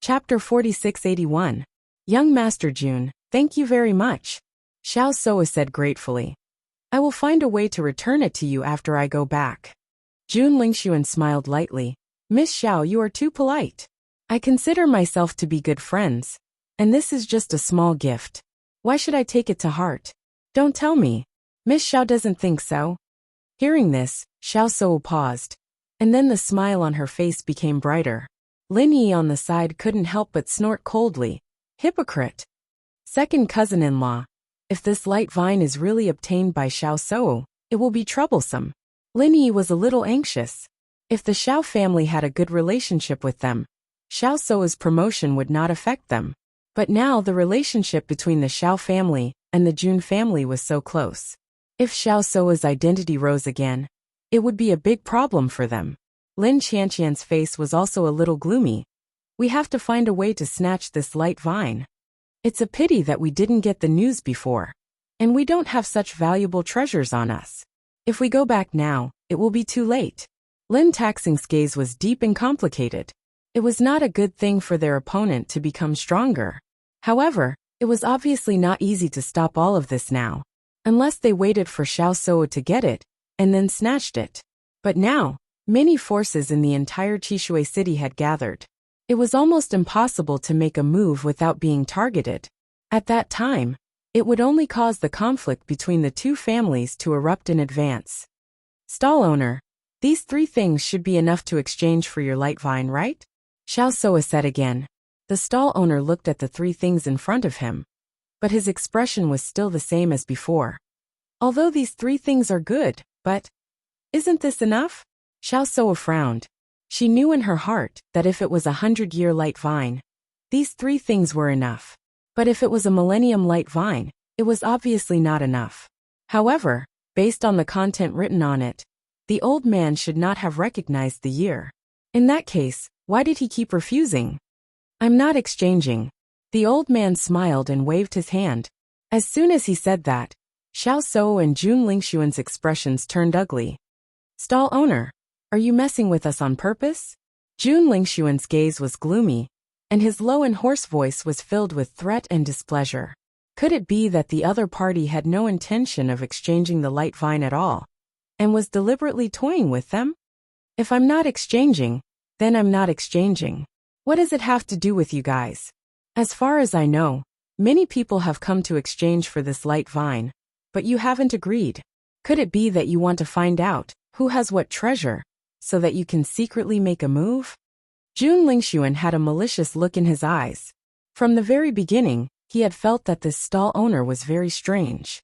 Chapter 4681. Young Master Jun, thank you very much. Xiao Soa said gratefully. I will find a way to return it to you after I go back. Jun Lingxuan smiled lightly. Miss Xiao, you are too polite. I consider myself to be good friends, and this is just a small gift. Why should I take it to heart? Don't tell me. Miss Xiao doesn't think so. Hearing this, Xiao Soa paused, and then the smile on her face became brighter. Lin Yi on the side couldn't help but snort coldly. Hypocrite. Second cousin-in-law. If this light vine is really obtained by Xiao Soa, it will be troublesome. Lin Yi was a little anxious. If the Xiao family had a good relationship with them, Xiao Soa's promotion would not affect them. But now the relationship between the Xiao family and the Jun family was so close. If Xiao Soa's identity rose again, it would be a big problem for them. Lin Qianqian's face was also a little gloomy. We have to find a way to snatch this light vine. It's a pity that we didn't get the news before. And we don't have such valuable treasures on us. If we go back now, it will be too late. Lin Taxing's gaze was deep and complicated. It was not a good thing for their opponent to become stronger. However, it was obviously not easy to stop all of this now, unless they waited for Xiao Soa to get it, and then snatched it. But now, many forces in the entire Qishui city had gathered. It was almost impossible to make a move without being targeted. At that time, it would only cause the conflict between the two families to erupt in advance. Stall owner, these 3 things should be enough to exchange for your light vine, right? Xiao Soa said again. The stall owner looked at the 3 things in front of him, but his expression was still the same as before. Although these 3 things are good, but isn't this enough? Xiao Soa frowned. She knew in her heart that if it was a 100-year light vine, these 3 things were enough. But if it was a millennium light vine, it was obviously not enough. However, based on the content written on it, the old man should not have recognized the year. In that case, why did he keep refusing? I'm not exchanging. The old man smiled and waved his hand. As soon as he said that, Xiao Soa and Jun Lingxuan's expressions turned ugly. Stall owner, are you messing with us on purpose? Jun Lingxuan's gaze was gloomy, and his low and hoarse voice was filled with threat and displeasure. Could it be that the other party had no intention of exchanging the light vine at all, and was deliberately toying with them? If I'm not exchanging, then I'm not exchanging. What does it have to do with you guys? As far as I know, many people have come to exchange for this light vine, but you haven't agreed. Could it be that you want to find out who has what treasure, so that you can secretly make a move? Jun Lingxuan had a malicious look in his eyes. From the very beginning, he had felt that this stall owner was very strange.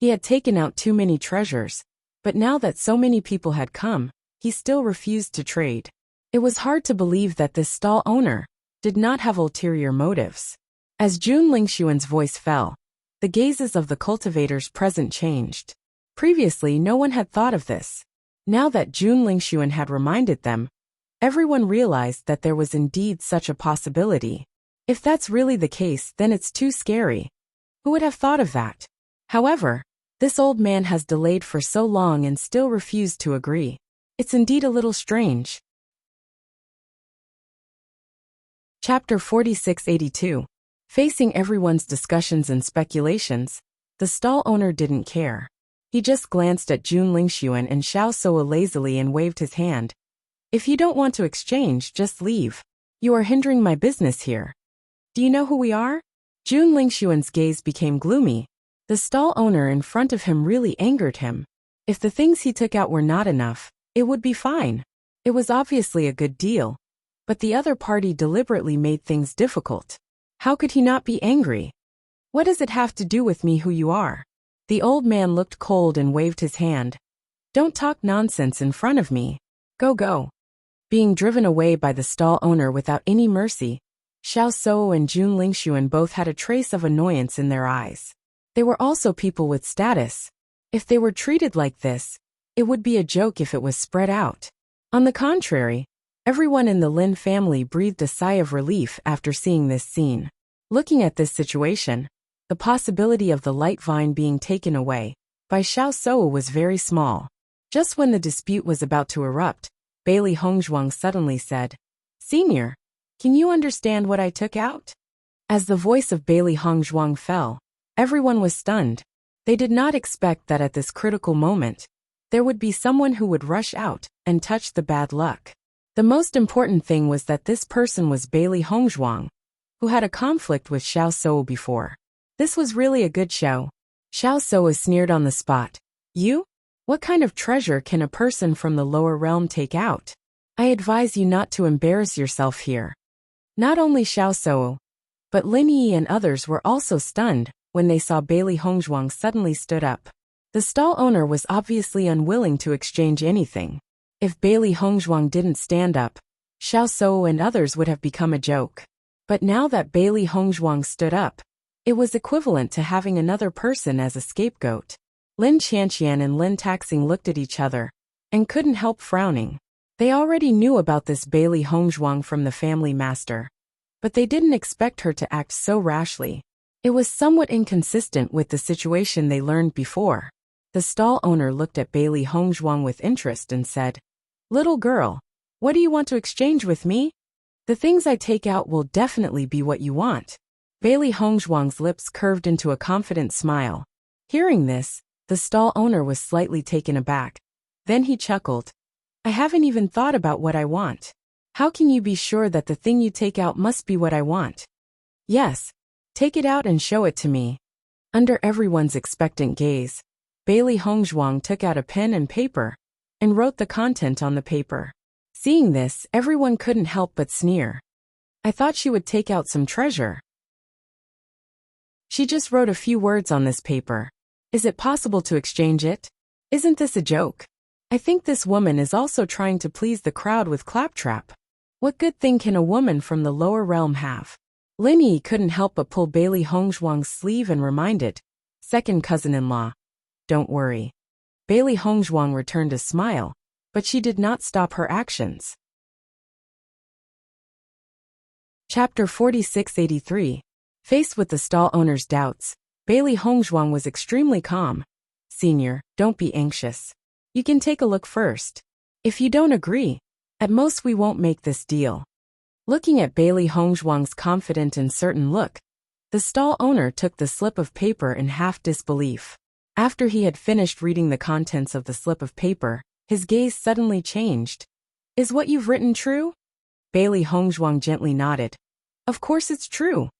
He had taken out too many treasures, but now that so many people had come, he still refused to trade. It was hard to believe that this stall owner did not have ulterior motives. As Jun Lingxuan's voice fell, the gazes of the cultivators present changed. Previously, no one had thought of this. Now that Jun Lingxuan had reminded them, everyone realized that there was indeed such a possibility. If that's really the case, then it's too scary. Who would have thought of that? However, this old man has delayed for so long and still refused to agree. It's indeed a little strange. Chapter 4682. Facing everyone's discussions and speculations, the stall owner didn't care. He just glanced at Jun Lingxuan and Xiao Soa lazily and waved his hand. If you don't want to exchange, just leave. You are hindering my business here. Do you know who we are? Jun Lingxuan's gaze became gloomy. The stall owner in front of him really angered him. If the things he took out were not enough, it would be fine. It was obviously a good deal. But the other party deliberately made things difficult. How could he not be angry? What does it have to do with me who you are? The old man looked cold and waved his hand. Don't talk nonsense in front of me. Go. Being driven away by the stall owner without any mercy, Xiao Soa and Jun Lingxuan both had a trace of annoyance in their eyes. They were also people with status. If they were treated like this, it would be a joke if it was spread out. On the contrary, everyone in the Lin family breathed a sigh of relief after seeing this scene. Looking at this situation, the possibility of the light vine being taken away by Xiao Soa was very small. Just when the dispute was about to erupt, Bailey Hongzhuang suddenly said, "Senior, Can you understand what I took out? As the voice of Bailey Hongzhuang fell, everyone was stunned. They did not expect that at this critical moment, there would be someone who would rush out and touch the bad luck. The most important thing was that this person was Bailey Hongzhuang, who had a conflict with Xiao Sou before. This was really a good show. Xiao Sou sneered on the spot. You? What kind of treasure can a person from the lower realm take out? I advise you not to embarrass yourself here. Not only Xiao Sou, but Lin Yi and others were also stunned when they saw Bailey Hongzhuang suddenly stood up. The stall owner was obviously unwilling to exchange anything. If Bailey Hongzhuang didn't stand up, Xiao Sou and others would have become a joke. But now that Bailey Hongzhuang stood up, it was equivalent to having another person as a scapegoat. Lin Qianqian and Lin Taxing looked at each other and couldn't help frowning. They already knew about this Bailey Hongzhuang from the family master, but they didn't expect her to act so rashly. It was somewhat inconsistent with the situation they learned before. The stall owner looked at Bailey Hongzhuang with interest and said, "Little girl, what do you want to exchange with me? The things I take out will definitely be what you want." Bailey Hongzhuang's lips curved into a confident smile. Hearing this, the stall owner was slightly taken aback. Then he chuckled. "I haven't even thought about what I want. How can you be sure that the thing you take out must be what I want?" "Yes, take it out and show it to me." Under everyone's expectant gaze, Bailey Hongzhuang took out a pen and paper and wrote the content on the paper. Seeing this, everyone couldn't help but sneer. "I thought she would take out some treasure. She just wrote a few words on this paper. Is it possible to exchange it? Isn't this a joke? I think this woman is also trying to please the crowd with claptrap. What good thing can a woman from the lower realm have?" Lin Yi couldn't help but pull Bailey Hongzhuang's sleeve and reminded, "Second cousin-in-law, don't worry." Bailey Hongzhuang returned a smile, but she did not stop her actions. Chapter 4683. Faced with the stall owner's doubts, Bailey Hongzhuang was extremely calm. "Senior, don't be anxious. You can take a look first. If you don't agree, at most we won't make this deal." Looking at Bailey Hongzhuang's confident and certain look, the stall owner took the slip of paper in half disbelief. After he had finished reading the contents of the slip of paper, his gaze suddenly changed. "Is what you've written true?" Bailey Hongzhuang gently nodded. "Of course it's true.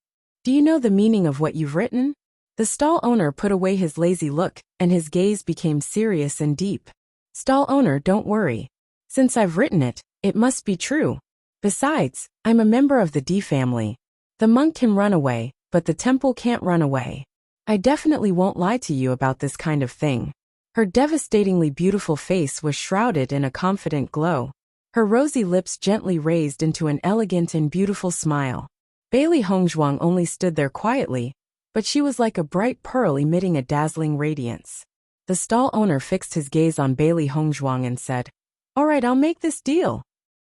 Do you know the meaning of what you've written?" The stall owner put away his lazy look, and his gaze became serious and deep. "Stall owner, don't worry. Since I've written it, it must be true. Besides, I'm a member of the D family. The monk can run away, but the temple can't run away. I definitely won't lie to you about this kind of thing." Her devastatingly beautiful face was shrouded in a confident glow. Her rosy lips gently raised into an elegant and beautiful smile. Bailey Hongzhuang only stood there quietly, but she was like a bright pearl emitting a dazzling radiance. The stall owner fixed his gaze on Bailey Hongzhuang and said, "All right, I'll make this deal."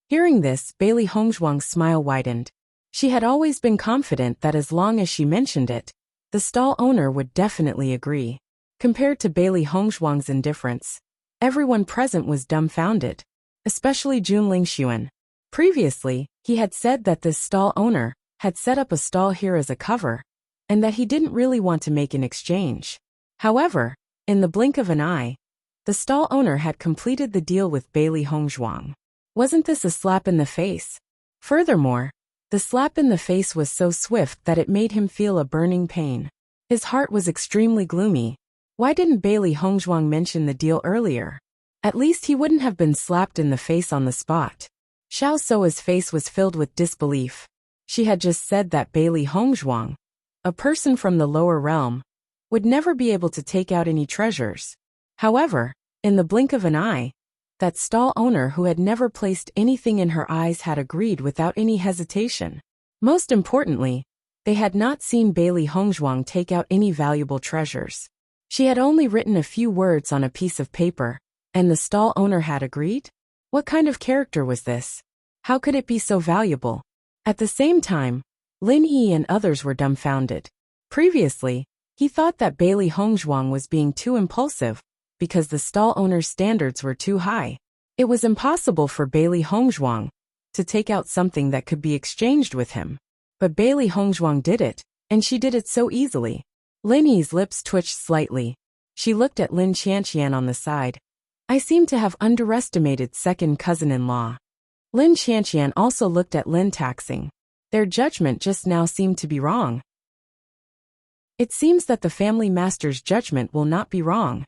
Hearing this, Bailey Hongzhuang's smile widened. She had always been confident that as long as she mentioned it, the stall owner would definitely agree. Compared to Bailey Hongzhuang's indifference, everyone present was dumbfounded, especially Jun Lingxuan. Previously, he had said that this stall owner had set up a stall here as a cover, and that he didn't really want to make an exchange. However, in the blink of an eye, the stall owner had completed the deal with Bailey Hongzhuang. Wasn't this a slap in the face? Furthermore, the slap in the face was so swift that it made him feel a burning pain. His heart was extremely gloomy. Why didn't Bailey Hongzhuang mention the deal earlier? At least he wouldn't have been slapped in the face on the spot. Xiao Sou's face was filled with disbelief. She had just said that Bailey Hongzhuang, a person from the lower realm, would never be able to take out any treasures. However, in the blink of an eye, that stall owner who had never placed anything in her eyes had agreed without any hesitation. Most importantly, they had not seen Bailey Hongzhuang take out any valuable treasures. She had only written a few words on a piece of paper, and the stall owner had agreed? What kind of character was this? How could it be so valuable? At the same time, Lin Yi and others were dumbfounded. Previously, he thought that Bailey Hongzhuang was being too impulsive, because the stall owner's standards were too high. It was impossible for Bailey Hongzhuang to take out something that could be exchanged with him. But Bailey Hongzhuang did it, and she did it so easily. Lin Yi's lips twitched slightly. She looked at Lin Qianqian on the side. I seem to have underestimated second cousin-in-law. Lin Qianqian also looked at Lin Taxing. Their judgment just now seemed to be wrong. It seems that the family master's judgment will not be wrong,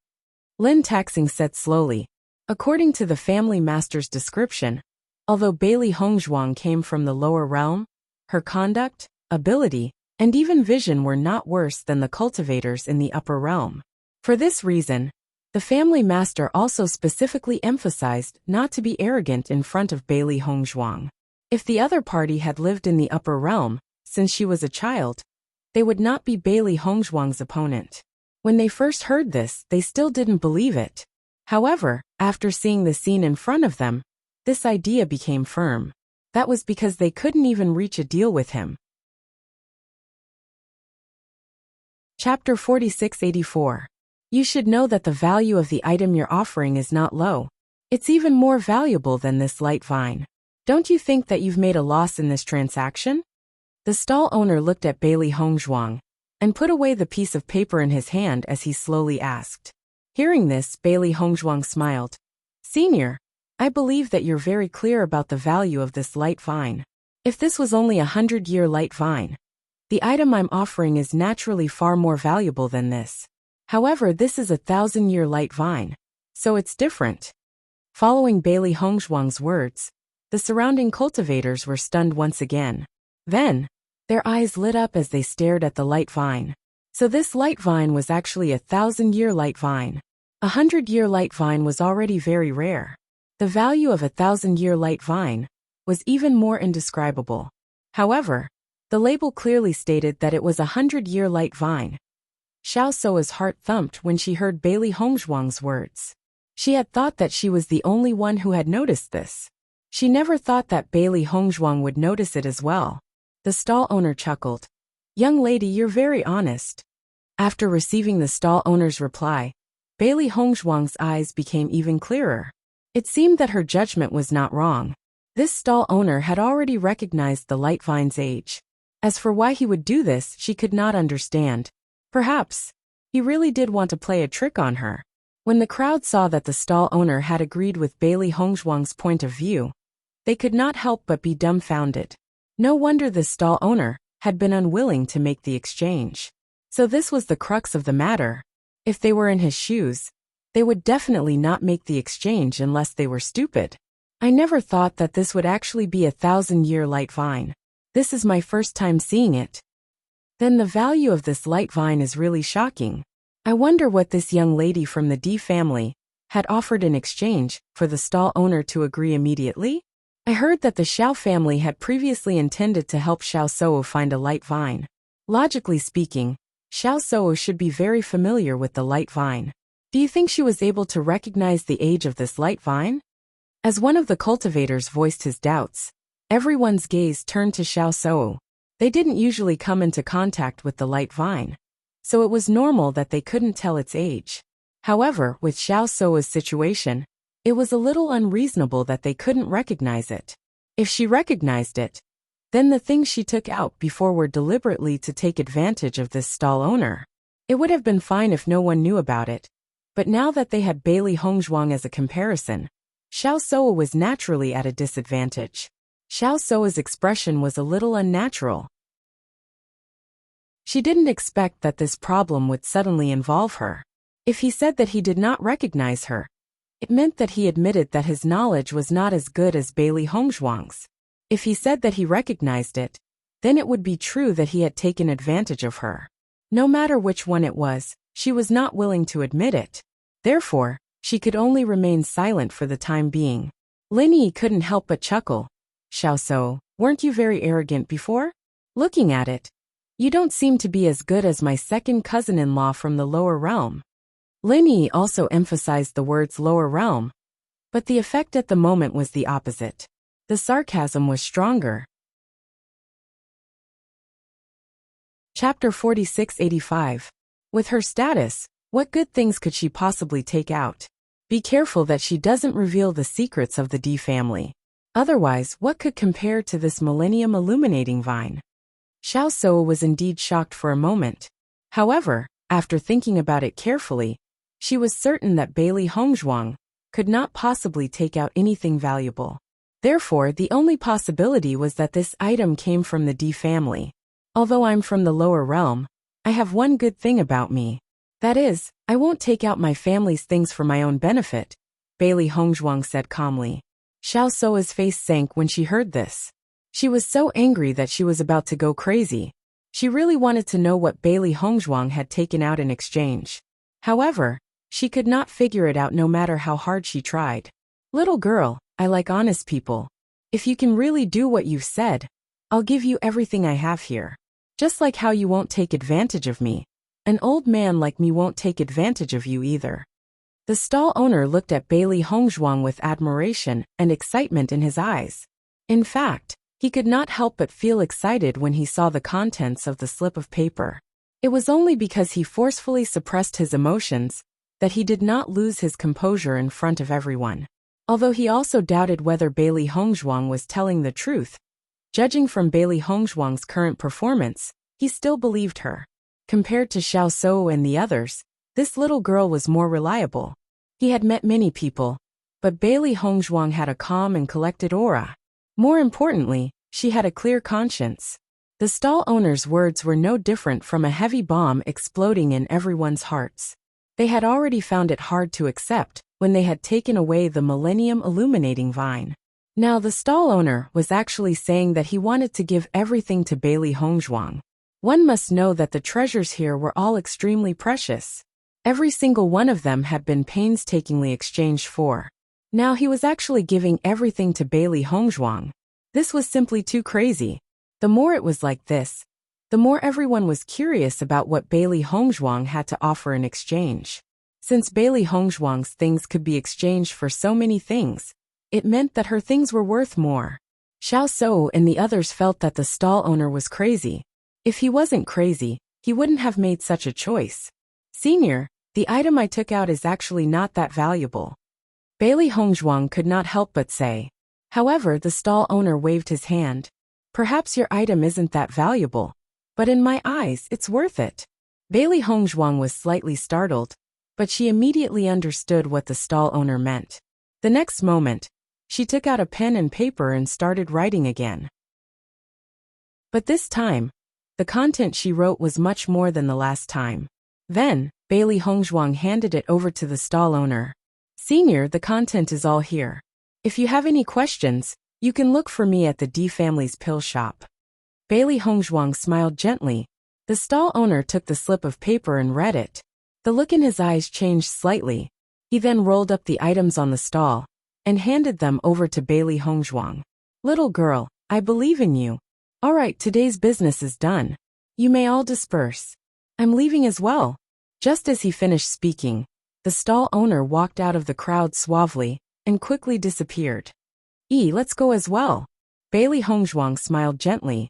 Lin Taxing said slowly. According to the family master's description, although Bailey Hongzhuang came from the lower realm, her conduct, ability, and even vision were not worse than the cultivators in the upper realm. For this reason, the family master also specifically emphasized not to be arrogant in front of Bailey Hongzhuang. If the other party had lived in the upper realm, since she was a child, they would not be Bailey Hongzhuang's opponent. When they first heard this, they still didn't believe it. However, after seeing the scene in front of them, this idea became firm. That was because they couldn't even reach a deal with him. Chapter 4684. You should know that the value of the item you're offering is not low. It's even more valuable than this light vine. Don't you think that you've made a loss in this transaction? The stall owner looked at Bailey Hongzhuang and put away the piece of paper in his hand as he slowly asked. Hearing this, Bailey Hongzhuang smiled. Senior, I believe that you're very clear about the value of this light vine. If this was only 100-year light vine, the item I'm offering is naturally far more valuable than this. However, this is a 1,000-year light vine, so it's different. Following Bailey Hongzhuang's words, the surrounding cultivators were stunned once again. Then, their eyes lit up as they stared at the light vine. So this light vine was actually a 1,000-year light vine. 100-year light vine was already very rare. The value of a 1,000-year light vine was even more indescribable. However, the label clearly stated that it was a 100-year light vine. Xiao Soa's heart thumped when she heard Bailey Hongzhuang's words. She had thought that she was the only one who had noticed this. She never thought that Bailey Hongzhuang would notice it as well. The stall owner chuckled. Young lady, you're very honest. After receiving the stall owner's reply, Bailey Hongzhuang's eyes became even clearer. It seemed that her judgment was not wrong. This stall owner had already recognized the light vine's age. As for why he would do this, she could not understand. Perhaps he really did want to play a trick on her. When the crowd saw that the stall owner had agreed with Bailey Hongzhuang's point of view, they could not help but be dumbfounded. No wonder the stall owner had been unwilling to make the exchange. So this was the crux of the matter. If they were in his shoes, they would definitely not make the exchange unless they were stupid. I never thought that this would actually be a 1,000-year light vine. This is my first time seeing it. Then the value of this light vine is really shocking. I wonder what this young lady from the D family had offered in exchange for the stall owner to agree immediately? I heard that the Xiao family had previously intended to help Xiao Soa find a light vine. Logically speaking, Xiao Soa should be very familiar with the light vine. Do you think she was able to recognize the age of this light vine? As one of the cultivators voiced his doubts, everyone's gaze turned to Xiao Soa. They didn't usually come into contact with the light vine, so it was normal that they couldn't tell its age. However, with Xiao Soa's situation, it was a little unreasonable that they couldn't recognize it. If she recognized it, then the things she took out before were deliberately to take advantage of this stall owner. It would have been fine if no one knew about it, but now that they had Bailey Hongzhuang as a comparison, Xiao Soa was naturally at a disadvantage. Xiao Soa's expression was a little unnatural. She didn't expect that this problem would suddenly involve her. If he said that he did not recognize her, it meant that he admitted that his knowledge was not as good as Bailey Hongzhuang's. If he said that he recognized it, then it would be true that he had taken advantage of her. No matter which one it was, she was not willing to admit it. Therefore, she could only remain silent for the time being. Lin Yi couldn't help but chuckle. Xiao Soa, weren't you very arrogant before? Looking at it, you don't seem to be as good as my second cousin-in-law from the lower realm. Lin Yi also emphasized the words lower realm, but the effect at the moment was the opposite. The sarcasm was stronger. Chapter 4685. With her status, what good things could she possibly take out? Be careful that she doesn't reveal the secrets of the D family. Otherwise, what could compare to this millennium illuminating vine? Xiao Suo was indeed shocked for a moment. However, after thinking about it carefully, she was certain that Bailey Hongzhuang could not possibly take out anything valuable. Therefore, the only possibility was that this item came from the D family. Although I'm from the lower realm, I have one good thing about me. That is, I won't take out my family's things for my own benefit, Bailey Hongzhuang said calmly. Xiao Suo's face sank when she heard this. She was so angry that she was about to go crazy. She really wanted to know what Bailey Hongzhuang had taken out in exchange. However, she could not figure it out no matter how hard she tried. Little girl, I like honest people. If you can really do what you've said, I'll give you everything I have here. Just like how you won't take advantage of me. An old man like me won't take advantage of you either. The stall owner looked at Bailey Hongzhuang with admiration and excitement in his eyes. In fact, he could not help but feel excited when he saw the contents of the slip of paper. It was only because he forcefully suppressed his emotions that he did not lose his composure in front of everyone. Although he also doubted whether Bailey Hongzhuang was telling the truth, judging from Bailey Hongzhuang's current performance, he still believed her. Compared to Xiao Suo and the others, this little girl was more reliable. He had met many people, but Bailey Hongzhuang had a calm and collected aura. More importantly, she had a clear conscience. The stall owner's words were no different from a heavy bomb exploding in everyone's hearts. They had already found it hard to accept when they had taken away the millennium illuminating vine. Now the stall owner was actually saying that he wanted to give everything to Bailey Hongzhuang. One must know that the treasures here were all extremely precious. Every single one of them had been painstakingly exchanged for. Now he was actually giving everything to Bailey Hongzhuang. This was simply too crazy. The more it was like this, the more everyone was curious about what Bailey Hongzhuang had to offer in exchange. Since Bailey Hongzhuang's things could be exchanged for so many things, it meant that her things were worth more. Xiao Suo and the others felt that the stall owner was crazy. If he wasn't crazy, he wouldn't have made such a choice. Senior, the item I took out is actually not that valuable, Bailey Hongzhuang could not help but say. However, the stall owner waved his hand. Perhaps your item isn't that valuable, but in my eyes, it's worth it. Bailey Hongzhuang was slightly startled, but she immediately understood what the stall owner meant. The next moment, she took out a pen and paper and started writing again. But this time, the content she wrote was much more than the last time. Then, Bailey Hongzhuang handed it over to the stall owner. Senior, the content is all here. If you have any questions, you can look for me at the D family's pill shop. Bailey Hongzhuang smiled gently. The stall owner took the slip of paper and read it. The look in his eyes changed slightly. He then rolled up the items on the stall and handed them over to Bailey Hongzhuang. Little girl, I believe in you. All right, today's business is done. You may all disperse. I'm leaving as well. Just as he finished speaking, the stall owner walked out of the crowd suavely and quickly disappeared. Let's go as well. Bailey Hongzhuang smiled gently.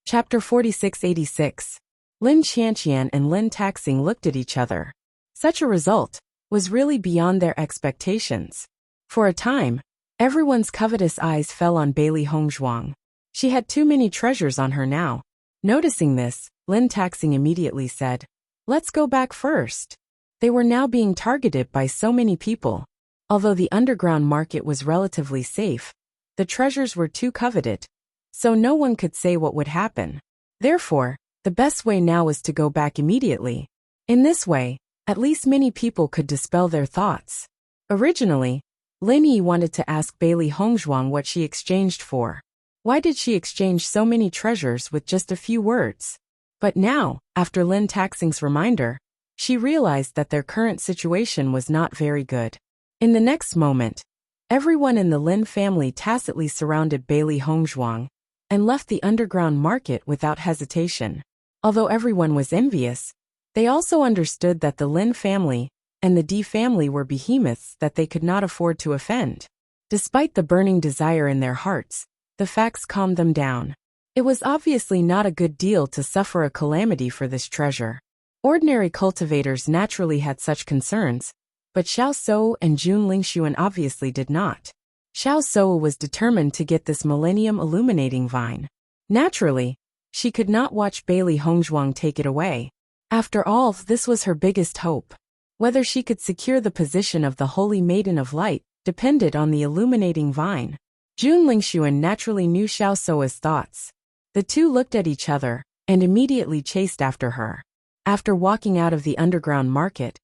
Chapter 4686. Lin Qianqian and Lin Taxing looked at each other. Such a result was really beyond their expectations. For a time, everyone's covetous eyes fell on Bailey Hongzhuang. She had too many treasures on her now. Noticing this, Lin Taxing immediately said, "Let's go back first." They were now being targeted by so many people. Although the underground market was relatively safe, the treasures were too coveted, so no one could say what would happen. Therefore, the best way now was to go back immediately. In this way, at least many people could dispel their thoughts. Originally, Lin Yi wanted to ask Bailey Hongzhuang what she exchanged for. Why did she exchange so many treasures with just a few words? But now, after Lin Taxing's reminder, she realized that their current situation was not very good. In the next moment, everyone in the Lin family tacitly surrounded Bailey Hongzhuang and left the underground market without hesitation. Although everyone was envious, they also understood that the Lin family and the D family were behemoths that they could not afford to offend. Despite the burning desire in their hearts, the facts calmed them down. It was obviously not a good deal to suffer a calamity for this treasure. Ordinary cultivators naturally had such concerns, But Xiao Souwu and Jun Lingshuan obviously did not. Xiao Souwu was determined to get this Millennium Illuminating Vine. Naturally, she could not watch Bailey Hongzhuang take it away. After all, this was her biggest hope. Whether she could secure the position of the Holy Maiden of Light depended on the illuminating vine. Jun Lingshuan naturally knew Xiao Souwu's thoughts. The two looked at each other and immediately chased after her. After walking out of the underground market,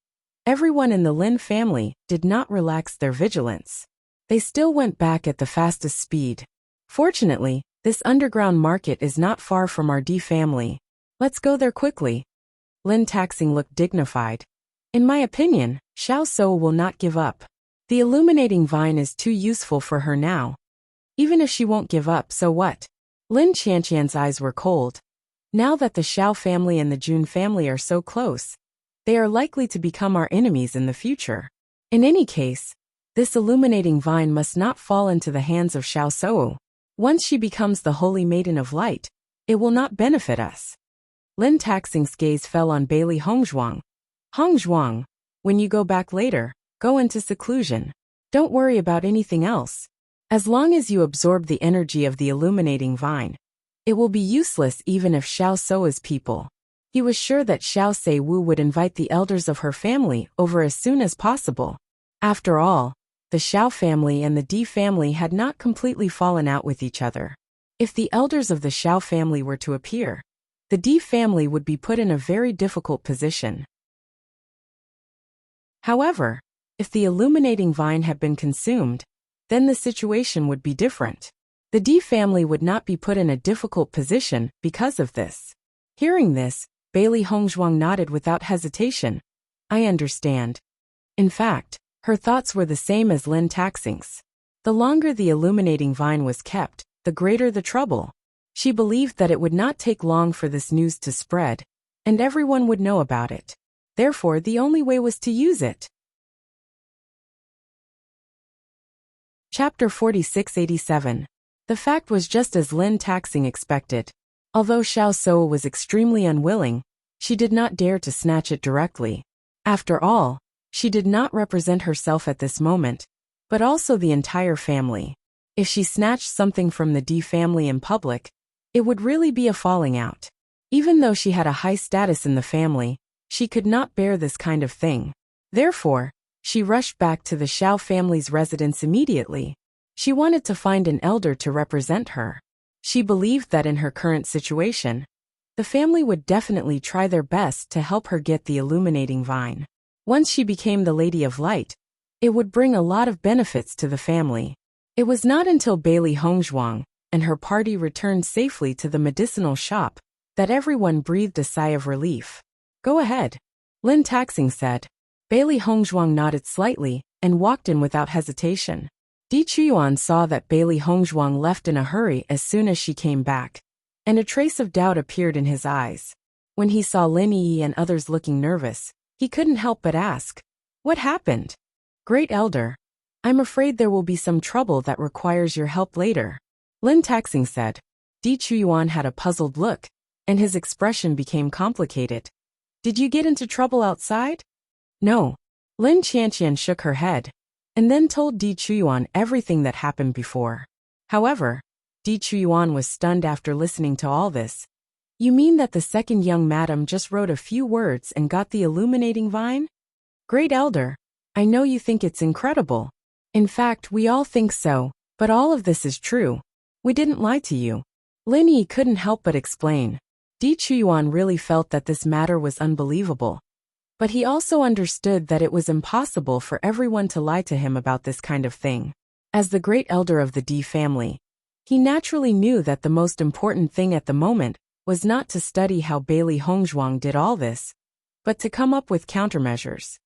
everyone in the Lin family did not relax their vigilance. They still went back at the fastest speed. Fortunately, this underground market is not far from our D family. Let's go there quickly. Lin Taxing looked dignified. In my opinion, Xiao Souwu will not give up. The illuminating vine is too useful for her now. Even if she won't give up, so what? Lin Qianqian's eyes were cold. Now that the Xiao family and the Jun family are so close, they are likely to become our enemies in the future. In any case, this illuminating vine must not fall into the hands of Xiao Souwu. Once she becomes the Holy Maiden of Light, it will not benefit us. Lin Taxing's gaze fell on Bailey Hongzhuang. Hongzhuang, when you go back later, go into seclusion. Don't worry about anything else. As long as you absorb the energy of the illuminating vine, it will be useless even if Xiao Souwu's people. He was sure that Xiao Seiwu would invite the elders of her family over as soon as possible. After all, the Xiao family and the Di family had not completely fallen out with each other. If the elders of the Xiao family were to appear, the Di family would be put in a very difficult position. However, if the illuminating vine had been consumed, then the situation would be different. The Di family would not be put in a difficult position because of this. Hearing this, Bailey Hongzhuang nodded without hesitation. I understand. In fact, her thoughts were the same as Lin Taxing's. The longer the illuminating vine was kept, the greater the trouble. She believed that it would not take long for this news to spread, and everyone would know about it. Therefore, the only way was to use it. Chapter 4687. The fact was just as Lin Taxing expected. Although Xiao Souwu was extremely unwilling, she did not dare to snatch it directly. After all, she did not represent herself at this moment, but also the entire family. If she snatched something from the Di family in public, it would really be a falling out. Even though she had a high status in the family, she could not bear this kind of thing. Therefore, she rushed back to the Xiao family's residence immediately. She wanted to find an elder to represent her. She believed that in her current situation, the family would definitely try their best to help her get the illuminating vine. Once she became the Lady of Light, it would bring a lot of benefits to the family. It was not until Bailey Hongzhuang and her party returned safely to the medicinal shop that everyone breathed a sigh of relief. Go ahead, Lin Taxing said. Bailey Hongzhuang nodded slightly and walked in without hesitation. Di Chuyuan saw that Bailey Hongzhuang left in a hurry as soon as she came back, and a trace of doubt appeared in his eyes. When he saw Lin Yi and others looking nervous, he couldn't help but ask, "What happened?" "Great Elder, I'm afraid there will be some trouble that requires your help later," Lin Taxing said. Di Chuyuan had a puzzled look, and his expression became complicated. "Did you get into trouble outside?" "No." Lin Qianqian shook her head, and then told Di Chuyuan everything that happened before. However, Di Chuyuan was stunned after listening to all this. "You mean that the second young madam just wrote a few words and got the illuminating vine?" "Great Elder, I know you think it's incredible. In fact, we all think so, but all of this is true. We didn't lie to you." Lin Yi couldn't help but explain. Di Chuyuan really felt that this matter was unbelievable. But he also understood that it was impossible for everyone to lie to him about this kind of thing. As the great elder of the Di family, he naturally knew that the most important thing at the moment was not to study how Bailey Hongzhuang did all this, but to come up with countermeasures.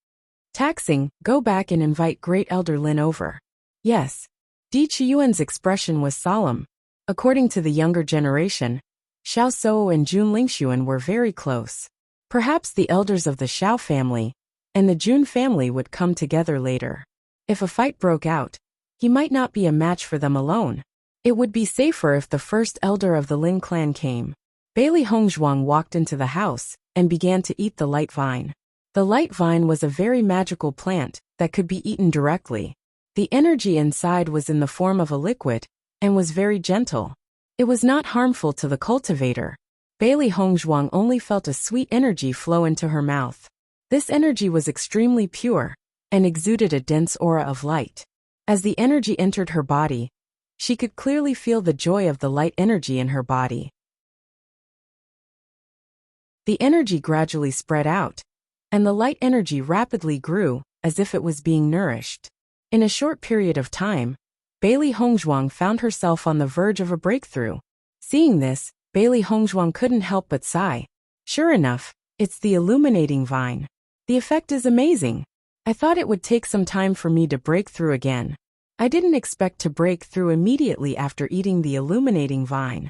Taxing, go back and invite Great Elder Lin over. Yes. Di Chuyuan's expression was solemn. According to the younger generation, Xiao Souwu and Jun Lingshuan were very close. Perhaps the elders of the Xiao family and the Jun family would come together later. If a fight broke out, he might not be a match for them alone. It would be safer if the first elder of the Lin clan came. Bailey Hongzhuang walked into the house and began to eat the light vine. The light vine was a very magical plant that could be eaten directly. The energy inside was in the form of a liquid and was very gentle. It was not harmful to the cultivator. Bailey Hongzhuang only felt a sweet energy flow into her mouth. This energy was extremely pure and exuded a dense aura of light. As the energy entered her body, she could clearly feel the joy of the light energy in her body. The energy gradually spread out, and the light energy rapidly grew, as if it was being nourished. In a short period of time, Bailey Hongzhuang found herself on the verge of a breakthrough. Seeing this, Bailey Hongzhuang couldn't help but sigh. Sure enough, it's the illuminating vine. The effect is amazing. I thought it would take some time for me to break through again. I didn't expect to break through immediately after eating the illuminating vine.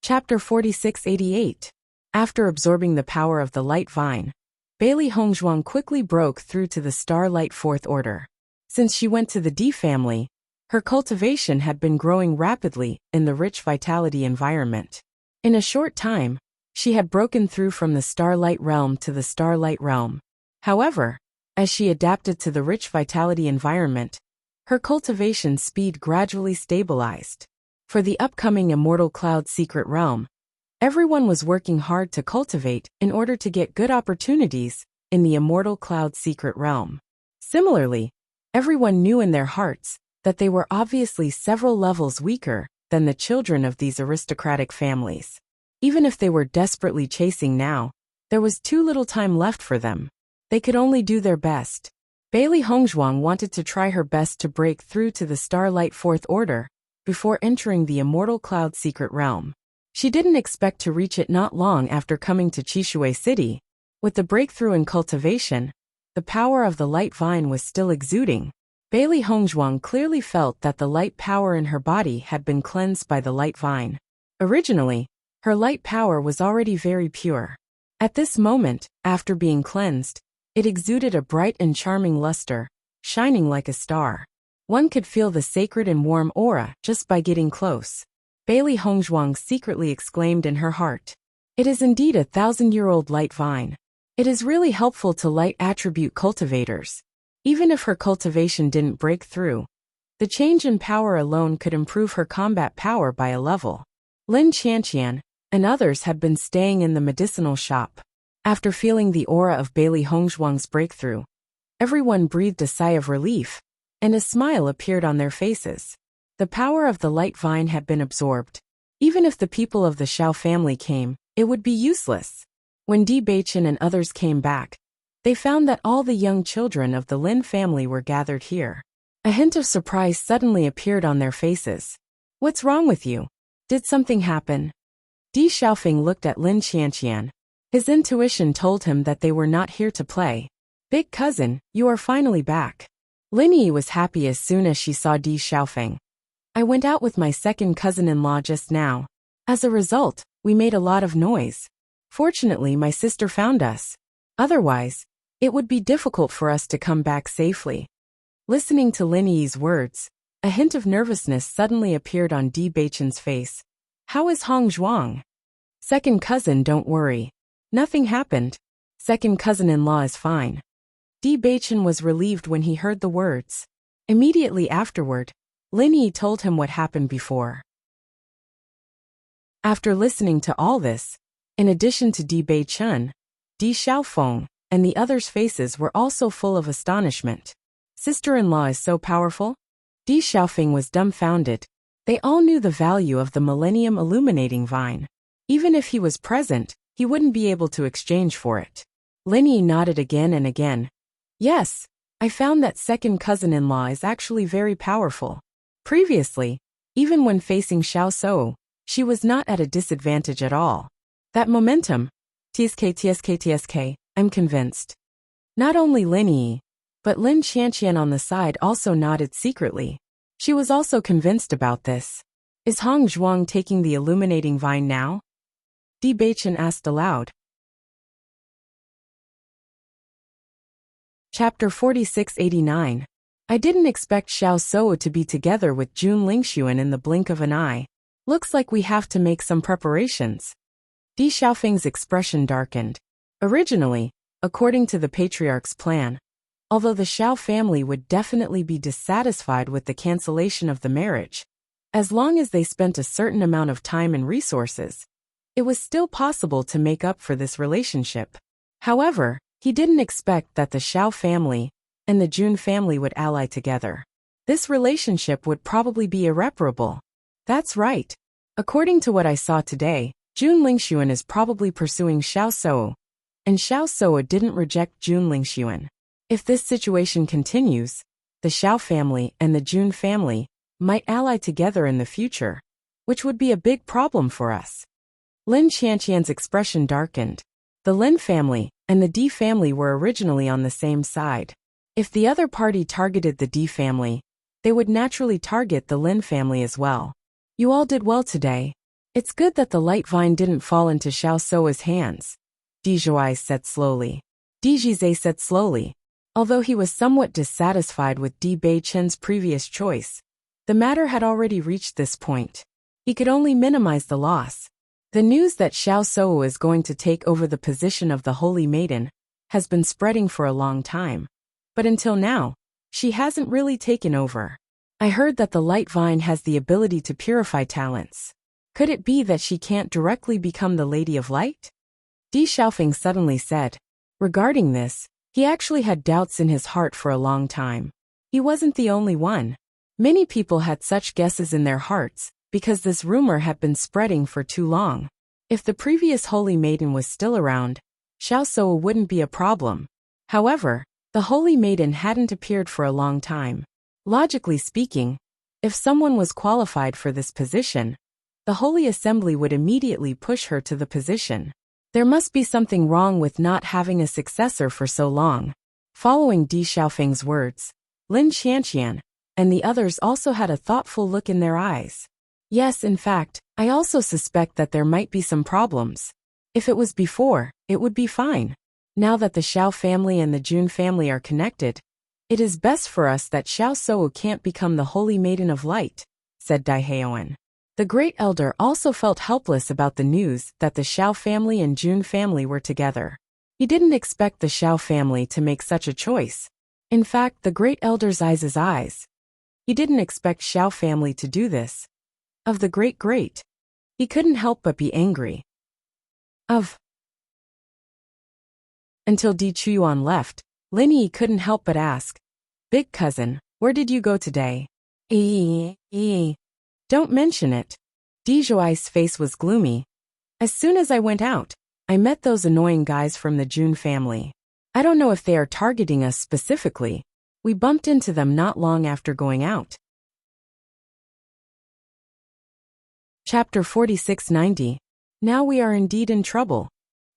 Chapter 4688. After absorbing the power of the light vine, Bailey Hongzhuang quickly broke through to the Starlight Fourth Order. Since she went to the D family, her cultivation had been growing rapidly in the rich vitality environment. In a short time, she had broken through from the Starlight Realm to the Starlight Realm. However, as she adapted to the rich vitality environment, her cultivation speed gradually stabilized. For the upcoming Immortal Cloud Secret Realm, everyone was working hard to cultivate in order to get good opportunities in the Immortal Cloud Secret Realm. Similarly, everyone knew in their hearts that they were obviously several levels weaker than the children of these aristocratic families. Even if they were desperately chasing now, there was too little time left for them. They could only do their best. Bailey Hongzhuang wanted to try her best to break through to the Starlight Fourth Order before entering the Immortal Cloud Secret Realm. She didn't expect to reach it not long after coming to Chishui City. With the breakthrough in cultivation, the power of the light vine was still exuding. Bailey Hongzhuang clearly felt that the light power in her body had been cleansed by the light vine. Originally, her light power was already very pure. At this moment, after being cleansed, it exuded a bright and charming luster, shining like a star. One could feel the sacred and warm aura just by getting close. Bailey Hongzhuang secretly exclaimed in her heart. It is indeed a 1,000-year-old light vine. It is really helpful to light attribute cultivators. Even if her cultivation didn't break through, the change in power alone could improve her combat power by a level. Lin Qianqian and others had been staying in the medicinal shop. After feeling the aura of Bailey Hongzhuang's breakthrough, everyone breathed a sigh of relief, and a smile appeared on their faces. The power of the light vine had been absorbed. Even if the people of the Xiao family came, it would be useless. When Bewitching and others came back, they found that all the young children of the Lin family were gathered here. A hint of surprise suddenly appeared on their faces. What's wrong with you? Did something happen? Di Xiaofeng looked at Lin Qianqian. His intuition told him that they were not here to play. Big cousin, you are finally back. Lin Yi was happy as soon as she saw Di Xiaofeng. I went out with my second cousin-in-law just now. As a result, we made a lot of noise. Fortunately, my sister found us. Otherwise, it would be difficult for us to come back safely. Listening to Lin Yi's words, a hint of nervousness suddenly appeared on Di Beichen's face. How is Hongzhuang? Second cousin, don't worry. Nothing happened. Second cousin-in-law is fine. Di Beichen was relieved when he heard the words. Immediately afterward, Lin Yi told him what happened before. After listening to all this, in addition to Di Beichen, Di Xiaofeng, and the others' faces were also full of astonishment. Sister-in-law is so powerful? Di Xiaofeng was dumbfounded. They all knew the value of the Millennium Illuminating Vine. Even if he was present, he wouldn't be able to exchange for it. Lin Yi nodded again and again. Yes, I found that second cousin-in-law is actually very powerful. Previously, even when facing Xiao Sou, she was not at a disadvantage at all. That momentum, TSK, I'm convinced. Not only Lin Yi, but Lin Qianqian on the side also nodded secretly. She was also convinced about this. Is Hongzhuang taking the illuminating vine now? Di Beichen asked aloud. Chapter 4689. I didn't expect Xiao Sou to be together with Jun Lingxuan in the blink of an eye. Looks like we have to make some preparations. Di Xiaofeng's expression darkened. Originally, According to the patriarch's plan, although the Xiao family would definitely be dissatisfied with the cancellation of the marriage, as long as they spent a certain amount of time and resources, it was still possible to make up for this relationship. However, he didn't expect that the Xiao family and the Jun family would ally together. This relationship would probably be irreparable. That's right. According to what I saw today, Jun Lingxuan is probably pursuing Xiao Shou, and Xiao Shou didn't reject Jun Lingxuan. If this situation continues, the Xiao family and the Jun family might ally together in the future, which would be a big problem for us. Lin Qianqian's expression darkened. The Lin family and the Di family were originally on the same side. If the other party targeted the Di family, they would naturally target the Lin family as well. You all did well today. It's good that the light vine didn't fall into Xiao Sou's hands, Di Zhuai said slowly. Di Jizhe said slowly. Although he was somewhat dissatisfied with Di Beichen's previous choice, the matter had already reached this point. He could only minimize the loss. The news that Xiao Shou is going to take over the position of the Holy Maiden has been spreading for a long time. But until now, she hasn't really taken over. I heard that the Light Vine has the ability to purify talents. Could it be that she can't directly become the Lady of Light? Di Xiaofeng suddenly said. Regarding this, he actually had doubts in his heart for a long time. He wasn't the only one. Many people had such guesses in their hearts, because this rumor had been spreading for too long. If the previous Holy Maiden was still around, Xiao Shou wouldn't be a problem. However, the Holy Maiden hadn't appeared for a long time. Logically speaking, if someone was qualified for this position, the Holy Assembly would immediately push her to the position. There must be something wrong with not having a successor for so long. Following Di Xiaofeng's words, Lin Qianqian and the others also had a thoughtful look in their eyes. Yes, in fact, I also suspect that there might be some problems. If it was before, it would be fine. Now that the Xiao family and the Jun family are connected, it is best for us that Xiao Shou can't become the Holy Maiden of Light, said Dai Heoan. The Great Elder also felt helpless about the news that the Xiao family and Jun family were together. He didn't expect the Xiao family to make such a choice. In fact, the Great Elder's eyes. He didn't expect Xiao family to do this. Of the great, he couldn't help but be angry. Until Di Chuyuan left, Lin Yi couldn't help but ask, Big cousin, where did you go today? Don't mention it. Di Zhuai's face was gloomy. As soon as I went out, I met those annoying guys from the Jun family. I don't know if they are targeting us specifically. We bumped into them not long after going out. Chapter 4690. Now we are indeed in trouble.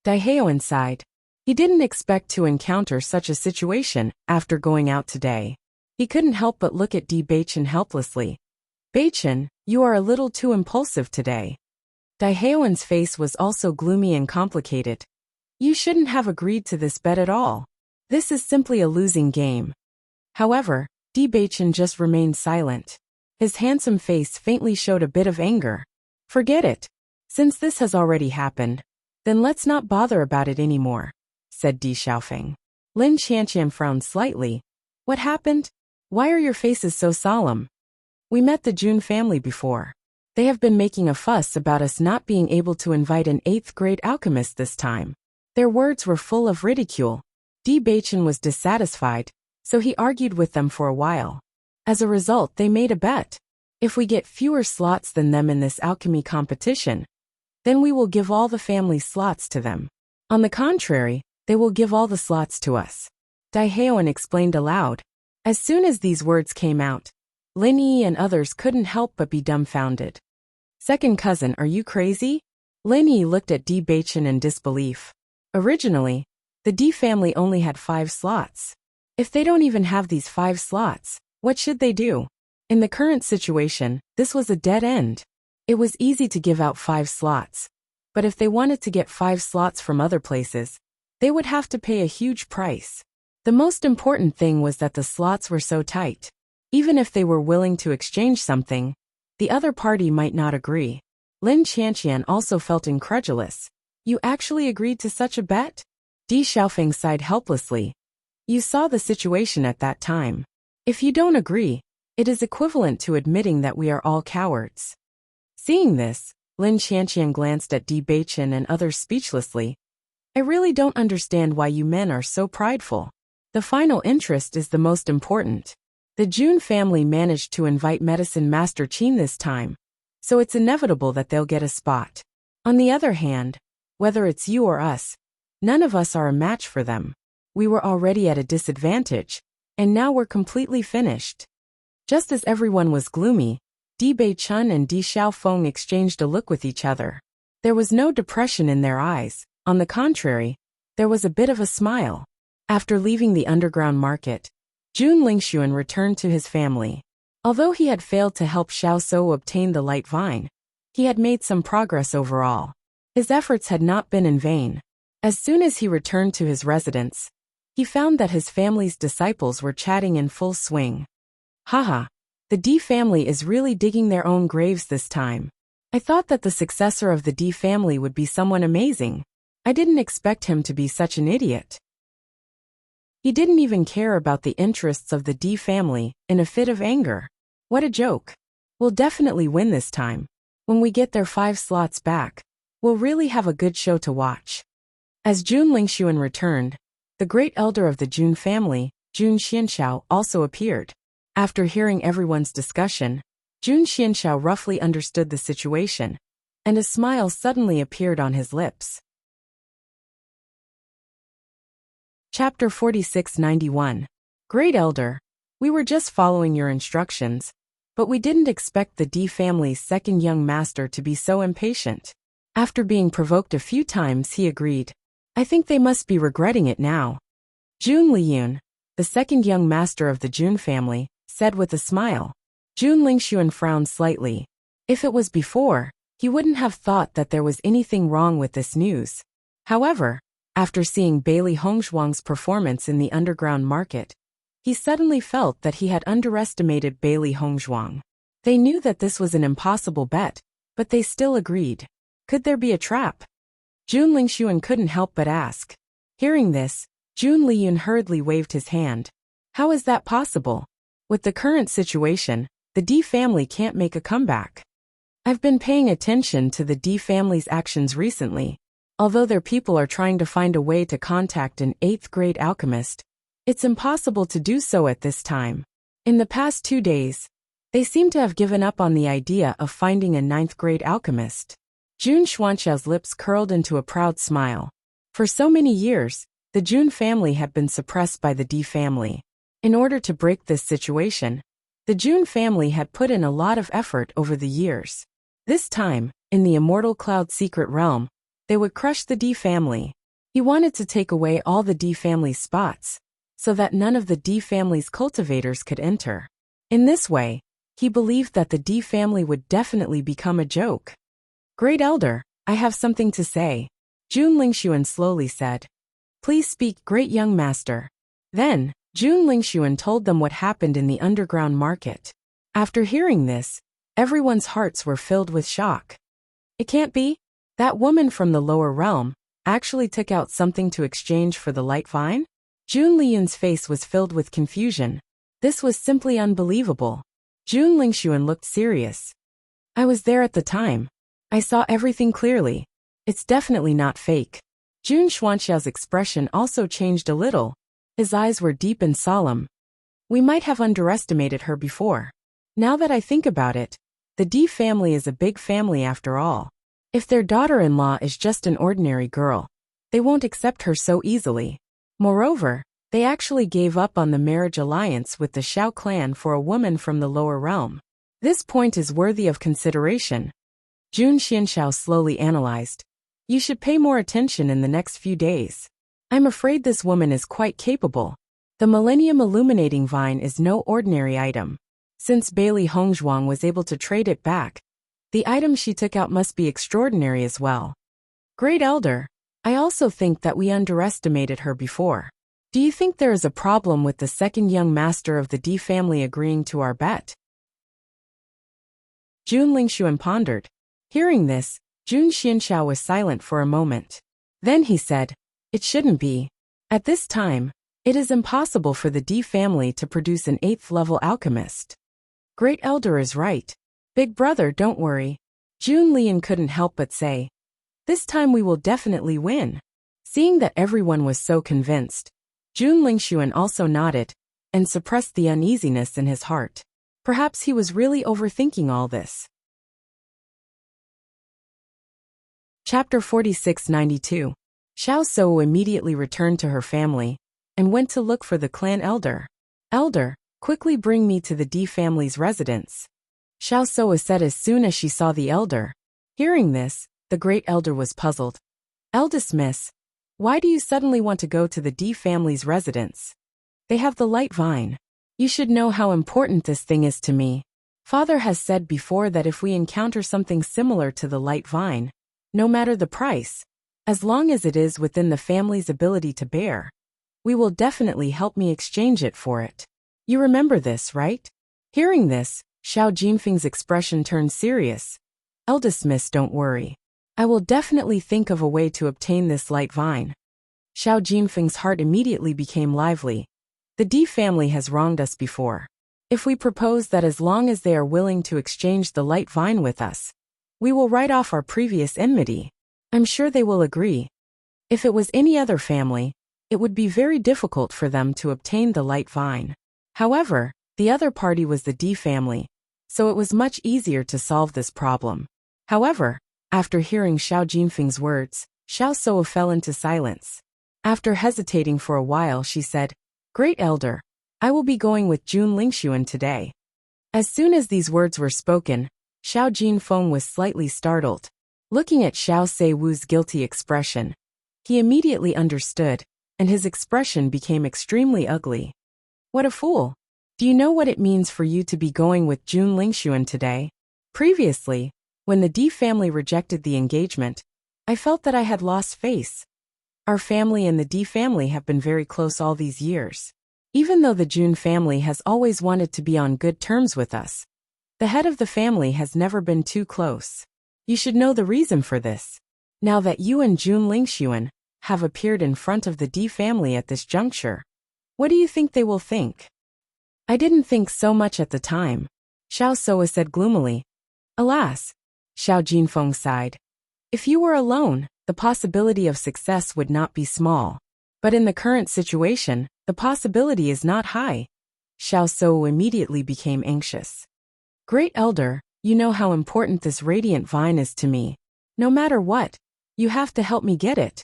Dai Heoan sighed. He didn't expect to encounter such a situation after going out today. He couldn't help but look at Di Beichen helplessly. Beichen, you are a little too impulsive today. Dai Heoan's face was also gloomy and complicated. You shouldn't have agreed to this bet at all. This is simply a losing game. However, Di Beichen just remained silent. His handsome face faintly showed a bit of anger. Forget it. Since this has already happened, then let's not bother about it anymore, said Di Xiaofeng. Lin Qianqian frowned slightly. What happened? Why are your faces so solemn? We met the Jun family before. They have been making a fuss about us not being able to invite an 8th grade alchemist this time. Their words were full of ridicule. Di Beichen was dissatisfied, so he argued with them for a while. As a result, they made a bet. If we get fewer slots than them in this alchemy competition, then we will give all the family slots to them. On the contrary, they will give all the slots to us. Dai Heoan explained aloud. As soon as these words came out, Lin Yi and others couldn't help but be dumbfounded. Second cousin, are you crazy? Lin Yi looked at Di Beichen in disbelief. Originally, the Di family only had 5 slots. If they don't even have these 5 slots, what should they do? In the current situation, this was a dead end. It was easy to give out 5 slots. But if they wanted to get 5 slots from other places, they would have to pay a huge price. The most important thing was that the slots were so tight. Even if they were willing to exchange something, the other party might not agree. Lin Qianqian also felt incredulous. You actually agreed to such a bet? Di Xiaofeng sighed helplessly. You saw the situation at that time. If you don't agree, it is equivalent to admitting that we are all cowards. Seeing this, Lin Qianqian glanced at Di Beichen and others speechlessly. I really don't understand why you men are so prideful. The final interest is the most important. The Jun family managed to invite Medicine Master Qin this time, so it's inevitable that they'll get a spot. On the other hand, whether it's you or us, none of us are a match for them. We were already at a disadvantage, and now we're completely finished. Just as everyone was gloomy, Di Beichun and Di Xiaofeng exchanged a look with each other. There was no depression in their eyes. On the contrary, there was a bit of a smile. After leaving the underground market, Jun Lingxuan returned to his family. Although he had failed to help Xiao Zou obtain the light vine, he had made some progress overall. His efforts had not been in vain. As soon as he returned to his residence, he found that his family's disciples were chatting in full swing. Haha, the Di family is really digging their own graves this time. I thought that the successor of the Di family would be someone amazing. I didn't expect him to be such an idiot. He didn't even care about the interests of the Di family, in a fit of anger. What a joke. We'll definitely win this time. When we get their 5 slots back, we'll really have a good show to watch. As Jun Lingxuan returned, the great elder of the Jun family, Jun Xianxiao, also appeared. After hearing everyone's discussion, Jun Xianxiao roughly understood the situation, and a smile suddenly appeared on his lips. Chapter 4691. Great Elder, we were just following your instructions, but we didn't expect the Di family's second young master to be so impatient. After being provoked a few times, he agreed. I think they must be regretting it now. Jun Liyun, the second young master of the Jun family, said with a smile. Jun Lingxuan frowned slightly. If it was before, he wouldn't have thought that there was anything wrong with this news. However, after seeing Bailey Hongzhuang's performance in the underground market, he suddenly felt that he had underestimated Bailey Hongzhuang. They knew that this was an impossible bet, but they still agreed. Could there be a trap? Jun Lingxuan couldn't help but ask. Hearing this, Jun Liyun hurriedly waved his hand. How is that possible? With the current situation, the Di family can't make a comeback. I've been paying attention to the Di family's actions recently. Although their people are trying to find a way to contact an 8th grade alchemist, it's impossible to do so at this time. In the past 2 days, they seem to have given up on the idea of finding a 9th grade alchemist. Jun Xuanxiao's lips curled into a proud smile. For so many years, the Jun family had been suppressed by the Di family. In order to break this situation, the Jun family had put in a lot of effort over the years. This time, in the Immortal Cloud secret realm, they would crush the Di family. He wanted to take away all the Di family's spots, so that none of the Di family's cultivators could enter. In this way, he believed that the Di family would definitely become a joke. Great Elder, I have something to say. Jun Lingxuan slowly said. Please speak, great young master. Then, Jun Lingxuan told them what happened in the underground market. After hearing this, everyone's hearts were filled with shock. It can't be? That woman from the lower realm actually took out something to exchange for the light vine? Jun Liyun's face was filled with confusion. This was simply unbelievable. Jun Lingxuan looked serious. I was there at the time. I saw everything clearly. It's definitely not fake. Jun Xuanxiao's expression also changed a little. His eyes were deep and solemn. We might have underestimated her before. Now that I think about it, the Di family is a big family after all. If their daughter-in-law is just an ordinary girl, they won't accept her so easily. Moreover, they actually gave up on the marriage alliance with the Xiao clan for a woman from the lower realm. This point is worthy of consideration. Jun Xianxiao slowly analyzed. You should pay more attention in the next few days. I'm afraid this woman is quite capable. The Millennium Illuminating Vine is no ordinary item. Since Bailey Hongzhuang was able to trade it back, the item she took out must be extraordinary as well. Great Elder, I also think that we underestimated her before. Do you think there is a problem with the second young master of the Di family agreeing to our bet? Jun Lingxuan pondered. Hearing this, Jun Xianxiao was silent for a moment. Then he said, It shouldn't be. At this time, it is impossible for the D family to produce an 8th-level alchemist. Great Elder is right. Big brother, don't worry. Jun Lian couldn't help but say. This time we will definitely win. Seeing that everyone was so convinced, Jun Lingshuan also nodded and suppressed the uneasiness in his heart. Perhaps he was really overthinking all this. Chapter 4692. Xiao Sou immediately returned to her family and went to look for the clan elder. Elder, quickly bring me to the D family's residence. Xiao Sou said as soon as she saw the elder. Hearing this, the great elder was puzzled. Eldest miss, why do you suddenly want to go to the D family's residence? They have the light vine. You should know how important this thing is to me. Father has said before that if we encounter something similar to the light vine, no matter the price, as long as it is within the family's ability to bear, we will definitely help me exchange it for it. You remember this, right? Hearing this, Xiao Jinfeng's expression turned serious. Eldest miss, don't worry. I will definitely think of a way to obtain this light vine. Xiao Jinfeng's heart immediately became lively. The D family has wronged us before. If we propose that as long as they are willing to exchange the light vine with us, we will write off our previous enmity, I'm sure they will agree. If it was any other family, it would be very difficult for them to obtain the light vine. However, the other party was the D family, so it was much easier to solve this problem. However, after hearing Xiao Jinfeng's words, Xiao Sou fell into silence. After hesitating for a while, she said, Great Elder, I will be going with Jun Lingshuan today. As soon as these words were spoken, Xiao Jinfeng was slightly startled. Looking at Xiao Seiwu's guilty expression, he immediately understood, and his expression became extremely ugly. What a fool! Do you know what it means for you to be going with Jun Lingshuan today? Previously, when the D family rejected the engagement, I felt that I had lost face. Our family and the D family have been very close all these years. Even though the Jun family has always wanted to be on good terms with us, the head of the family has never been too close. You should know the reason for this. Now that you and Jun Lingshuan have appeared in front of the D family at this juncture, what do you think they will think? I didn't think so much at the time, Xiao Sou said gloomily. Alas, Xiao Jinfeng sighed. If you were alone, the possibility of success would not be small. But in the current situation, the possibility is not high. Xiao Sou immediately became anxious. Great Elder, you know how important this radiant vine is to me. No matter what, you have to help me get it.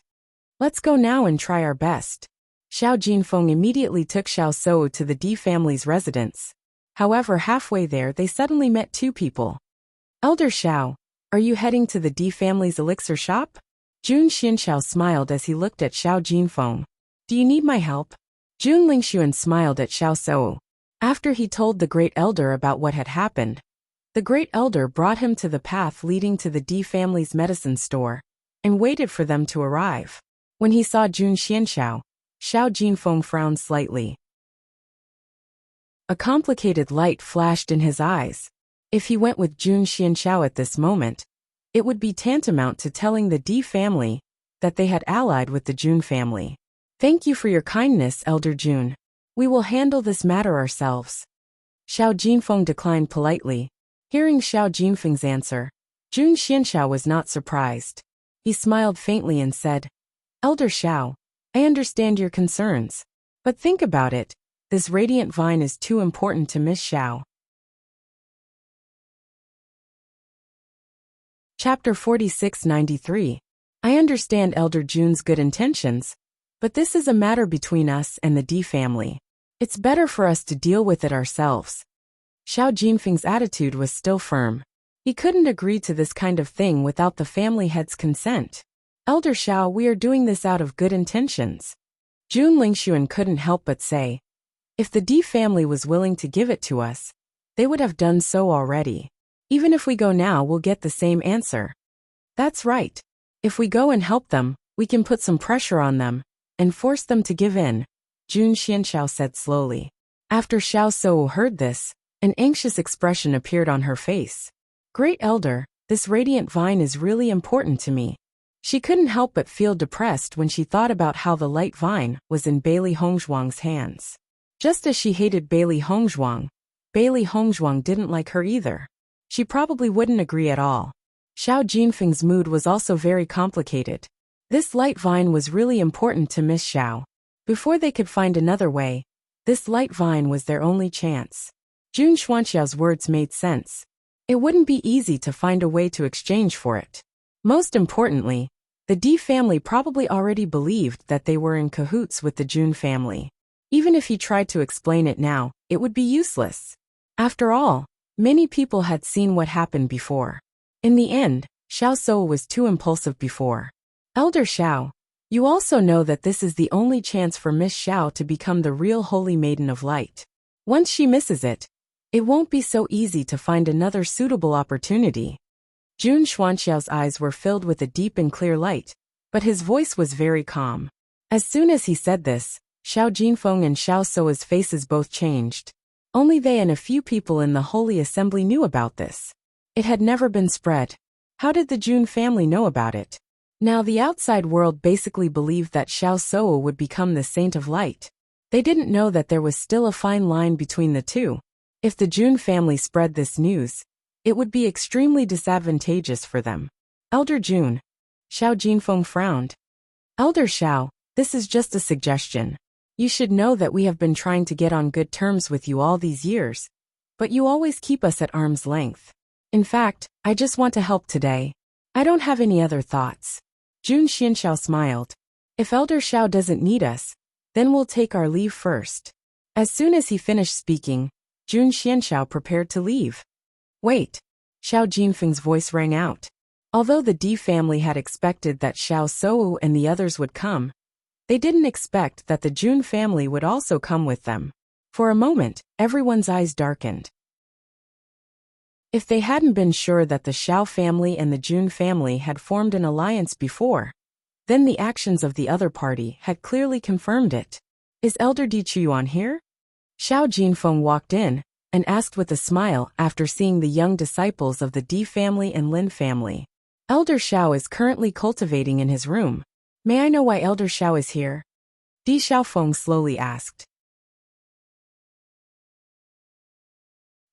Let's go now and try our best. Xiao Jinfeng immediately took Xiao Sou to the D family's residence. However, halfway there they suddenly met two people. Elder Xiao, are you heading to the D family's elixir shop? Jun Xianxiao smiled as he looked at Xiao Jinfeng. Do you need my help? Jun Lingshuan smiled at Xiao Sou. After he told the Great Elder about what had happened, the Great Elder brought him to the path leading to the D family's medicine store and waited for them to arrive. When he saw Jun Xianxiao, Xiao Jinfeng frowned slightly. A complicated light flashed in his eyes. If he went with Jun Xianxiao at this moment, it would be tantamount to telling the D family that they had allied with the Jun family. Thank you for your kindness, Elder Jun. We will handle this matter ourselves. Xiao Jinfeng declined politely. Hearing Xiao Jinfeng's answer, Jun Xianxiao was not surprised. He smiled faintly and said, Elder Xiao, I understand your concerns. But think about it, this radiant vine is too important to Miss Xiao. Chapter 4693. I understand Elder Jun's good intentions, but this is a matter between us and the D family. It's better for us to deal with it ourselves. Xiao Jinfeng's attitude was still firm. He couldn't agree to this kind of thing without the family head's consent. Elder Xiao, we are doing this out of good intentions. Jun Lingshuan couldn't help but say, if the D family was willing to give it to us, they would have done so already. Even if we go now, we'll get the same answer. That's right. If we go and help them, we can put some pressure on them and force them to give in, Jun Xianxiao said slowly. After Xiao Sou heard this, an anxious expression appeared on her face. Great Elder, this radiant vine is really important to me. She couldn't help but feel depressed when she thought about how the light vine was in Bailey Hongzhuang's hands. Just as she hated Bailey Hongzhuang didn't like her either. She probably wouldn't agree at all. Xiao Jinfeng's mood was also very complicated. This light vine was really important to Miss Xiao. Before they could find another way, this light vine was their only chance. Jun Xuanxiao's words made sense. It wouldn't be easy to find a way to exchange for it. Most importantly, the Di family probably already believed that they were in cahoots with the Jun family. Even if he tried to explain it now, it would be useless. After all, many people had seen what happened before. In the end, Xiao Souwu was too impulsive before. Elder Xiao, you also know that this is the only chance for Miss Xiao to become the real Holy Maiden of Light. Once she misses it, it won't be so easy to find another suitable opportunity. Jun Xuanxiao's eyes were filled with a deep and clear light, but his voice was very calm. As soon as he said this, Xiao Jinfeng and Xiao Sou's faces both changed. Only they and a few people in the Holy Assembly knew about this. It had never been spread. How did the Jun family know about it? Now the outside world basically believed that Xiao Souwu would become the Saint of Light. They didn't know that there was still a fine line between the two. If the Jun family spread this news, it would be extremely disadvantageous for them. Elder Jun. Xiao Jinfeng frowned. Elder Xiao, this is just a suggestion. You should know that we have been trying to get on good terms with you all these years, but you always keep us at arm's length. In fact, I just want to help today. I don't have any other thoughts. Jun Xianxiao smiled. If Elder Xiao doesn't need us, then we'll take our leave first. As soon as he finished speaking, Jun Xianxiao prepared to leave. Wait. Xiao Jinfeng's voice rang out. Although the Di family had expected that Xiao Souwu and the others would come, they didn't expect that the Jun family would also come with them. For a moment, everyone's eyes darkened. If they hadn't been sure that the Xiao family and the Jun family had formed an alliance before, then the actions of the other party had clearly confirmed it. Is Elder Di Chuyuan here? Xiao Jinfeng walked in and asked with a smile after seeing the young disciples of the Di family and Lin family. Elder Xiao is currently cultivating in his room. May I know why Elder Xiao is here? Di Xiaofeng slowly asked.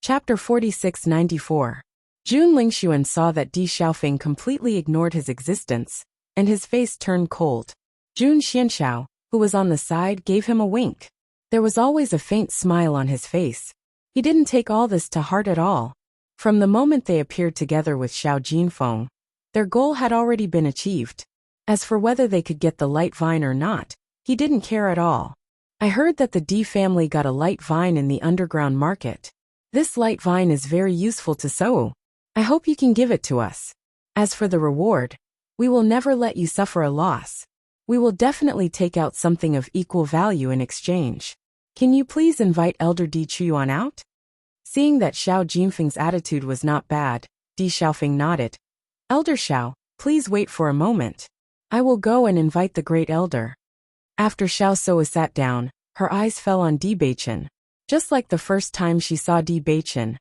Chapter 4694. Jun Lingxuan saw that Di Xiaofeng completely ignored his existence, and his face turned cold. Jun Xianxiao, who was on the side, gave him a wink. There was always a faint smile on his face. He didn't take all this to heart at all. From the moment they appeared together with Xiao Jinfeng, their goal had already been achieved. As for whether they could get the light vine or not, he didn't care at all. I heard that the Di family got a light vine in the underground market. This light vine is very useful to Souwu. I hope you can give it to us. As for the reward, we will never let you suffer a loss. We will definitely take out something of equal value in exchange. Can you please invite Elder Di Chuyuan out? Seeing that Xiao Jinfeng's attitude was not bad, Di Xiaofeng nodded. Elder Xiao, please wait for a moment. I will go and invite the great elder. After Xiao Souwu sat down, her eyes fell on Di Beichen. Just like the first time she saw Di Beichen,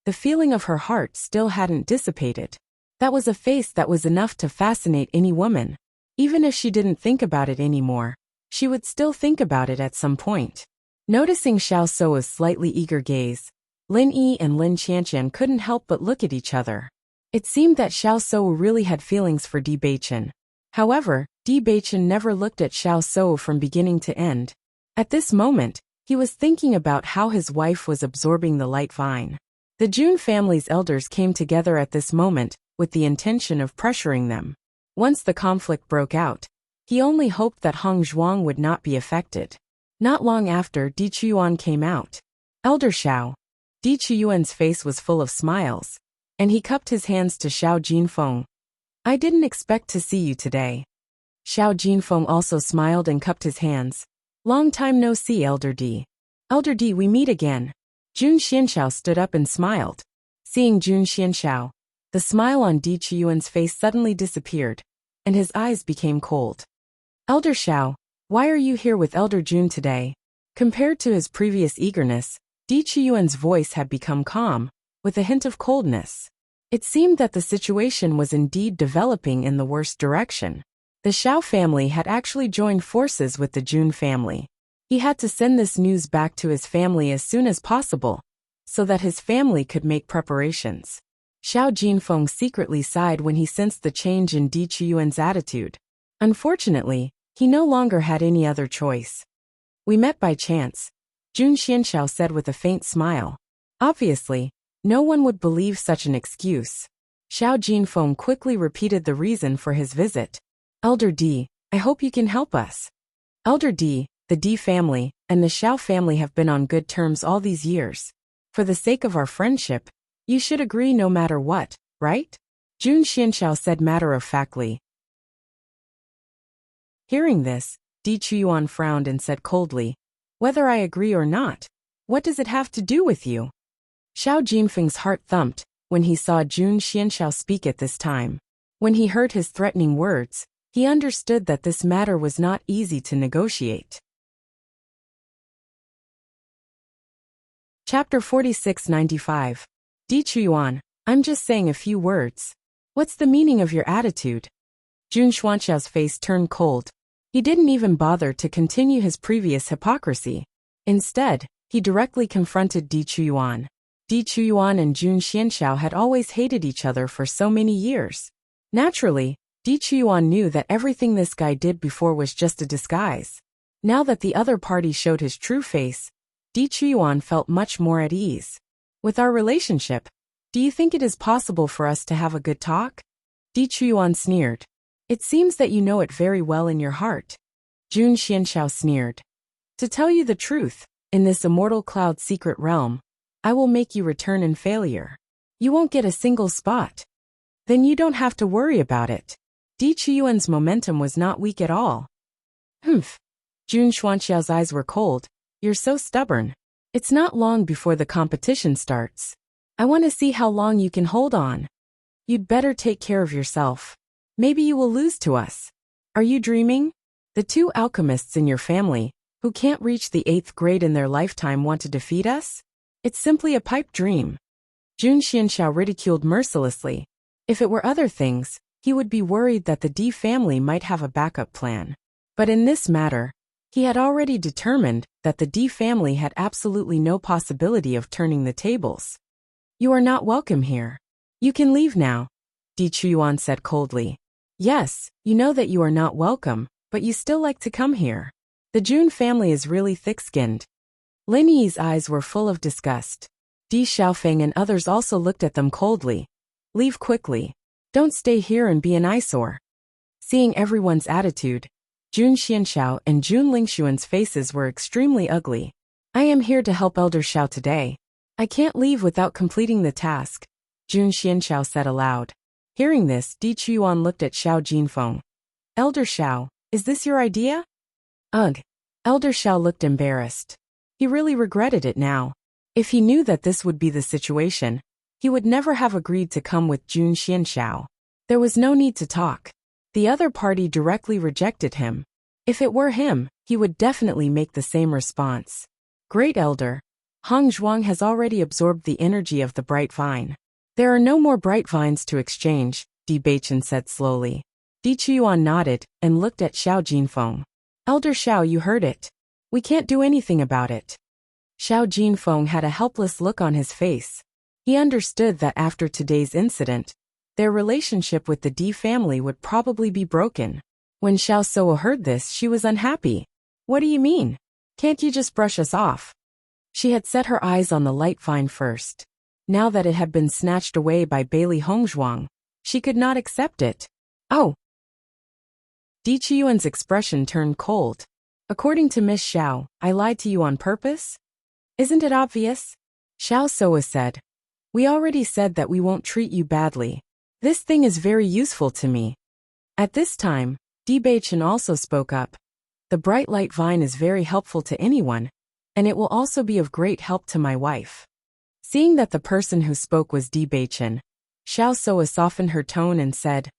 the feeling of her heart still hadn't dissipated. That was a face that was enough to fascinate any woman. Even if she didn't think about it anymore, she would still think about it at some point. Noticing Xiao Sou's slightly eager gaze, Lin Yi and Lin Qianqian couldn't help but look at each other. It seemed that Xiao Souwu really had feelings for Di Beichen. However, Di Beichen never looked at Xiao Souwu from beginning to end. At this moment, he was thinking about how his wife was absorbing the light vine. The Jun family's elders came together at this moment with the intention of pressuring them. Once the conflict broke out, he only hoped that Hong Zhuang would not be affected. Not long after, Di Chuyuan came out. Elder Xiao. Di Chuyuan's face was full of smiles, and he cupped his hands to Xiao Jinfeng. I didn't expect to see you today. Xiao Jinfeng also smiled and cupped his hands. Long time no see, Elder Di. Elder Di, we meet again. Jun Xianxiao stood up and smiled. Seeing Jun Xianxiao, the smile on Di Chuyuan's face suddenly disappeared, and his eyes became cold. Elder Xiao, why are you here with Elder Jun today? Compared to his previous eagerness, Di Chuyuan's voice had become calm, with a hint of coldness. It seemed that the situation was indeed developing in the worst direction. The Xiao family had actually joined forces with the Jun family. He had to send this news back to his family as soon as possible, so that his family could make preparations. Xiao Jinfeng secretly sighed when he sensed the change in Di Chuyuan's attitude. Unfortunately, he no longer had any other choice. We met by chance, Jun Xianxiao said with a faint smile. Obviously, no one would believe such an excuse. Xiao Jinfeng quickly repeated the reason for his visit. Elder Di, I hope you can help us. Elder Di, the Di family, and the Xiao family have been on good terms all these years. For the sake of our friendship, you should agree no matter what, right? Jun Xianxiao said matter-of-factly. Hearing this, Di Chuyuan frowned and said coldly, whether I agree or not, what does it have to do with you? Xiao Jinfeng's heart thumped when he saw Jun Xianxiao speak at this time. When he heard his threatening words, he understood that this matter was not easy to negotiate. Chapter 4695. Di Chuyuan, I'm just saying a few words. What's the meaning of your attitude? Jun Xuanxiao's face turned cold. He didn't even bother to continue his previous hypocrisy. Instead, he directly confronted Di Chuyuan. Di Chuyuan and Jun Xianxiao had always hated each other for so many years. Naturally, Di Chuyuan knew that everything this guy did before was just a disguise. Now that the other party showed his true face, Di Chuyuan felt much more at ease. With our relationship, do you think it is possible for us to have a good talk? Di Chuyuan sneered. It seems that you know it very well in your heart. Jun Xianxiao sneered. To tell you the truth, in this immortal cloud secret realm, I will make you return in failure. You won't get a single spot. Then you don't have to worry about it. Di Chuyuan's momentum was not weak at all. Humph. Jun Xuanxiao's eyes were cold. You're so stubborn. It's not long before the competition starts. I want to see how long you can hold on. You'd better take care of yourself. Maybe you will lose to us. Are you dreaming? The two alchemists in your family, who can't reach the 8th grade in their lifetime, want to defeat us? It's simply a pipe dream. Jun Xianxiao ridiculed mercilessly. If it were other things, he would be worried that the Di family might have a backup plan. But in this matter, he had already determined that the Di family had absolutely no possibility of turning the tables. You are not welcome here. You can leave now, Di Chuyuan said coldly. Yes, you know that you are not welcome, but you still like to come here. The Jun family is really thick-skinned. Lin Yi's eyes were full of disgust. Di Xiaofeng and others also looked at them coldly. Leave quickly. Don't stay here and be an eyesore. Seeing everyone's attitude, Jun Xianxiao and Jun Lingshuan's faces were extremely ugly. I am here to help Elder Xiao today. I can't leave without completing the task, Jun Xianxiao said aloud. Hearing this, Di Chuyuan looked at Xiao Jinfeng. Elder Xiao, is this your idea? Ugh. Elder Xiao looked embarrassed. He really regretted it now. If he knew that this would be the situation, he would never have agreed to come with Jun Xianxiao. There was no need to talk. The other party directly rejected him. If it were him, he would definitely make the same response. Great Elder, Hong Zhuang has already absorbed the energy of the bright vine. There are no more bright vines to exchange, Di Beichen said slowly. Di Chuyuan nodded and looked at Xiao Jinfeng. Elder Xiao, you heard it. We can't do anything about it. Xiao Jinfeng had a helpless look on his face. He understood that after today's incident, their relationship with the Di family would probably be broken. When Xiao Suo heard this, she was unhappy. What do you mean? Can't you just brush us off? She had set her eyes on the light vine first. Now that it had been snatched away by Bailey Hongzhuang, she could not accept it. Oh! Di Chuyuan's expression turned cold. According to Miss Xiao, I lied to you on purpose? Isn't it obvious? Xiao Suo said. We already said that we won't treat you badly. This thing is very useful to me. At this time, Di Beichen also spoke up. The bright light vine is very helpful to anyone, and it will also be of great help to my wife. Seeing that the person who spoke was Di Beichen, Xiao Suo softened her tone and said,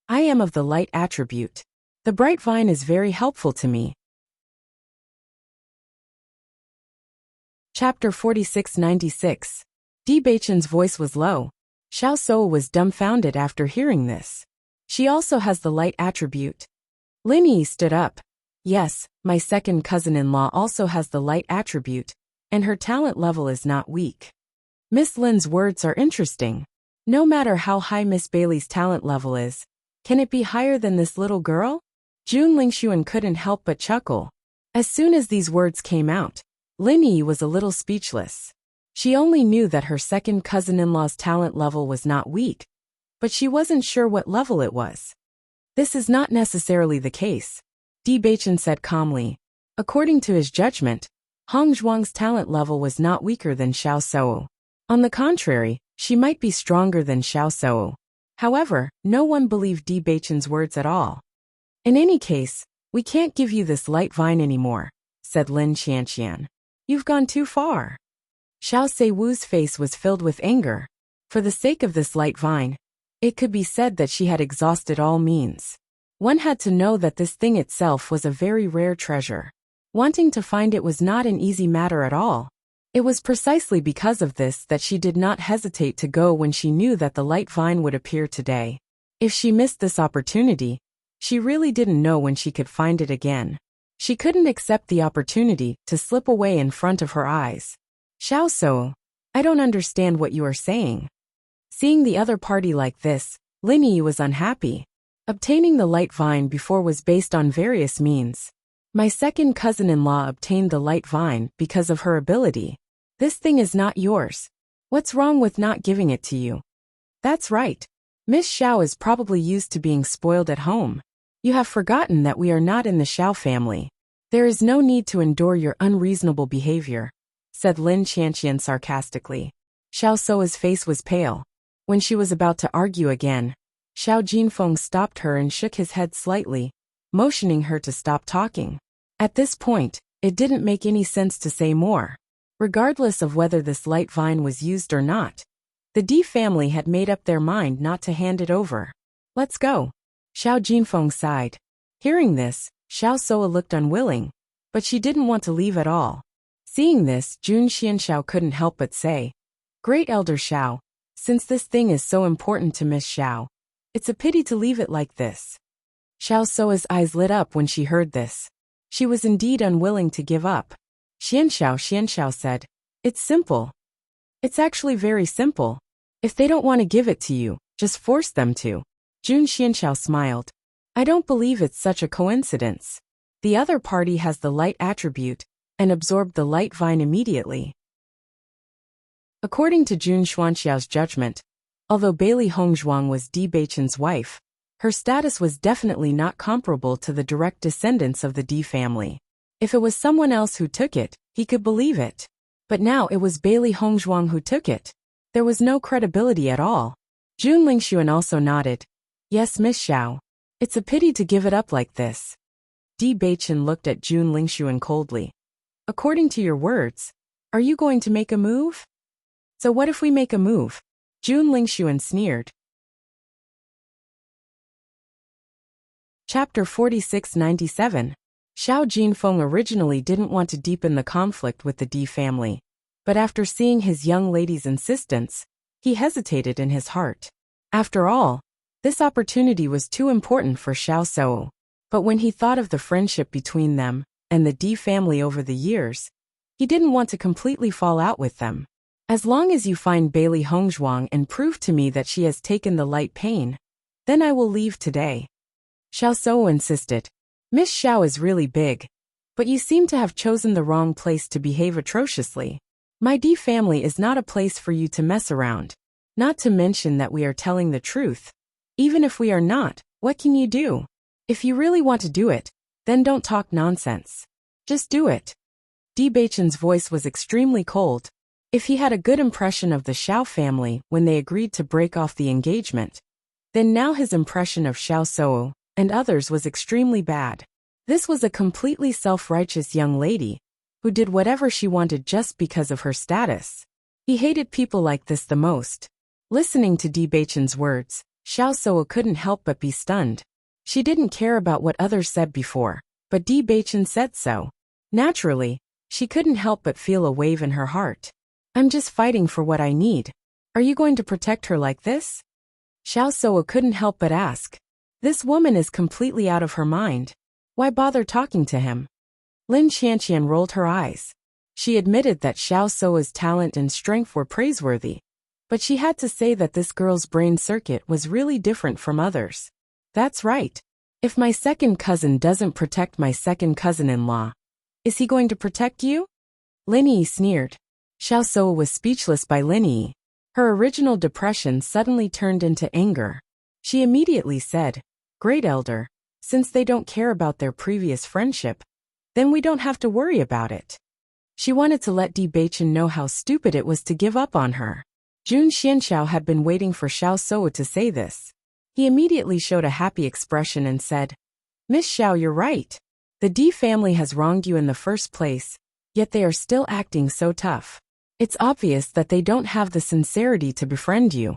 I am of the light attribute. The bright vine is very helpful to me. Chapter 4696. Di Beichen's voice was low. Xiao Souo was dumbfounded after hearing this. She also has the light attribute. Lin Yi stood up. Yes, my second cousin-in-law also has the light attribute, and her talent level is not weak. Miss Lin's words are interesting. No matter how high Miss Bailey's talent level is, can it be higher than this little girl? June Lingxuan couldn't help but chuckle. As soon as these words came out, Lin Yi was a little speechless. She only knew that her second cousin-in-law's talent level was not weak, but she wasn't sure what level it was. This is not necessarily the case, Di Beichen said calmly. According to his judgment, Hong Zhuang's talent level was not weaker than Xiao Souo. On the contrary, she might be stronger than Xiao Souo. However, no one believed Di Beichen's words at all. In any case, we can't give you this light vine anymore, said Lin Qianqian. You've gone too far. Xiao Seiwu's face was filled with anger. For the sake of this light vine, it could be said that she had exhausted all means. One had to know that this thing itself was a very rare treasure. Wanting to find it was not an easy matter at all. It was precisely because of this that she did not hesitate to go when she knew that the light vine would appear today. If she missed this opportunity, she really didn't know when she could find it again. She couldn't accept the opportunity to slip away in front of her eyes. Xiao Souo, I don't understand what you are saying. Seeing the other party like this, Lin Yi was unhappy. Obtaining the light vine before was based on various means. My second cousin-in-law obtained the light vine because of her ability. This thing is not yours. What's wrong with not giving it to you? That's right. Miss Xiao is probably used to being spoiled at home. You have forgotten that we are not in the Xiao family. There is no need to endure your unreasonable behavior, said Lin Qianqian sarcastically. Xiao Sou's face was pale. When she was about to argue again, Xiao Jinfeng stopped her and shook his head slightly, motioning her to stop talking. At this point, it didn't make any sense to say more. Regardless of whether this light vine was used or not, the Di family had made up their mind not to hand it over. Let's go. Xiao Jinfeng sighed. Hearing this, Xiao Souo looked unwilling, but she didn't want to leave at all. Seeing this, Jun Xianxiao couldn't help but say, Great Elder Xiao, since this thing is so important to Miss Xiao, it's a pity to leave it like this. Xiao Sou's eyes lit up when she heard this. She was indeed unwilling to give up. Xianxiao said, It's simple. It's actually very simple. If they don't want to give it to you, just force them to. Jun Xianxiao smiled. I don't believe it's such a coincidence. The other party has the light attribute, and absorbed the light vine immediately. According to Jun Xuanxiao's judgment, although Bailey Hongzhuang was Di Beichen's wife, her status was definitely not comparable to the direct descendants of the Di family. If it was someone else who took it, he could believe it. But now it was Bailey Hongzhuang who took it. There was no credibility at all. Jun Lingxuan also nodded. Yes, Miss Xiao. It's a pity to give it up like this. Di Beichen looked at Jun Lingxuan coldly. According to your words, are you going to make a move? So what if we make a move? Jun Lingxuan sneered. Chapter 4697. Xiao Jinfeng originally didn't want to deepen the conflict with the Di family, but after seeing his young lady's insistence, he hesitated in his heart. After all, this opportunity was too important for Xiao Souo. But when he thought of the friendship between them and the Di family over the years, he didn't want to completely fall out with them. As long as you find Bailey Hongzhuang and prove to me that she has taken the light pain, then I will leave today. Xiao Souo insisted. Miss Xiao is really big, but you seem to have chosen the wrong place to behave atrociously. My Di family is not a place for you to mess around. Not to mention that we are telling the truth. Even if we are not, what can you do? If you really want to do it, then don't talk nonsense. Just do it. Di Beichen's voice was extremely cold. If he had a good impression of the Xiao family when they agreed to break off the engagement, then now his impression of Xiao Souo and others was extremely bad. This was a completely self-righteous young lady who did whatever she wanted just because of her status. He hated people like this the most. Listening to Di Beichen's words, Xiao Souo couldn't help but be stunned. She didn't care about what others said before, but Di Beichen said so. Naturally, she couldn't help but feel a wave in her heart. I'm just fighting for what I need. Are you going to protect her like this? Xiao Soa couldn't help but ask. This woman is completely out of her mind. Why bother talking to him? Lin Qianqian rolled her eyes. She admitted that Xiao Soa's talent and strength were praiseworthy, but she had to say that this girl's brain circuit was really different from others. That's right. If my second cousin doesn't protect my second cousin-in-law, is he going to protect you? Lin Yi sneered. Xiao Soa was speechless by Lin Yi. Her original depression suddenly turned into anger. She immediately said, Great Elder, since they don't care about their previous friendship, then we don't have to worry about it. She wanted to let Bewitching know how stupid it was to give up on her. Jun Xianxiao had been waiting for Xiao Soa to say this. He immediately showed a happy expression and said, Miss Xiao, you're right. The D family has wronged you in the first place, yet they are still acting so tough. It's obvious that they don't have the sincerity to befriend you.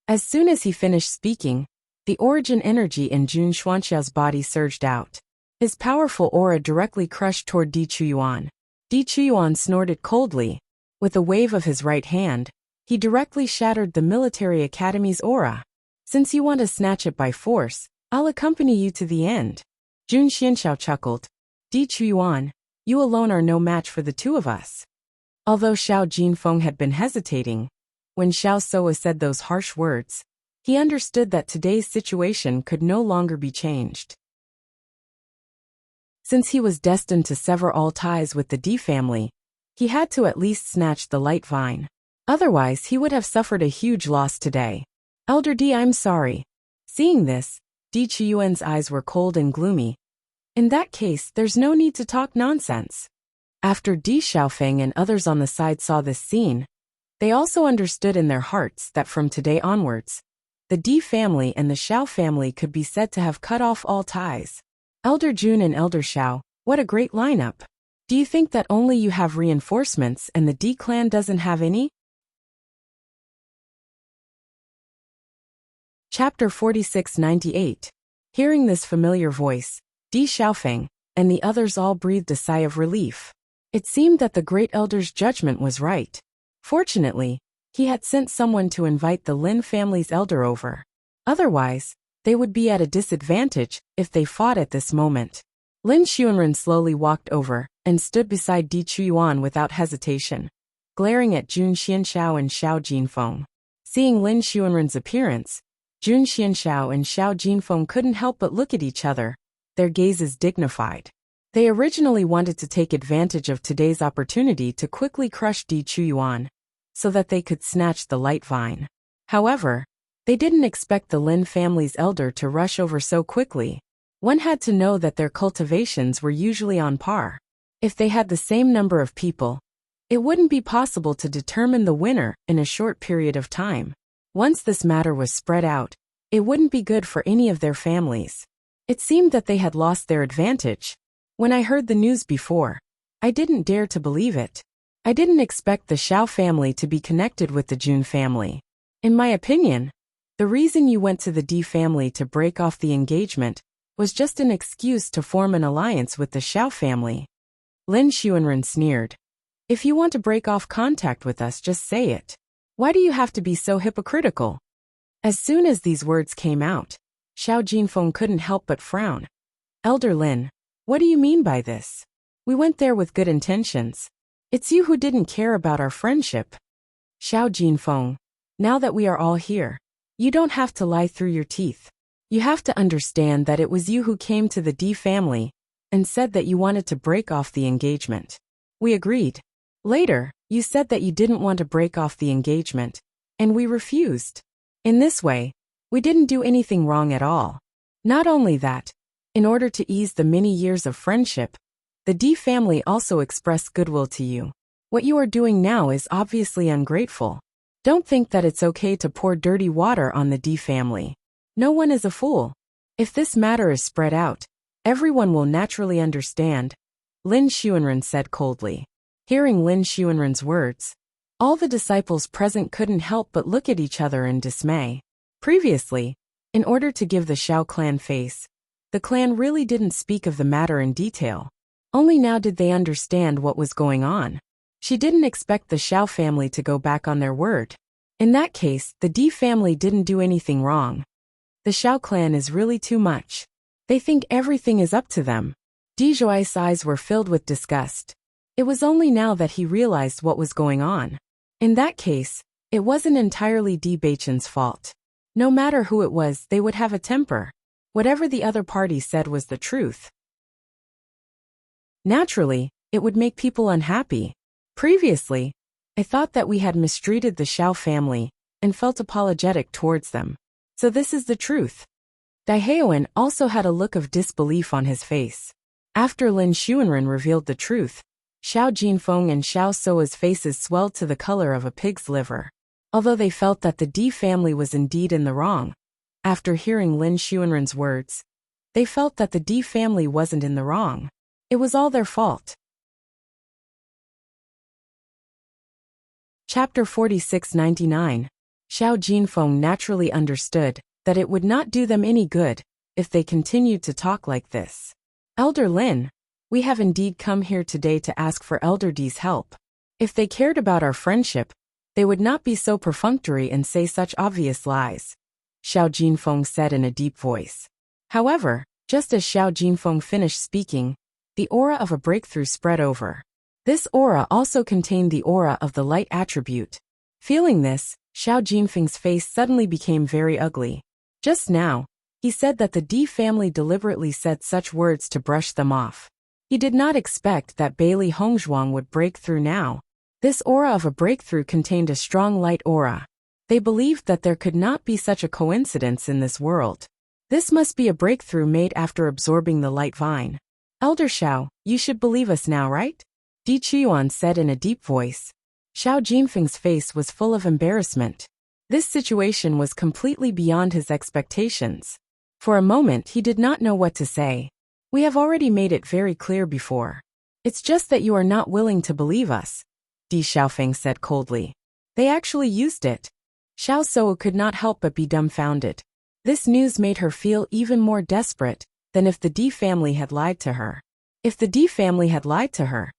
As soon as he finished speaking, the origin energy in Jun Xuanxiao's body surged out. His powerful aura directly crushed toward Di Chuyuan. Di Chuyuan snorted coldly. With a wave of his right hand, he directly shattered the military academy's aura. Since you want to snatch it by force, I'll accompany you to the end. Jun Xianxiao chuckled. Di Chuyuan, you alone are no match for the two of us. Although Xiao Jinfeng had been hesitating, when Xiao Soa said those harsh words, he understood that today's situation could no longer be changed. Since he was destined to sever all ties with the D family, he had to at least snatch the light vine. Otherwise, he would have suffered a huge loss today. Elder D, I'm sorry. Seeing this, Di Chuyuan's eyes were cold and gloomy. In that case, there's no need to talk nonsense. After Di Xiaofeng and others on the side saw this scene, they also understood in their hearts that from today onwards, the Di family and the Xiao family could be said to have cut off all ties. Elder Jun and Elder Xiao, what a great lineup. Do you think that only you have reinforcements and the D clan doesn't have any? Chapter 4698. Hearing this familiar voice, Di Xiaofeng and the others all breathed a sigh of relief. It seemed that the great elder's judgment was right. Fortunately, he had sent someone to invite the Lin family's elder over. Otherwise, they would be at a disadvantage if they fought at this moment. Lin Xuanren slowly walked over and stood beside Di Chuyuan without hesitation, glaring at Jun Xianxiao and Xiao Jinfeng. Seeing Lin Xuanren's appearance, Jun Xianxiao and Xiao Jinfeng couldn't help but look at each other, their gazes dignified. They originally wanted to take advantage of today's opportunity to quickly crush Di Chuyuan, so that they could snatch the light vine. However, they didn't expect the Lin family's elder to rush over so quickly. One had to know that their cultivations were usually on par. If they had the same number of people, it wouldn't be possible to determine the winner in a short period of time. Once this matter was spread out, it wouldn't be good for any of their families. It seemed that they had lost their advantage. When I heard the news before, I didn't dare to believe it. I didn't expect the Xiao family to be connected with the Jun family. In my opinion, the reason you went to the D family to break off the engagement was just an excuse to form an alliance with the Xiao family. Lin Xuanren sneered. If you want to break off contact with us, just say it. Why do you have to be so hypocritical? As soon as these words came out, Xiao Jinfeng couldn't help but frown. Elder Lin, what do you mean by this? We went there with good intentions. It's you who didn't care about our friendship. Xiao Jinfeng, now that we are all here, you don't have to lie through your teeth. You have to understand that it was you who came to the D family and said that you wanted to break off the engagement. We agreed. Later, you said that you didn't want to break off the engagement, and we refused. In this way, we didn't do anything wrong at all. Not only that, in order to ease the many years of friendship, the D family also expressed goodwill to you. What you are doing now is obviously ungrateful. Don't think that it's okay to pour dirty water on the D family. No one is a fool. If this matter is spread out, everyone will naturally understand, Lin Xuanren said coldly. Hearing Lin Xuanren's words, all the disciples present couldn't help but look at each other in dismay. Previously, in order to give the Xiao clan face, the clan really didn't speak of the matter in detail. Only now did they understand what was going on. She didn't expect the Xiao family to go back on their word. In that case, the D family didn't do anything wrong. The Xiao clan is really too much. They think everything is up to them. Di Zhuai's eyes were filled with disgust. It was only now that he realized what was going on. In that case, it wasn't entirely Di Beichen's fault. No matter who it was, they would have a temper. Whatever the other party said was the truth. Naturally, it would make people unhappy. Previously, I thought that we had mistreated the Xiao family and felt apologetic towards them. So this is the truth. Daiheoan also had a look of disbelief on his face. After Lin Xuanren revealed the truth, Xiao Jinfeng and Xiao Soa's faces swelled to the color of a pig's liver. Although they felt that the Di family was indeed in the wrong, after hearing Lin Xuanren's words, they felt that the Di family wasn't in the wrong. It was all their fault. Chapter 4699. Xiao Jinfeng naturally understood that it would not do them any good if they continued to talk like this. Elder Lin, we have indeed come here today to ask for Elder Di's help. If they cared about our friendship, they would not be so perfunctory and say such obvious lies, Xiao Jinfeng said in a deep voice. However, just as Xiao Jinfeng finished speaking, the aura of a breakthrough spread over. This aura also contained the aura of the light attribute. Feeling this, Xiao Jinfeng's face suddenly became very ugly. Just now, he said that the Di family deliberately said such words to brush them off. He did not expect that Bailey Hongzhuang would break through now. This aura of a breakthrough contained a strong light aura. They believed that there could not be such a coincidence in this world. This must be a breakthrough made after absorbing the light vine. Elder Xiao, you should believe us now, right? Di Qiyuan said in a deep voice. Xiao Jinfeng's face was full of embarrassment. This situation was completely beyond his expectations. For a moment he did not know what to say. We have already made it very clear before. It's just that you are not willing to believe us, Di Xiaofeng said coldly. They actually used it. Xiao Soa could not help but be dumbfounded. This news made her feel even more desperate than if the Di family had lied to her. If the Di family had lied to her,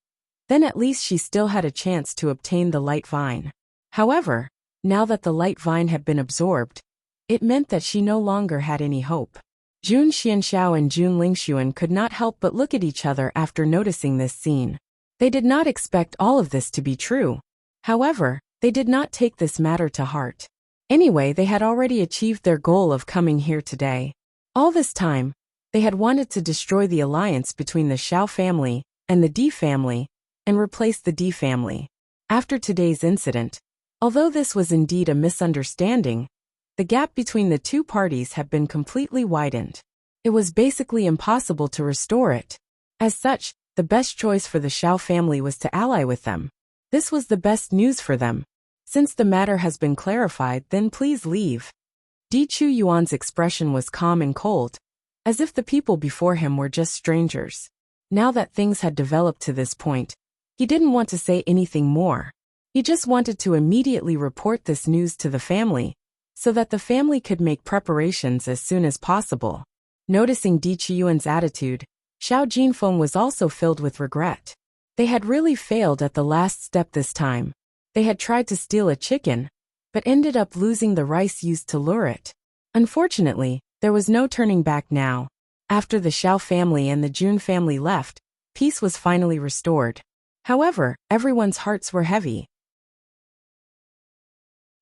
then at least she still had a chance to obtain the light vine. However, now that the light vine had been absorbed, it meant that she no longer had any hope. Jun Xianxiao and Jun Lingxuan could not help but look at each other after noticing this scene. They did not expect all of this to be true. However, they did not take this matter to heart. Anyway, they had already achieved their goal of coming here today. All this time, they had wanted to destroy the alliance between the Xiao family and the Di family, and replace the Di family. After today's incident, although this was indeed a misunderstanding, the gap between the two parties had been completely widened. It was basically impossible to restore it. As such, the best choice for the Xiao family was to ally with them. This was the best news for them. Since the matter has been clarified, then please leave. Di Qiyuan's expression was calm and cold, as if the people before him were just strangers. Now that things had developed to this point, he didn't want to say anything more. He just wanted to immediately report this news to the family, so that the family could make preparations as soon as possible. Noticing Di Qiyuan's attitude, Xiao Jinfeng was also filled with regret. They had really failed at the last step this time. They had tried to steal a chicken, but ended up losing the rice used to lure it. Unfortunately, there was no turning back now. After the Xiao family and the Jun family left, peace was finally restored. However, everyone's hearts were heavy.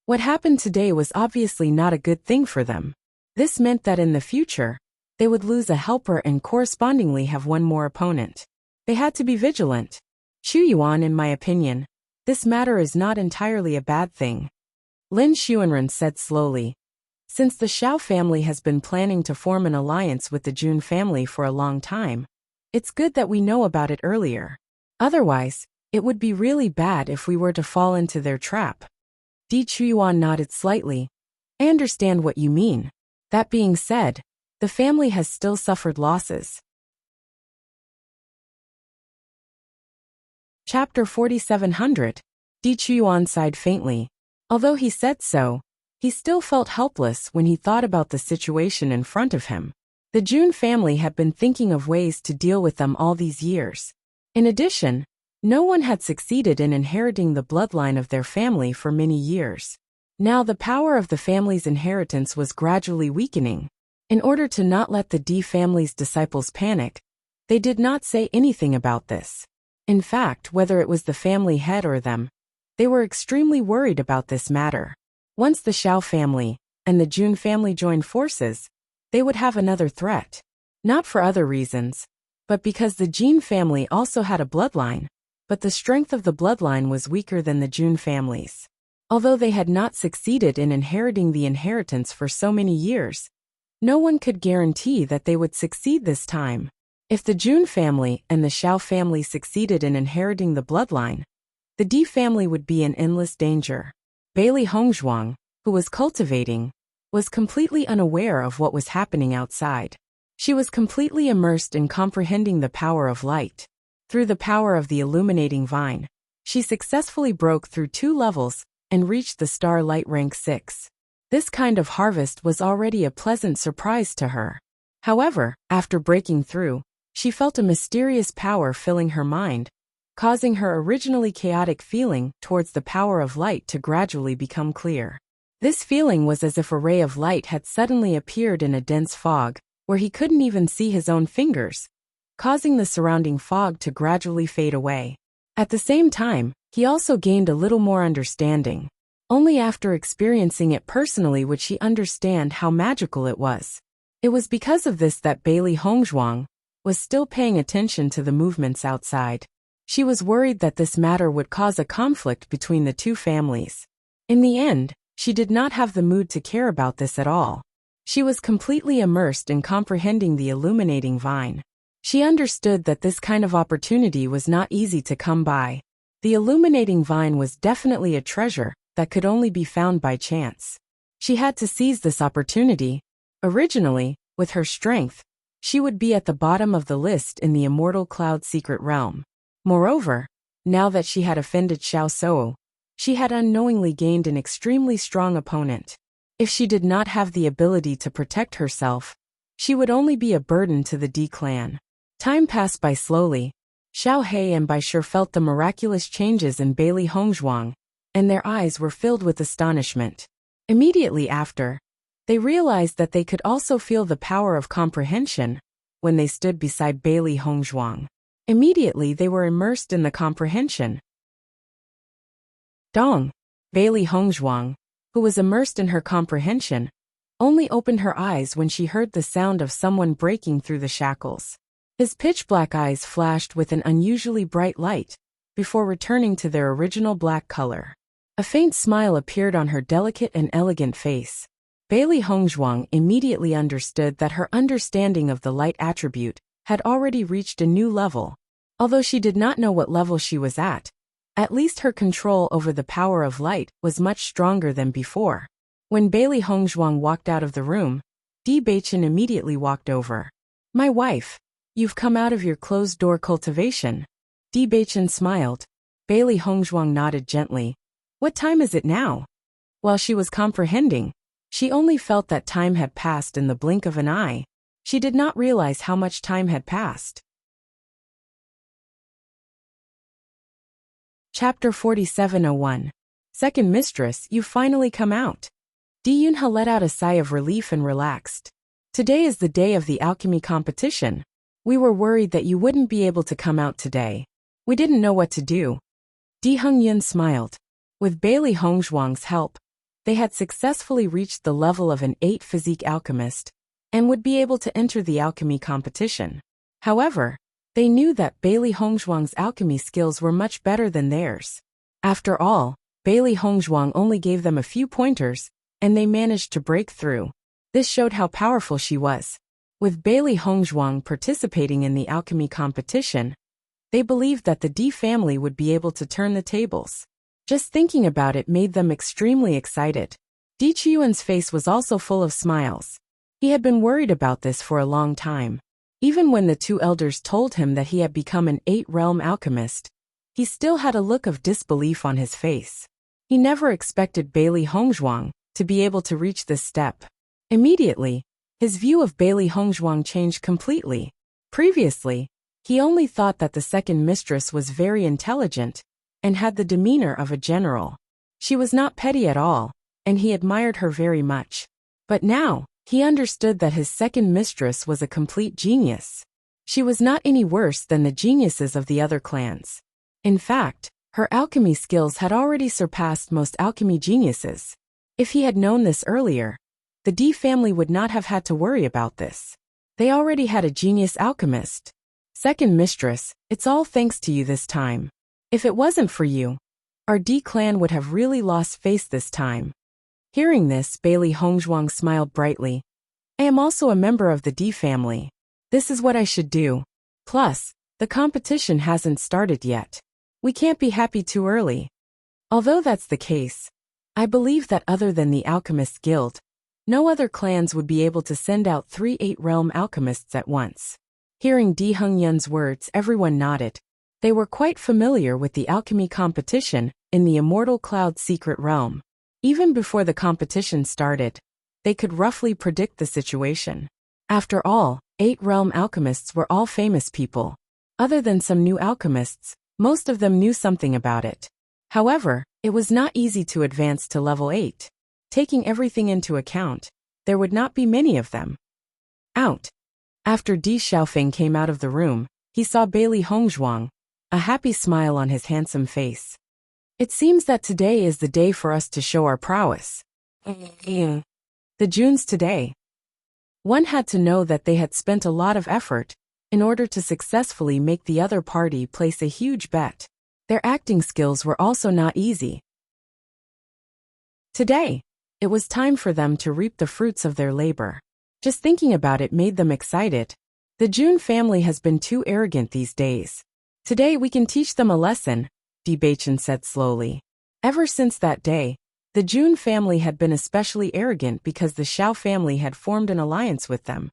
What happened today was obviously not a good thing for them. This meant that in the future, they would lose a helper and correspondingly have one more opponent. They had to be vigilant. Xu Yuan, in my opinion, this matter is not entirely a bad thing. Lin Xuanren said slowly. Since the Xiao family has been planning to form an alliance with the Jun family for a long time, it's good that we know about it earlier. Otherwise, it would be really bad if we were to fall into their trap. Di Qiyuan nodded slightly. I understand what you mean. That being said, the family has still suffered losses. Chapter 4700. Di Qiyuan sighed faintly. Although he said so, he still felt helpless when he thought about the situation in front of him. The Jun family had been thinking of ways to deal with them all these years. In addition, no one had succeeded in inheriting the bloodline of their family for many years. Now the power of the family's inheritance was gradually weakening. In order to not let the D family's disciples panic, they did not say anything about this. In fact, whether it was the family head or them, they were extremely worried about this matter. Once the Xiao family and the Jun family joined forces, they would have another threat. Not for other reasons, but because the Jin family also had a bloodline, but the strength of the bloodline was weaker than the Jun family's. Although they had not succeeded in inheriting the inheritance for so many years, no one could guarantee that they would succeed this time. If the Jun family and the Xiao family succeeded in inheriting the bloodline, the D family would be in endless danger. Bailey Hongzhuang, who was cultivating, was completely unaware of what was happening outside. She was completely immersed in comprehending the power of light. Through the power of the illuminating vine, she successfully broke through 2 levels and reached the star light rank 6. This kind of harvest was already a pleasant surprise to her. However, after breaking through, she felt a mysterious power filling her mind, causing her originally chaotic feeling towards the power of light to gradually become clear. This feeling was as if a ray of light had suddenly appeared in a dense fog, where he couldn't even see his own fingers, causing the surrounding fog to gradually fade away. At the same time, he also gained a little more understanding. Only after experiencing it personally would she understand how magical it was. It was because of this that Bailey Hongzhuang was still paying attention to the movements outside. She was worried that this matter would cause a conflict between the 2 families. In the end, she did not have the mood to care about this at all. She was completely immersed in comprehending the illuminating vine. She understood that this kind of opportunity was not easy to come by. The illuminating vine was definitely a treasure that could only be found by chance. She had to seize this opportunity. Originally, with her strength, she would be at the bottom of the list in the Immortal Cloud Secret Realm. Moreover, now that she had offended Xiao Sou, she had unknowingly gained an extremely strong opponent. If she did not have the ability to protect herself, she would only be a burden to the D clan. Time passed by slowly. Xiao He and Bai Shi felt the miraculous changes in Bailey Hongzhuang, and their eyes were filled with astonishment. Immediately after, they realized that they could also feel the power of comprehension when they stood beside Bailey Hongzhuang. Immediately they were immersed in the comprehension. Dong. Bailey Hongzhuang, who was immersed in her comprehension, only opened her eyes when she heard the sound of someone breaking through the shackles. His pitch-black eyes flashed with an unusually bright light, before returning to their original black color. A faint smile appeared on her delicate and elegant face. Bailey Hongzhuang immediately understood that her understanding of the light attribute had already reached a new level. Although she did not know what level she was at least her control over the power of light was much stronger than before. When Bailey Hongzhuang walked out of the room, Bewitching immediately walked over. "My wife, you've come out of your closed-door cultivation." Bewitching smiled. Bailey Hongzhuang nodded gently. "What time is it now?" While she was comprehending, she only felt that time had passed in the blink of an eye. She did not realize how much time had passed. Chapter 4701. Second Mistress, you've finally come out. Di Yunhe let out a sigh of relief and relaxed. "Today is the day of the alchemy competition. We were worried that you wouldn't be able to come out today. We didn't know what to do." Di Hongyun smiled. With Bailey Hongzhuang's help, they had successfully reached the level of an 8 physique alchemist, and would be able to enter the alchemy competition. However, they knew that Bailey Hongzhuang's alchemy skills were much better than theirs. After all, Bailey Hongzhuang only gave them a few pointers, and they managed to break through. This showed how powerful she was. With Bailey Hongzhuang participating in the alchemy competition, they believed that the D family would be able to turn the tables. Just thinking about it made them extremely excited. Di Chiyuan's face was also full of smiles. He had been worried about this for a long time. Even when the 2 elders told him that he had become an 8-realm alchemist, he still had a look of disbelief on his face. He never expected Bailey Hongzhuang to be able to reach this step. Immediately, his view of Bailey Hongzhuang changed completely. Previously, he only thought that the second mistress was very intelligent and had the demeanor of a general. She was not petty at all. and he admired her very much. But now, he understood that his second mistress was a complete genius. She was not any worse than the geniuses of the other clans. In fact, her alchemy skills had already surpassed most alchemy geniuses. If he had known this earlier, the D family would not have had to worry about this. They already had a genius alchemist. Second mistress, it's all thanks to you this time. If it wasn't for you, our D clan would have really lost face this time. Hearing this, Bailey Hongzhuang smiled brightly. I am also a member of the D family. This is what I should do. Plus, the competition hasn't started yet. We can't be happy too early. Although that's the case, I believe that other than the Alchemist Guild, no other clans would be able to send out 3 8-realm alchemists at once. Hearing Di Hongyun's words, everyone nodded. They were quite familiar with the alchemy competition in the Immortal Cloud Secret Realm. Even before the competition started, they could roughly predict the situation. After all, 8-realm alchemists were all famous people. Other than some new alchemists, most of them knew something about it. However, it was not easy to advance to level 8. Taking everything into account, there would not be many of them. Out. After Di Xiaofeng came out of the room, he saw Bailey Hongzhuang, a happy smile on his handsome face. It seems that today is the day for us to show our prowess. The Junes today. One had to know that they had spent a lot of effort in order to successfully make the other party place a huge bet. Their acting skills were also not easy. Today, it was time for them to reap the fruits of their labor. Just thinking about it made them excited. The June family has been too arrogant these days. Today we can teach them a lesson, Bewitching said slowly. Ever since that day, the June family had been especially arrogant because the Xiao family had formed an alliance with them.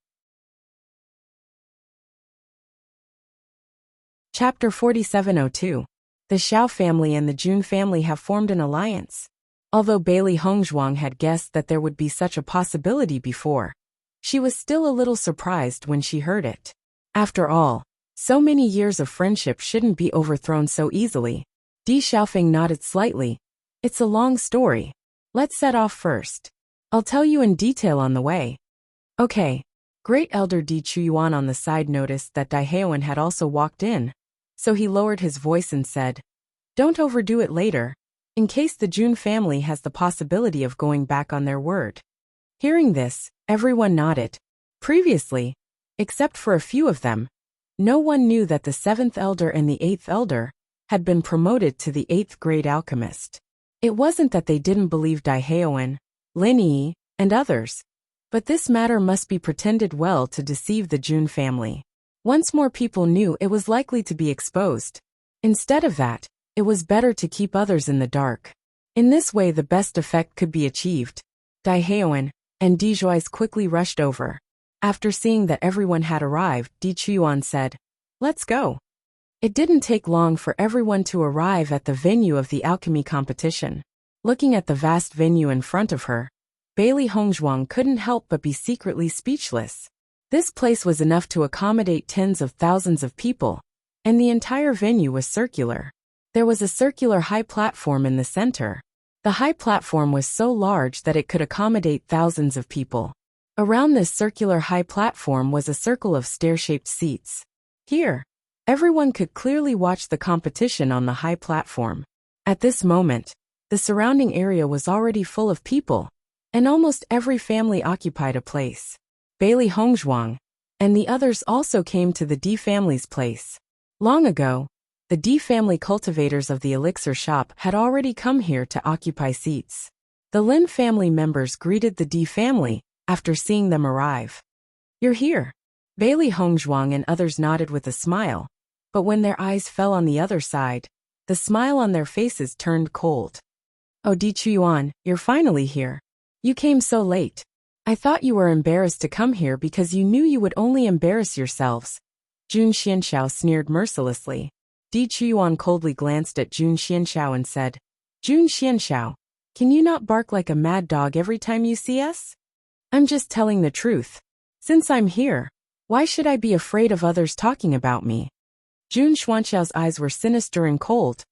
Chapter 4702. The Xiao family and the June family have formed an alliance. Although Bailey Hongzhuang had guessed that there would be such a possibility before, she was still a little surprised when she heard it. After all, so many years of friendship shouldn't be overthrown so easily. Di Xiaofeng nodded slightly. It's a long story. Let's set off first. I'll tell you in detail on the way. Okay. Great Elder Di Chuyuan on the side noticed that Dai Haoan had also walked in, so he lowered his voice and said, Don't overdo it later, in case the June family has the possibility of going back on their word. Hearing this, everyone nodded. Previously, except for a few of them, no one knew that the 7th elder and the 8th elder had been promoted to the 8th grade alchemist. It wasn't that they didn't believe Dai Haoan, Lin Yi, and others, but this matter must be pretended well to deceive the June family. Once more people knew, it was likely to be exposed. Instead of that, it was better to keep others in the dark. In this way the best effect could be achieved. Dai Haoan and Di Zhuais quickly rushed over. After seeing that everyone had arrived, Di Chuyuan said, Let's go. It didn't take long for everyone to arrive at the venue of the alchemy competition. Looking at the vast venue in front of her, Bailey Hongzhuang couldn't help but be secretly speechless. This place was enough to accommodate tens of thousands of people, and the entire venue was circular. There was a circular high platform in the center. The high platform was so large that it could accommodate thousands of people. Around this circular high platform was a circle of stair-shaped seats. Here, everyone could clearly watch the competition on the high platform. At this moment, the surrounding area was already full of people, and almost every family occupied a place. Bailey Hongzhuang and the others also came to the Di family's place. Long ago, the Di family cultivators of the elixir shop had already come here to occupy seats. The Lin family members greeted the Di family after seeing them arrive. You're here. Bailey Hongzhuang and others nodded with a smile, but when their eyes fell on the other side, the smile on their faces turned cold. Oh, Di Chuyuan, you're finally here. You came so late. I thought you were embarrassed to come here because you knew you would only embarrass yourselves. Jun Xianxiao sneered mercilessly. Di Chuyuan coldly glanced at Jun Xianxiao and said, Jun Xianxiao, can you not bark like a mad dog every time you see us? I'm just telling the truth. Since I'm here, why should I be afraid of others talking about me? Jun Xuanxiao's eyes were sinister and cold.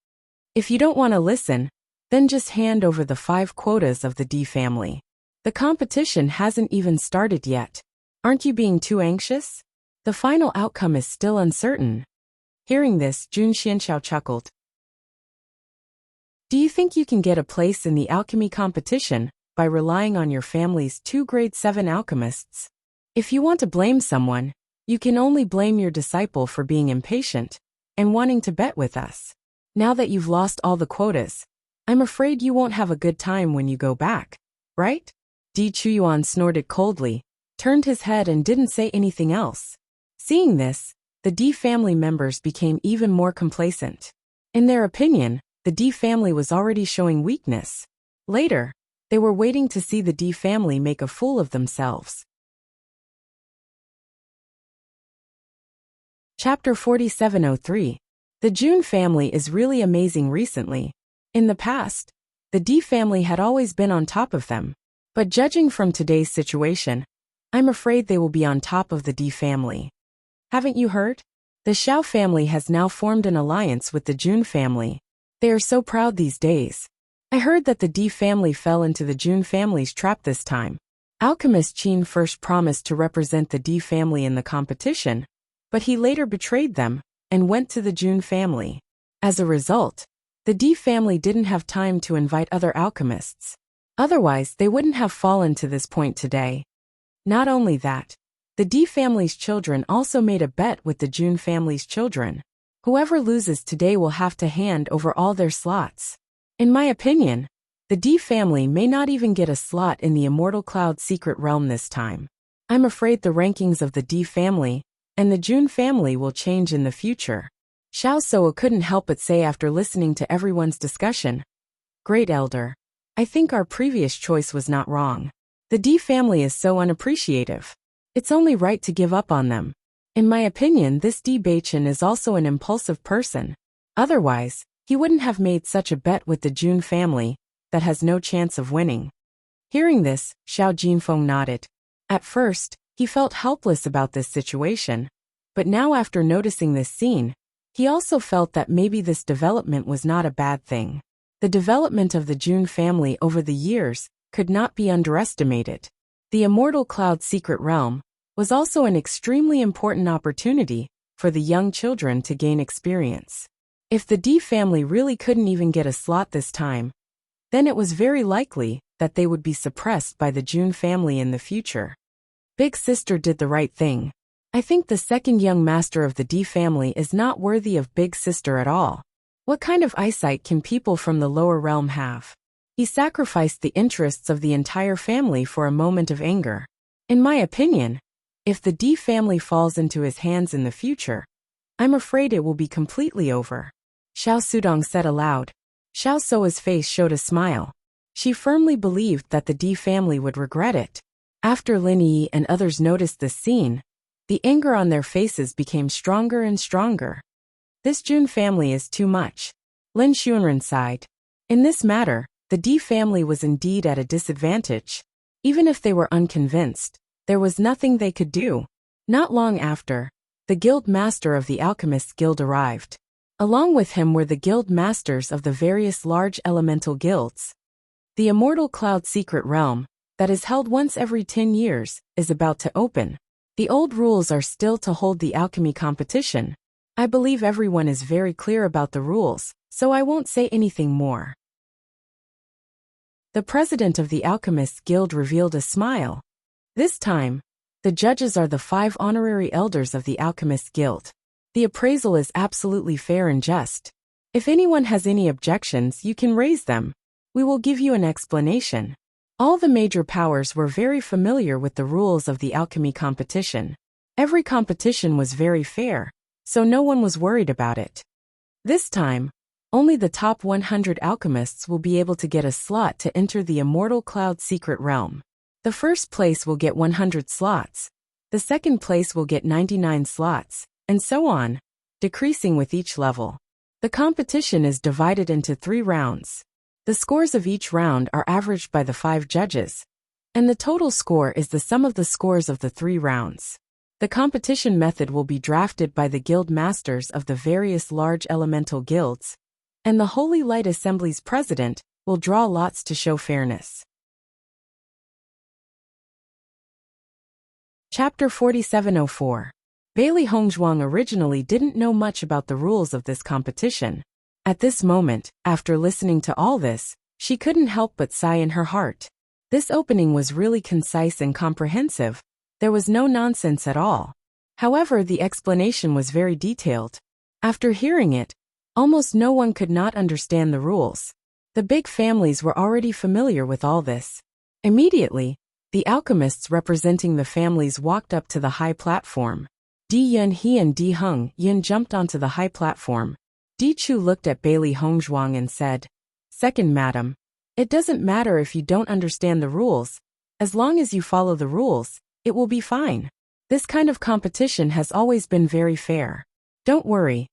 If you don't want to listen, Then just hand over the 5 quotas of the D family. The competition hasn't even started yet. Aren't you being too anxious? The final outcome is still uncertain. Hearing this, Jun Xianxiao chuckled. Do you think you can get a place in the alchemy competition by relying on your family's 2 grade 7 alchemists? If you want to blame someone, you can only blame your disciple for being impatient and wanting to bet with us. Now that you've lost all the quotas, I'm afraid you won't have a good time when you go back, right? Di Chuyuan snorted coldly, turned his head and didn't say anything else. Seeing this, the D family members became even more complacent. In their opinion, the D family was already showing weakness. Later, they were waiting to see the D family make a fool of themselves. Chapter 4703. The Jun family is really amazing recently. In the past, the D family had always been on top of them. But judging from today's situation, I'm afraid they will be on top of the D family. Haven't you heard? The Xiao family has now formed an alliance with the Jun family. They are so proud these days. I heard that the D family fell into the Jun family's trap this time. Alchemist Qin first promised to represent the D family in the competition, but he later betrayed them and went to the Jun family. As a result, the D family didn't have time to invite other alchemists. Otherwise, they wouldn't have fallen to this point today. Not only that, the D family's children also made a bet with the Jun family's children. Whoever loses today will have to hand over all their slots. In my opinion, the D family may not even get a slot in the Immortal Cloud secret realm this time. I'm afraid the rankings of the D family and the Jun family will change in the future. Xiao Soa couldn't help but say after listening to everyone's discussion, Great Elder, I think our previous choice was not wrong. The D family is so unappreciative. It's only right to give up on them. In my opinion, this D Bachin is also an impulsive person. Otherwise, he wouldn't have made such a bet with the Jun family that has no chance of winning. Hearing this, Xiao Jinfeng nodded. At first, he felt helpless about this situation, but now after noticing this scene, he also felt that maybe this development was not a bad thing. The development of the Jun family over the years could not be underestimated. The Immortal Cloud secret realm was also an extremely important opportunity for the young children to gain experience. If the D family really couldn't even get a slot this time, then it was very likely that they would be suppressed by the Jun family in the future. Big sister did the right thing. I think the second young master of the D family is not worthy of big sister at all. What kind of eyesight can people from the lower realm have? He sacrificed the interests of the entire family for a moment of anger. In my opinion, if the D family falls into his hands in the future, I'm afraid it will be completely over. Xiao Sudong said aloud. Xiao Soa's face showed a smile. She firmly believed that the D family would regret it. After Lin Yi and others noticed this scene, the anger on their faces became stronger and stronger. This Jun family is too much. Lin Xuanren sighed. In this matter, the D family was indeed at a disadvantage. Even if they were unconvinced, there was nothing they could do. Not long after, the guild master of the Alchemist Guild arrived. Along with him were the guild masters of the various large elemental guilds. The Immortal Cloud secret realm, that is held once every 10 years, is about to open. The old rules are still to hold the alchemy competition. I believe everyone is very clear about the rules, so I won't say anything more. The president of the Alchemists Guild revealed a smile. This time, the judges are the 5 honorary elders of the Alchemists Guild. The appraisal is absolutely fair and just. If anyone has any objections, you can raise them. We will give you an explanation. All the major powers were very familiar with the rules of the alchemy competition. Every competition was very fair, so no one was worried about it. This time, only the top 100 alchemists will be able to get a slot to enter the Immortal Cloud secret realm. The first place will get 100 slots, the second place will get 99 slots, and so on, decreasing with each level. The competition is divided into 3 rounds. The scores of each round are averaged by the 5 judges, and the total score is the sum of the scores of the 3 rounds. The competition method will be drafted by the guild masters of the various large elemental guilds, and the Holy Light Assembly's president We'll draw lots to show fairness. Chapter 4704. Bailey Hongzhuang originally didn't know much about the rules of this competition. At this moment, after listening to all this, she couldn't help but sigh in her heart. This opening was really concise and comprehensive. There was no nonsense at all. However, the explanation was very detailed. After hearing it, almost no one could not understand the rules. The big families were already familiar with all this. Immediately, the alchemists representing the families walked up to the high platform. Di Yunhe and Di Heng Yun jumped onto the high platform. Di Chu looked at Bailey Hongzhuang and said, "Second madam, it doesn't matter if you don't understand the rules. As long as you follow the rules, it will be fine. This kind of competition has always been very fair. Don't worry."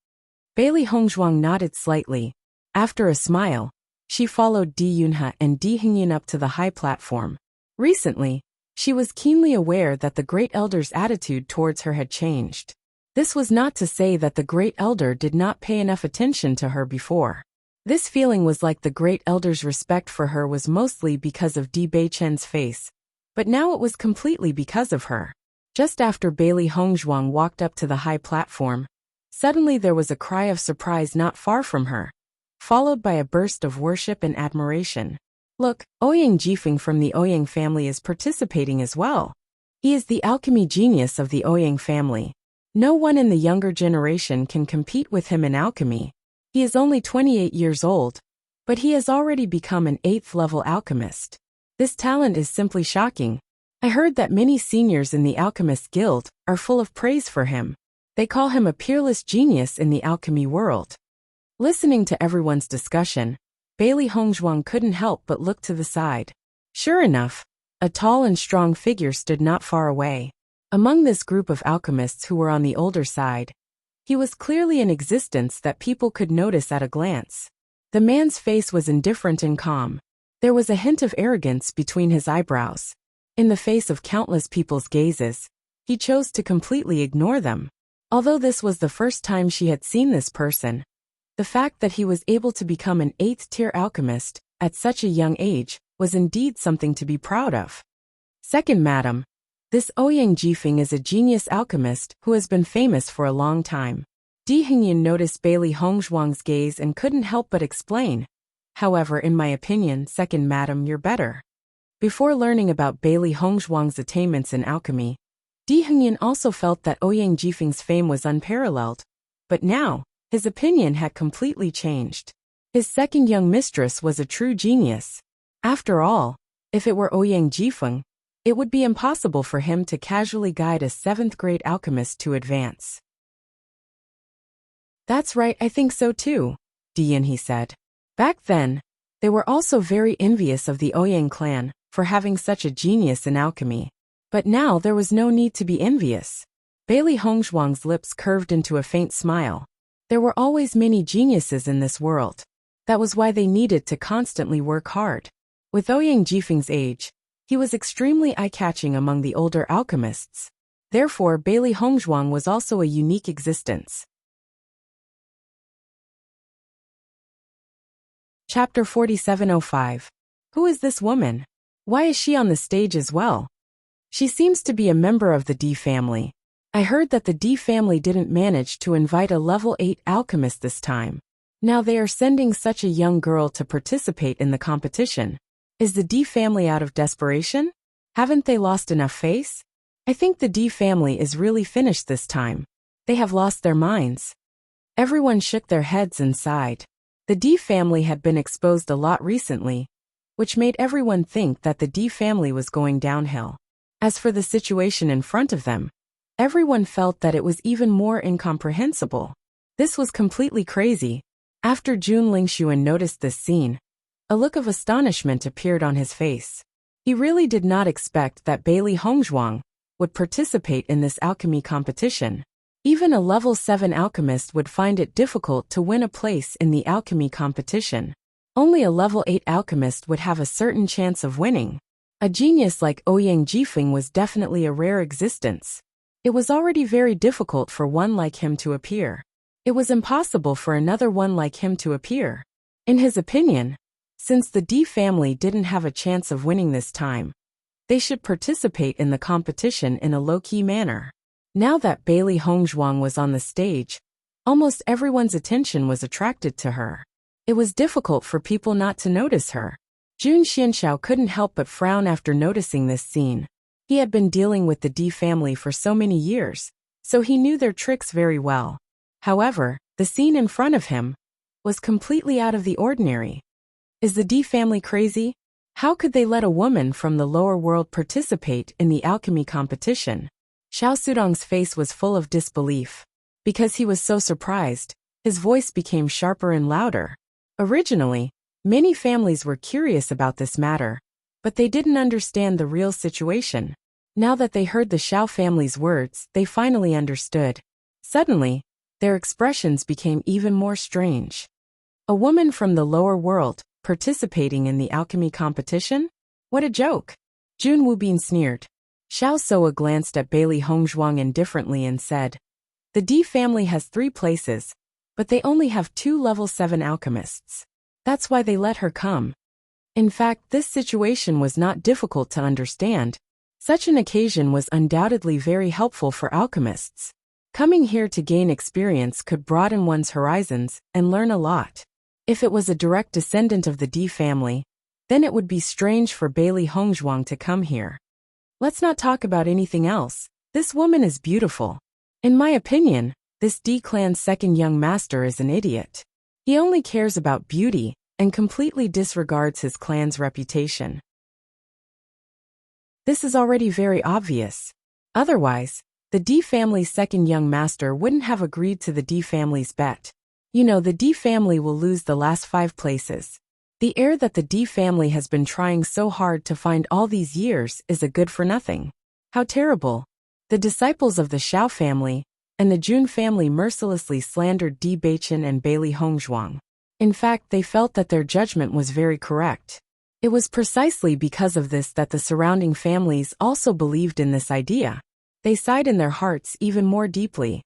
Bailey Hongzhuang nodded slightly. After a smile, she followed Di Yunhe and Di Hengyun up to the high platform. Recently, she was keenly aware that the Great Elder's attitude towards her had changed. This was not to say that the Great Elder did not pay enough attention to her before. This feeling was like the Great Elder's respect for her was mostly because of Di Beichen's face, but now it was completely because of her. Just after Bailey Hongzhuang walked up to the high platform, suddenly there was a cry of surprise not far from her, followed by a burst of worship and admiration. "Look, Ouyang Jifeng from the Ouyang family is participating as well. He is the alchemy genius of the Ouyang family. No one in the younger generation can compete with him in alchemy. He is only 28 years old, but he has already become an 8th-level alchemist. This talent is simply shocking. I heard that many seniors in the Alchemist Guild are full of praise for him. They call him a peerless genius in the alchemy world." Listening to everyone's discussion, Bailey Hongzhuang couldn't help but look to the side. Sure enough, a tall and strong figure stood not far away. Among this group of alchemists who were on the older side, he was clearly in existence that people could notice at a glance. The man's face was indifferent and calm. There was a hint of arrogance between his eyebrows. In the face of countless people's gazes, he chose to completely ignore them. Although this was the first time she had seen this person, the fact that he was able to become an 8th-tier alchemist at such a young age was indeed something to be proud of. "Second madam, this Ouyang Jifeng is a genius alchemist who has been famous for a long time." Di Hengyun noticed Bailey Hongzhuang's gaze and couldn't help but explain. "However, in my opinion, second madam, you're better." Before learning about Bailey Hongzhuang's attainments in alchemy, Di Hengyun also felt that Ouyang Jifeng's fame was unparalleled. But now, his opinion had completely changed. His second young mistress was a true genius. After all, if it were Ouyang Jifeng, it would be impossible for him to casually guide a 7th-grade alchemist to advance. "That's right, I think so too," Di Yunhe said. Back then, they were also very envious of the Ouyang clan for having such a genius in alchemy. But now there was no need to be envious. Bailey Hongzhuang's lips curved into a faint smile. There were always many geniuses in this world. That was why they needed to constantly work hard. With Ouyang Jifeng's age, he was extremely eye-catching among the older alchemists. Therefore, Bailey Hongzhuang was also a unique existence. Chapter 4705. Who is this woman? Why is she on the stage as well? She seems to be a member of the D family. I heard that the D family didn't manage to invite a level 8 alchemist this time. Now they are sending such a young girl to participate in the competition. Is the D family out of desperation? Haven't they lost enough face? I think the D family is really finished this time. They have lost their minds. Everyone shook their heads and sighed. The D family had been exposed a lot recently, which made everyone think that the D family was going downhill. As for the situation in front of them, everyone felt that it was even more incomprehensible. This was completely crazy. After Jun Lingshuan noticed this scene, a look of astonishment appeared on his face. He really did not expect that Bailey Hongzhuang would participate in this alchemy competition. Even a level 7 alchemist would find it difficult to win a place in the alchemy competition. Only a level 8 alchemist would have a certain chance of winning. A genius like Ouyang Jifeng was definitely a rare existence. It was already very difficult for one like him to appear. It was impossible for another one like him to appear. In his opinion, Since the D family didn't have a chance of winning this time, they should participate in the competition in a low-key manner. Now that Bailey Hongzhuang was on the stage, almost everyone's attention was attracted to her. It was difficult for people not to notice her. Jun Xianxiao couldn't help but frown after noticing this scene. He had been dealing with the D family for so many years, so he knew their tricks very well. However, the scene in front of him was completely out of the ordinary. Is the D family crazy? How could they let a woman from the lower world participate in the alchemy competition? Xiao Sudong's face was full of disbelief. Because he was so surprised, his voice became sharper and louder. Originally, many families were curious about this matter, but they didn't understand the real situation. Now that they heard the Xiao family's words, they finally understood. Suddenly, their expressions became even more strange. A woman from the lower world, participating in the alchemy competition? What a joke! Jun Wubin sneered. Xiao Soa glanced at Bailey Hongzhuang indifferently and said, "The D family has 3 places, but they only have 2 level 7 alchemists. That's why they let her come." In fact, this situation was not difficult to understand. Such an occasion was undoubtedly very helpful for alchemists. Coming here to gain experience could broaden one's horizons and learn a lot. If it was a direct descendant of the D family, then it would be strange for Bailey Hongzhuang to come here. Let's not talk about anything else. This woman is beautiful. In my opinion, this D clan's second young master is an idiot. He only cares about beauty and completely disregards his clan's reputation. This is already very obvious. Otherwise, the D family's second young master wouldn't have agreed to the D family's bet. You know, the D family will lose the last 5 places. The heir that the D family has been trying so hard to find all these years is a good for nothing. How terrible. The disciples of the Xiao family and the Jun family mercilessly slandered D Beichen and Bailey Hongzhuang. In fact, they felt that their judgment was very correct. It was precisely because of this that the surrounding families also believed in this idea. They sighed in their hearts even more deeply.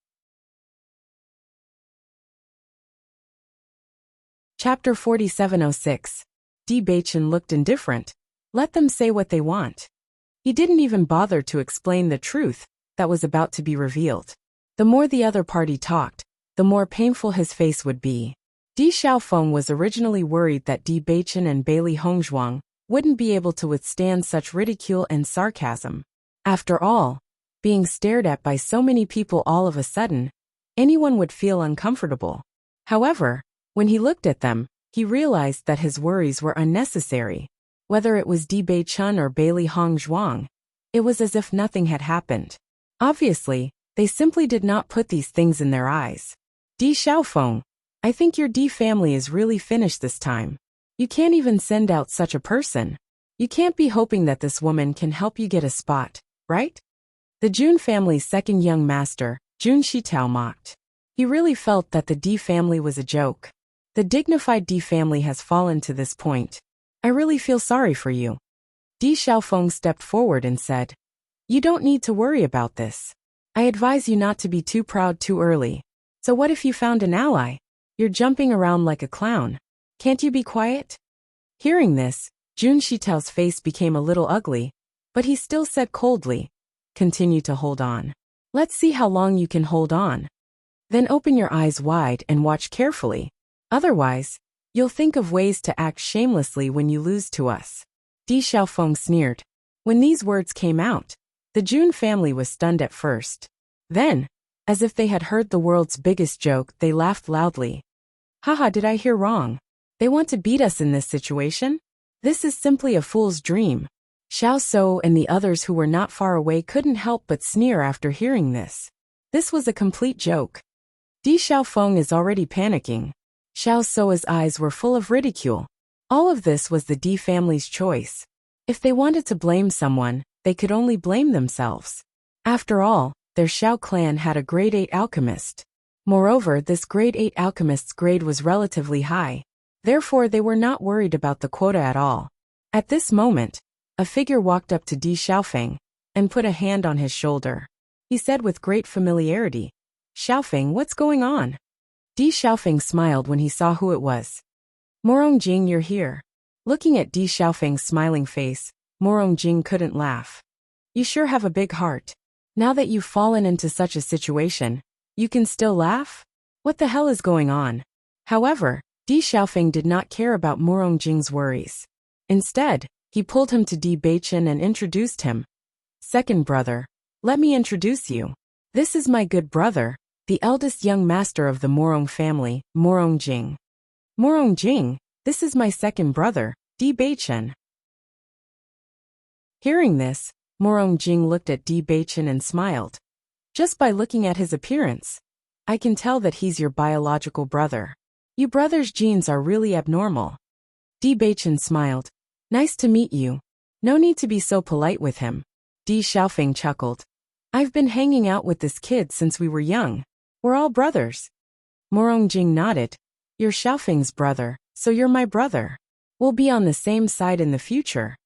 Chapter 4706. D Beichen looked indifferent. Let them say what they want. He didn't even bother to explain the truth that was about to be revealed. The more the other party talked, the more painful his face would be. Di Xiaofeng was originally worried that D Beichen and Bailey Hongzhuang wouldn't be able to withstand such ridicule and sarcasm. After all, being stared at by so many people all of a sudden, anyone would feel uncomfortable. However, when he looked at them, he realized that his worries were unnecessary. Whether it was Di Beichen or Bailey Hongzhuang, it was as if nothing had happened. Obviously, they simply did not put these things in their eyes. Di Xiaofeng, I think your D family is really finished this time. You can't even send out such a person. You can't be hoping that this woman can help you get a spot, right? The Jun family's second young master, Jun Shitao, mocked. He really felt that the D family was a joke. The dignified D family has fallen to this point. I really feel sorry for you. Di Xiaofeng stepped forward and said, "You don't need to worry about this. I advise you not to be too proud too early. So what if you found an ally? You're jumping around like a clown. Can't you be quiet?" Hearing this, Jun Shitao's face became a little ugly, but he still said coldly, "Continue to hold on. Let's see how long you can hold on. Then open your eyes wide and watch carefully. Otherwise, you'll think of ways to act shamelessly when you lose to us." Di Xiaofeng sneered. When these words came out, the Jun family was stunned at first. Then, as if they had heard the world's biggest joke, they laughed loudly. "Haha, did I hear wrong? They want to beat us in this situation? This is simply a fool's dream." Xiao So and the others who were not far away couldn't help but sneer after hearing this. This was a complete joke. Di Xiaofeng is already panicking. Xiao So's eyes were full of ridicule. All of this was the D family's choice. If they wanted to blame someone, they could only blame themselves. After all, their Xiao clan had a grade 8 alchemist. Moreover, this grade 8 alchemist's grade was relatively high. Therefore, they were not worried about the quota at all. At this moment, a figure walked up to Di Xiaofeng and put a hand on his shoulder. He said with great familiarity, "Xiaofeng, what's going on?" Di Xiaofeng smiled when he saw who it was. "Morong Jing, you're here. Looking at Di Xiaofeng's smiling face, Morong Jing couldn't laugh. You sure have a big heart. Now that you've fallen into such a situation, you can still laugh? What the hell is going on? However, Di Xiaofeng did not care about Morong Jing's worries. Instead, he pulled him to Di Beichen and introduced him. Second brother, let me introduce you. This is my good brother, the eldest young master of the Morong family, Morong Jing. Morong Jing, this is my second brother, Di Beichen. Hearing this, Morong Jing looked at Di Beichen and smiled. Just by looking at his appearance, I can tell that he's your biological brother. You brothers' genes are really abnormal. Di Beichen smiled. Nice to meet you. No need to be so polite with him. Di Xiaofeng chuckled. I've been hanging out with this kid since we were young. We're all brothers. Morong Jing nodded. You're Xiaofeng's brother, so you're my brother. We'll be on the same side in the future.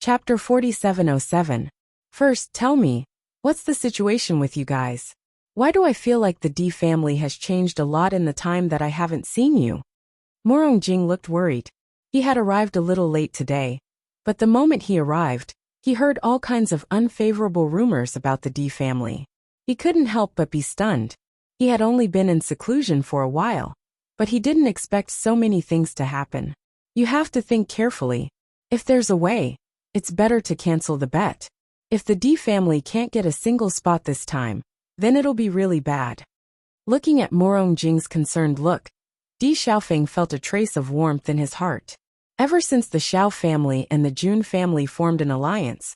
Chapter 4707. First, tell me, what's the situation with you guys? Why do I feel like the Di family has changed a lot in the time that I haven't seen you? Morong Jing looked worried. He had arrived a little late today, but the moment he arrived, he heard all kinds of unfavorable rumors about the Di family. He couldn't help but be stunned. He had only been in seclusion for a while, but he didn't expect so many things to happen. You have to think carefully. If there's a way, it's better to cancel the bet. If the Di family can't get a single spot this time, then it'll be really bad. Looking at Morong Jing's concerned look, Di Xiaofeng felt a trace of warmth in his heart. Ever since the Xiao family and the Jun family formed an alliance,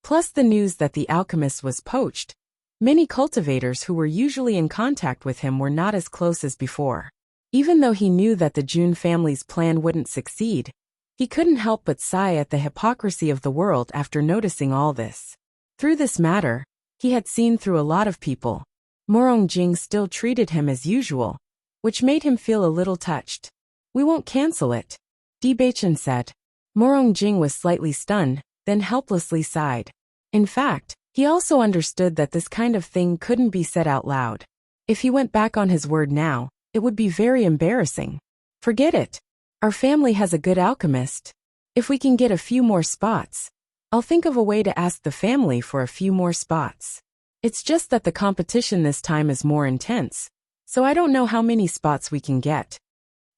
plus the news that the alchemist was poached, many cultivators who were usually in contact with him were not as close as before. Even though he knew that the Jun family's plan wouldn't succeed, he couldn't help but sigh at the hypocrisy of the world after noticing all this. Through this matter, he had seen through a lot of people. Morong Jing still treated him as usual, which made him feel a little touched. We won't cancel it, Di Beichen said. Morong Jing was slightly stunned, then helplessly sighed. In fact, he also understood that this kind of thing couldn't be said out loud. If he went back on his word now, it would be very embarrassing. Forget it. Our family has a good alchemist. If we can get a few more spots, I'll think of a way to ask the family for a few more spots. It's just that the competition this time is more intense, so I don't know how many spots we can get.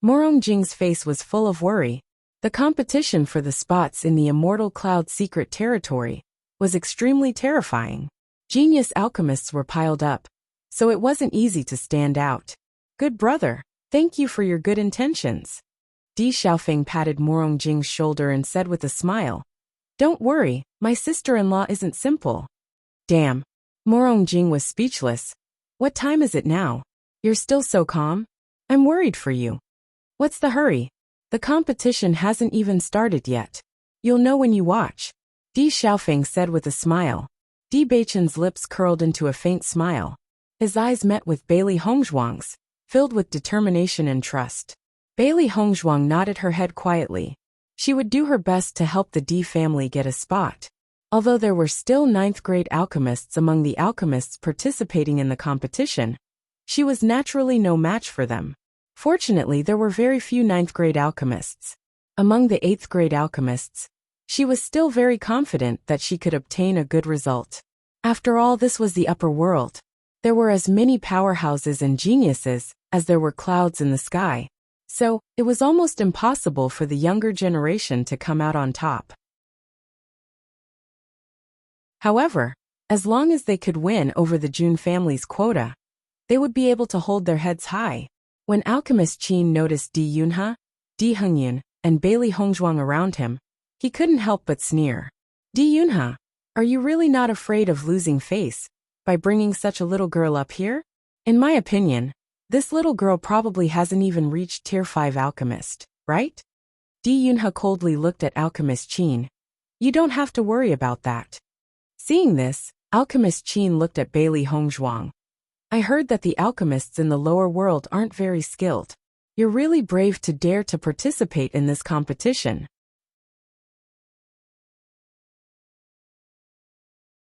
Morong Jing's face was full of worry. The competition for the spots in the Immortal Cloud secret territory was extremely terrifying. Genius alchemists were piled up, so it wasn't easy to stand out. Good brother, thank you for your good intentions. Di Xiaofeng patted Morong Jing's shoulder and said with a smile, Don't worry, my sister-in-law isn't simple. Damn. Morong Jing was speechless. What time is it now? You're still so calm? I'm worried for you. What's the hurry? The competition hasn't even started yet. You'll know when you watch. Di Xiaofeng said with a smile. Di Beichen's lips curled into a faint smile. His eyes met with Bailey Hongzhuang's, filled with determination and trust. Bailey Hongzhuang nodded her head quietly. She would do her best to help the Di family get a spot. Although there were still 9th-grade alchemists among the alchemists participating in the competition, she was naturally no match for them. Fortunately, there were very few 9th-grade alchemists. Among the 8th-grade alchemists, she was still very confident that she could obtain a good result. After all, this was the upper world. There were as many powerhouses and geniuses as there were clouds in the sky. So, it was almost impossible for the younger generation to come out on top. However, as long as they could win over the Jun family's quota, they would be able to hold their heads high. When Alchemist Qin noticed Di Yunhe, Di Hengyun, and Bailey Hongzhuang around him, he couldn't help but sneer. Di Yunhe, are you really not afraid of losing face by bringing such a little girl up here? In my opinion, this little girl probably hasn't even reached Tier 5 Alchemist, right? Di Yunhe coldly looked at Alchemist Qin. You don't have to worry about that. Seeing this, Alchemist Qin looked at Bailey Hongzhuang. I heard that the alchemists in the lower world aren't very skilled. You're really brave to dare to participate in this competition.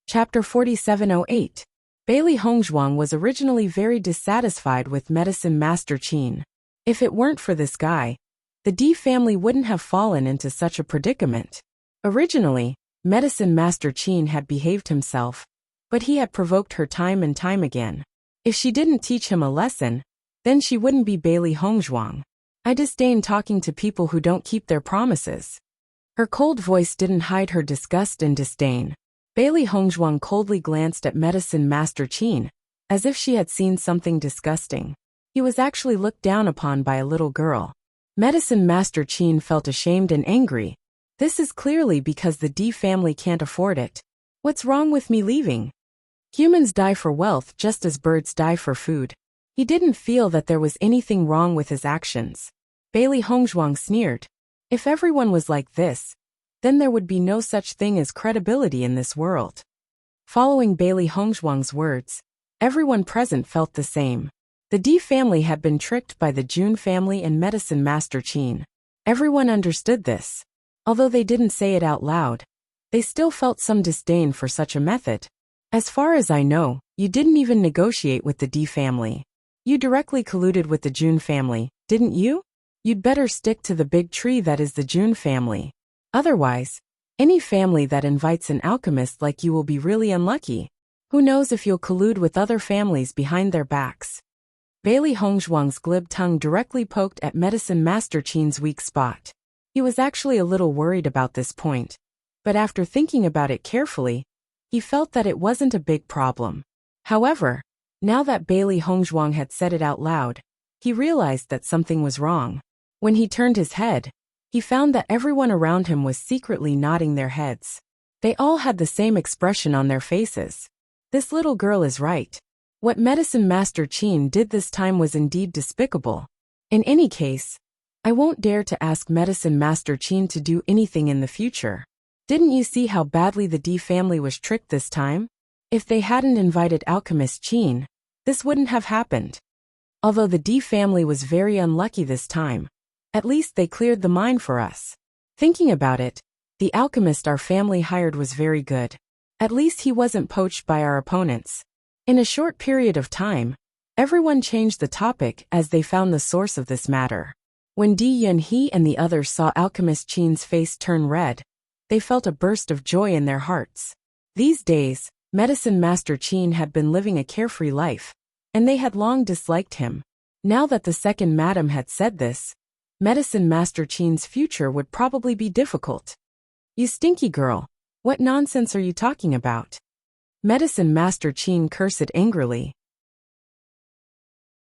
Chapter 4708. Bailey Hongzhuang was originally very dissatisfied with Medicine Master Qin. If it weren't for this guy, the D family wouldn't have fallen into such a predicament. Originally, Medicine Master Qin had behaved himself, but he had provoked her time and time again. If she didn't teach him a lesson, then she wouldn't be Bailey Hongzhuang. I disdain talking to people who don't keep their promises. Her cold voice didn't hide her disgust and disdain. Bailey Hongzhuang coldly glanced at Medicine Master Qin, as if she had seen something disgusting. He was actually looked down upon by a little girl. Medicine Master Qin felt ashamed and angry. This is clearly because the D family can't afford it. What's wrong with me leaving? Humans die for wealth just as birds die for food. He didn't feel that there was anything wrong with his actions. Bailey Hongzhuang sneered. If everyone was like this, then there would be no such thing as credibility in this world. Following Bailey Hongzhuang's words, everyone present felt the same. The D family had been tricked by the Jun family and Medicine Master Qin. Everyone understood this. Although they didn't say it out loud, they still felt some disdain for such a method. As far as I know, you didn't even negotiate with the D family. You directly colluded with the Jun family, didn't you? You'd better stick to the big tree that is the Jun family. Otherwise, any family that invites an alchemist like you will be really unlucky. Who knows if you'll collude with other families behind their backs. Bailey Hongzhuang's glib tongue directly poked at Medicine Master Qin's weak spot. He was actually a little worried about this point, but after thinking about it carefully, he felt that it wasn't a big problem. However, now that Bailey Hongzhuang had said it out loud, he realized that something was wrong. When he turned his head, he found that everyone around him was secretly nodding their heads. They all had the same expression on their faces. This little girl is right. What Medicine Master Qin did this time was indeed despicable. In any case, I won't dare to ask Medicine Master Qin to do anything in the future. Didn't you see how badly the D family was tricked this time? If they hadn't invited Alchemist Qin, this wouldn't have happened. Although the D family was very unlucky this time, at least they cleared the mine for us. Thinking about it, the alchemist our family hired was very good. At least he wasn't poached by our opponents. In a short period of time, everyone changed the topic as they found the source of this matter. When Di Yunhee and the others saw Alchemist Qin's face turn red, they felt a burst of joy in their hearts. These days, Medicine Master Qin had been living a carefree life, and they had long disliked him. Now that the second madam had said this, Medicine Master Qin's future would probably be difficult. You stinky girl, what nonsense are you talking about? Medicine Master Qin cursed angrily.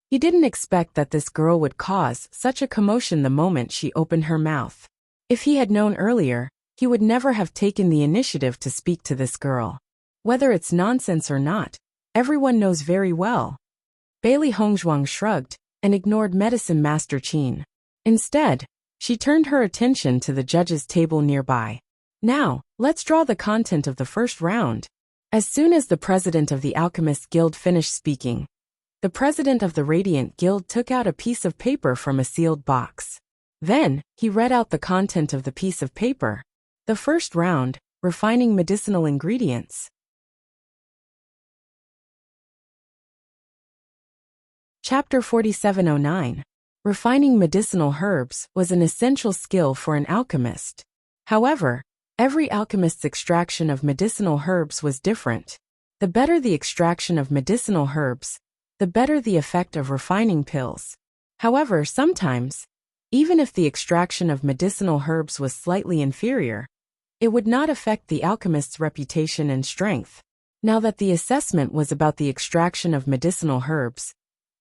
He didn't expect that this girl would cause such a commotion the moment she opened her mouth. If he had known earlier, he would never have taken the initiative to speak to this girl. Whether it's nonsense or not, everyone knows very well. Bailey Hongzhuang shrugged and ignored Medicine Master Qin. Instead, she turned her attention to the judges' table nearby. Now, let's draw the content of the first round. As soon as the president of the Alchemist Guild finished speaking, the president of the Radiant Guild took out a piece of paper from a sealed box. Then, he read out the content of the piece of paper. The first round, refining medicinal ingredients. Chapter 4709. Refining medicinal herbs was an essential skill for an alchemist. However, every alchemist's extraction of medicinal herbs was different. The better the extraction of medicinal herbs, the better the effect of refining pills. However, sometimes, even if the extraction of medicinal herbs was slightly inferior, it would not affect the alchemist's reputation and strength. Now that the assessment was about the extraction of medicinal herbs,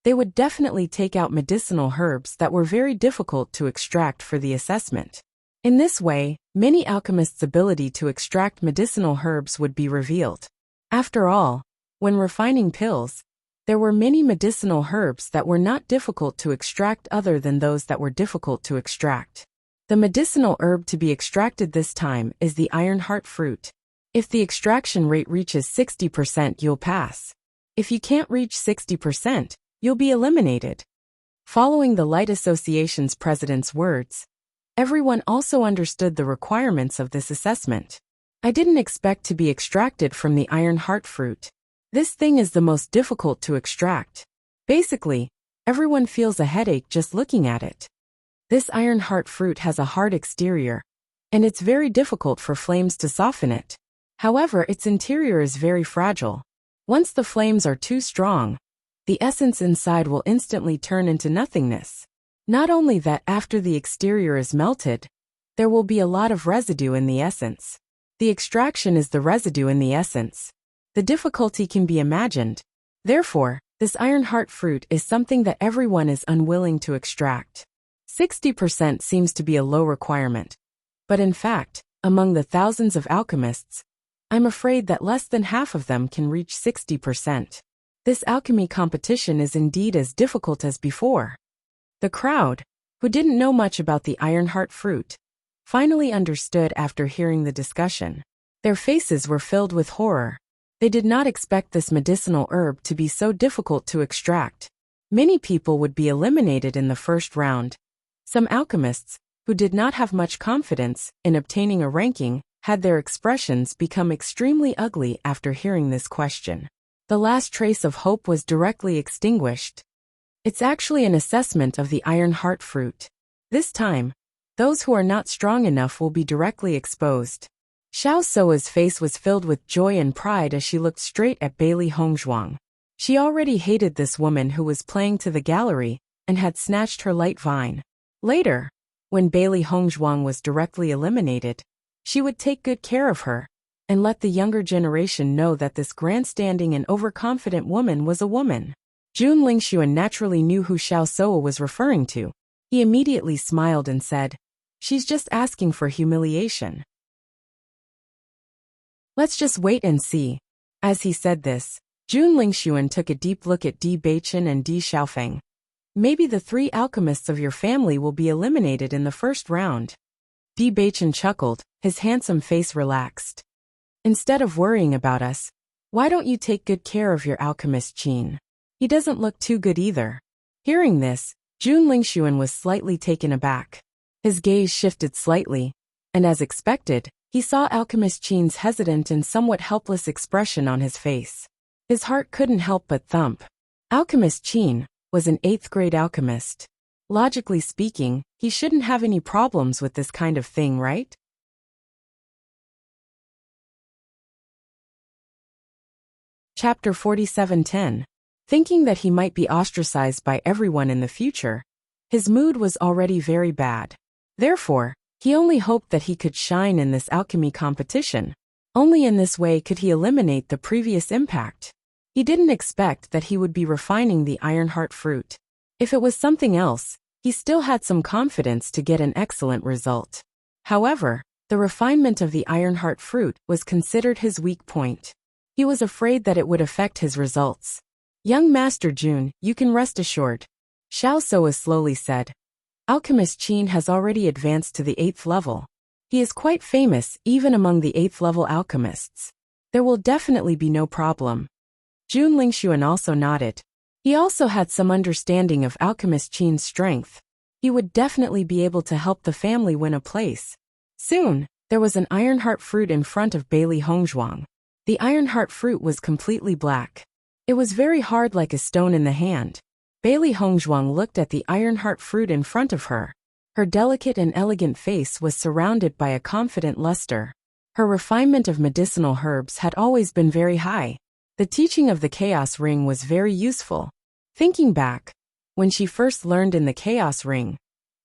they would definitely take out medicinal herbs that were very difficult to extract for the assessment. In this way, many alchemists' ability to extract medicinal herbs would be revealed. After all, when refining pills, there were many medicinal herbs that were not difficult to extract other than those that were difficult to extract. The medicinal herb to be extracted this time is the ironheart fruit. If the extraction rate reaches 60%, you'll pass. If you can't reach 60%, you'll be eliminated. Following the Light Association's president's words, everyone also understood the requirements of this assessment. I didn't expect to be extracted from the iron heart fruit. This thing is the most difficult to extract. Basically, everyone feels a headache just looking at it. This iron heart fruit has a hard exterior, and it's very difficult for flames to soften it. However, its interior is very fragile. Once the flames are too strong, the essence inside will instantly turn into nothingness. Not only that, after the exterior is melted, there will be a lot of residue in the essence. The extraction is the residue in the essence. The difficulty can be imagined. Therefore, this iron heart fruit is something that everyone is unwilling to extract. 60% seems to be a low requirement. But in fact, among the thousands of alchemists, I'm afraid that less than half of them can reach 60%. This alchemy competition is indeed as difficult as before. The crowd, who didn't know much about the iron heart fruit, finally understood after hearing the discussion. Their faces were filled with horror. They did not expect this medicinal herb to be so difficult to extract. Many people would be eliminated in the first round. Some alchemists, who did not have much confidence in obtaining a ranking, had their expressions become extremely ugly after hearing this question. The last trace of hope was directly extinguished. It's actually an assessment of the iron heart fruit. This time, those who are not strong enough will be directly exposed. Xiao Soa's face was filled with joy and pride as she looked straight at Bailey Hongzhuang. She already hated this woman who was playing to the gallery and had snatched her light vine. Later, when Bailey Hongzhuang was directly eliminated, she would take good care of her and let the younger generation know that this grandstanding and overconfident woman was a woman. Jun Lingxuan naturally knew who Xiao Soa was referring to. He immediately smiled and said, "She's just asking for humiliation. Let's just wait and see." As he said this, Jun Lingxuan took a deep look at Di Beichen and Di Xiaofeng. "Maybe the 3 alchemists of your family will be eliminated in the first round." Di Beichen chuckled, his handsome face relaxed. "Instead of worrying about us, why don't you take good care of your alchemist Qin? He doesn't look too good either." Hearing this, Jun Lingxuan was slightly taken aback. His gaze shifted slightly, and as expected, he saw Alchemist Qin's hesitant and somewhat helpless expression on his face. His heart couldn't help but thump. Alchemist Qin was an 8th grade alchemist. Logically speaking, he shouldn't have any problems with this kind of thing, right? Chapter 47:10. Thinking that he might be ostracized by everyone in the future, his mood was already very bad. Therefore, he only hoped that he could shine in this alchemy competition. Only in this way could he eliminate the previous impact. He didn't expect that he would be refining the iron heart fruit. If it was something else, he still had some confidence to get an excellent result. However, the refinement of the iron heart fruit was considered his weak point. He was afraid that it would affect his results. "Young Master Jun, you can rest assured," Xiao Soa slowly said. "Alchemist Qin has already advanced to the 8th level. He is quite famous even among the 8th level alchemists. There will definitely be no problem." Jun Lingxuan also nodded. He also had some understanding of Alchemist Qin's strength. He would definitely be able to help the family win a place. Soon, there was an iron heart fruit in front of Bailey Hongzhuang. The iron heart fruit was completely black. It was very hard like a stone in the hand. Bailey Hongzhuang looked at the iron heart fruit in front of her. Her delicate and elegant face was surrounded by a confident luster. Her refinement of medicinal herbs had always been very high. The teaching of the Chaos Ring was very useful. Thinking back, when she first learned in the Chaos Ring,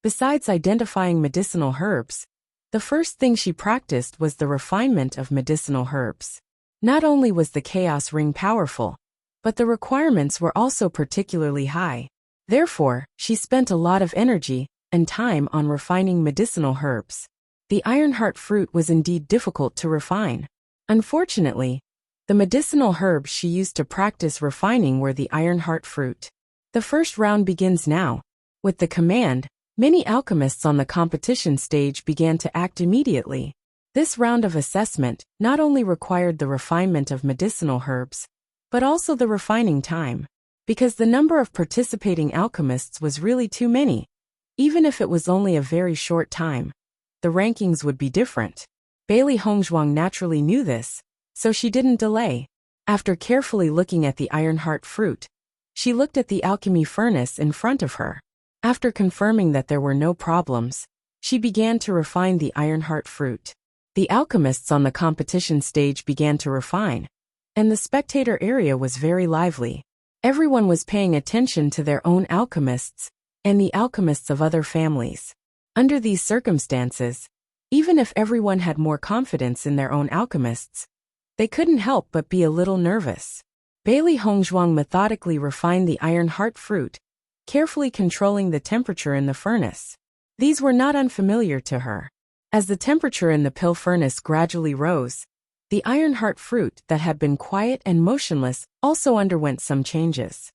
besides identifying medicinal herbs, the first thing she practiced was the refinement of medicinal herbs. Not only was the Chaos Ring powerful, but the requirements were also particularly high. Therefore, she spent a lot of energy and time on refining medicinal herbs. The iron heart fruit was indeed difficult to refine. Unfortunately, the medicinal herbs she used to practice refining were the iron heart fruit. The first round begins now. With the command, many alchemists on the competition stage began to act immediately. This round of assessment not only required the refinement of medicinal herbs, but also the refining time. Because the number of participating alchemists was really too many. Even if it was only a very short time, the rankings would be different. Bailey Hongzhuang naturally knew this, so she didn't delay. After carefully looking at the iron heart fruit, she looked at the alchemy furnace in front of her. After confirming that there were no problems, she began to refine the iron heart fruit. The alchemists on the competition stage began to refine, and the spectator area was very lively. Everyone was paying attention to their own alchemists and the alchemists of other families. Under these circumstances, even if everyone had more confidence in their own alchemists, they couldn't help but be a little nervous. Bailey Hongzhuang methodically refined the iron heart fruit, carefully controlling the temperature in the furnace. These were not unfamiliar to her. As the temperature in the pill furnace gradually rose, the iron heart fruit that had been quiet and motionless also underwent some changes.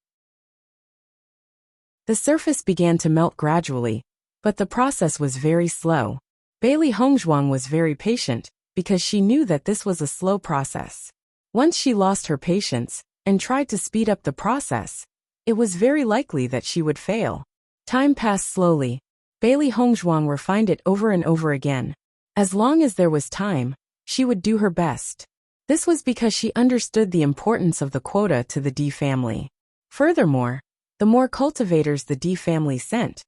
The surface began to melt gradually, but the process was very slow. Bailey Hongzhuang was very patient, because she knew that this was a slow process. Once she lost her patience and tried to speed up the process, it was very likely that she would fail. Time passed slowly. Bailey Hongzhuang refined it over and over again. As long as there was time, she would do her best. This was because she understood the importance of the quota to the D family. Furthermore, the more cultivators the D family sent,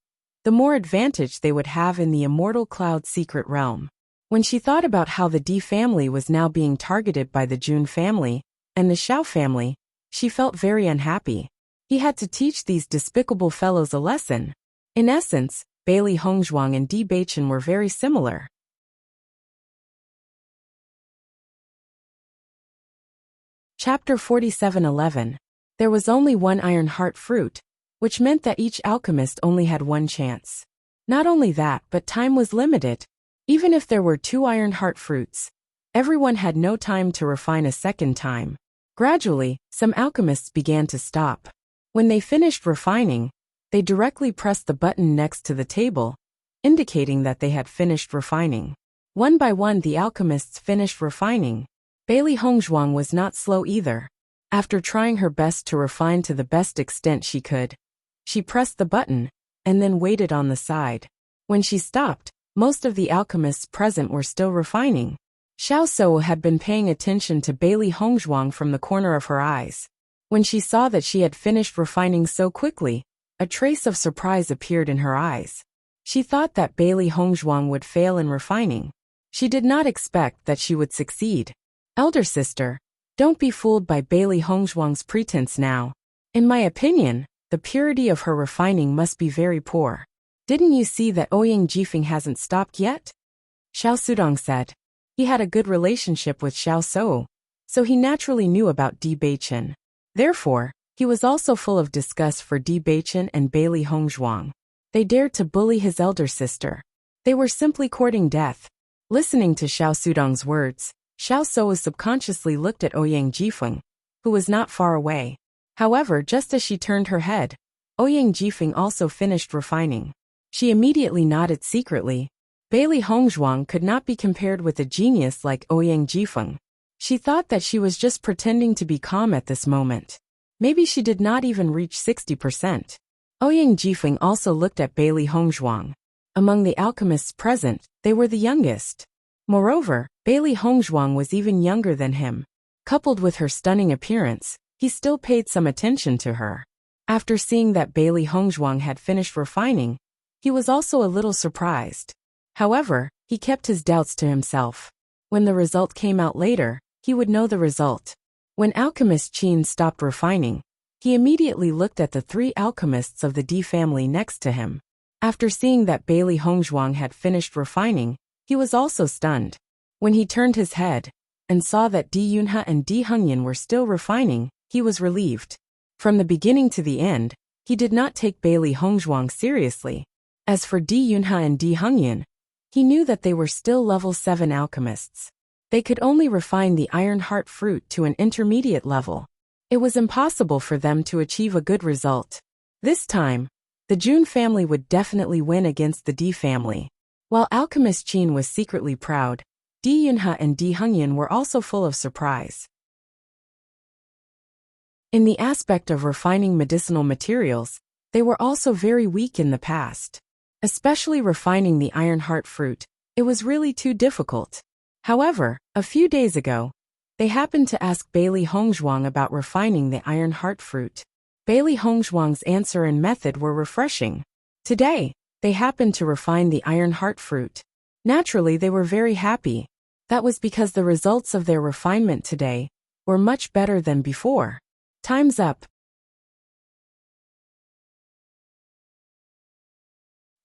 the more advantage they would have in the Immortal Cloud secret realm. When she thought about how the D family was now being targeted by the Jun family and the Xiao family, she felt very unhappy. He had to teach these despicable fellows a lesson. In essence, Bailey Hongzhuang and Bewitching were very similar. Chapter 47:11. There was only one iron heart fruit, which meant that each alchemist only had one chance. Not only that, but time was limited. Even if there were 2 iron heart fruits, everyone had no time to refine a second time. Gradually, some alchemists began to stop. When they finished refining, they directly pressed the button next to the table, indicating that they had finished refining. One by one the alchemists finished refining. Bailey Hongzhuang was not slow either. After trying her best to refine to the best extent she could, she pressed the button, and then waited on the side. When she stopped, most of the alchemists present were still refining. Xiao Sou had been paying attention to Bailey Hongzhuang from the corner of her eyes. When she saw that she had finished refining so quickly, a trace of surprise appeared in her eyes. She thought that Bailey Hongzhuang would fail in refining. She did not expect that she would succeed. Elder sister, don't be fooled by Bailey Hongzhuang's pretense now. In my opinion, the purity of her refining must be very poor. Didn't you see that Ouyang Jifeng hasn't stopped yet? Xiao Sudong said. He had a good relationship with Xiao Sou, so he naturally knew about Bewitching. Therefore, he was also full of disgust for Bewitching and Bailey Hongzhuang. They dared to bully his elder sister. They were simply courting death. Listening to Xiao Sudong's words, Xiao Sou subconsciously looked at Ouyang Jifeng, who was not far away. However, just as she turned her head, Ouyang Jifeng also finished refining. She immediately nodded secretly. Bailey Hongzhuang could not be compared with a genius like Ouyang Jifeng. She thought that she was just pretending to be calm at this moment. Maybe she did not even reach 60%. Ouyang Jifeng also looked at Bailey Hongzhuang. Among the alchemists present, they were the youngest. Moreover, Bailey Hongzhuang was even younger than him. Coupled with her stunning appearance, he still paid some attention to her. After seeing that Bailey Hongzhuang had finished refining, he was also a little surprised. However, he kept his doubts to himself. When the result came out later, he would know the result. When Alchemist Qin stopped refining, he immediately looked at the 3 alchemists of the D family next to him. After seeing that Bailey Hongzhuang had finished refining, he was also stunned. When he turned his head and saw that Di Yunhe and Di Hengyan were still refining, he was relieved. From the beginning to the end, he did not take Bailey Hongzhuang seriously. As for Di Yunhe and Di Hengyan, he knew that they were still level 7 alchemists. They could only refine the iron heart fruit to an intermediate level. It was impossible for them to achieve a good result. This time, the Jun family would definitely win against the Di family. While Alchemist Qin was secretly proud, Di Yunhe and Di Hengyan were also full of surprise. In the aspect of refining medicinal materials, they were also very weak in the past. Especially refining the iron heart fruit, it was really too difficult. However, a few days ago, They happened to ask Bailey Hongzhuang about refining the iron heart fruit. Bailey Hongzhuang's answer and method were refreshing. Today, they happened to refine the iron heart fruit. Naturally, they were very happy. That was because the results of their refinement today were much better than before. Time's up.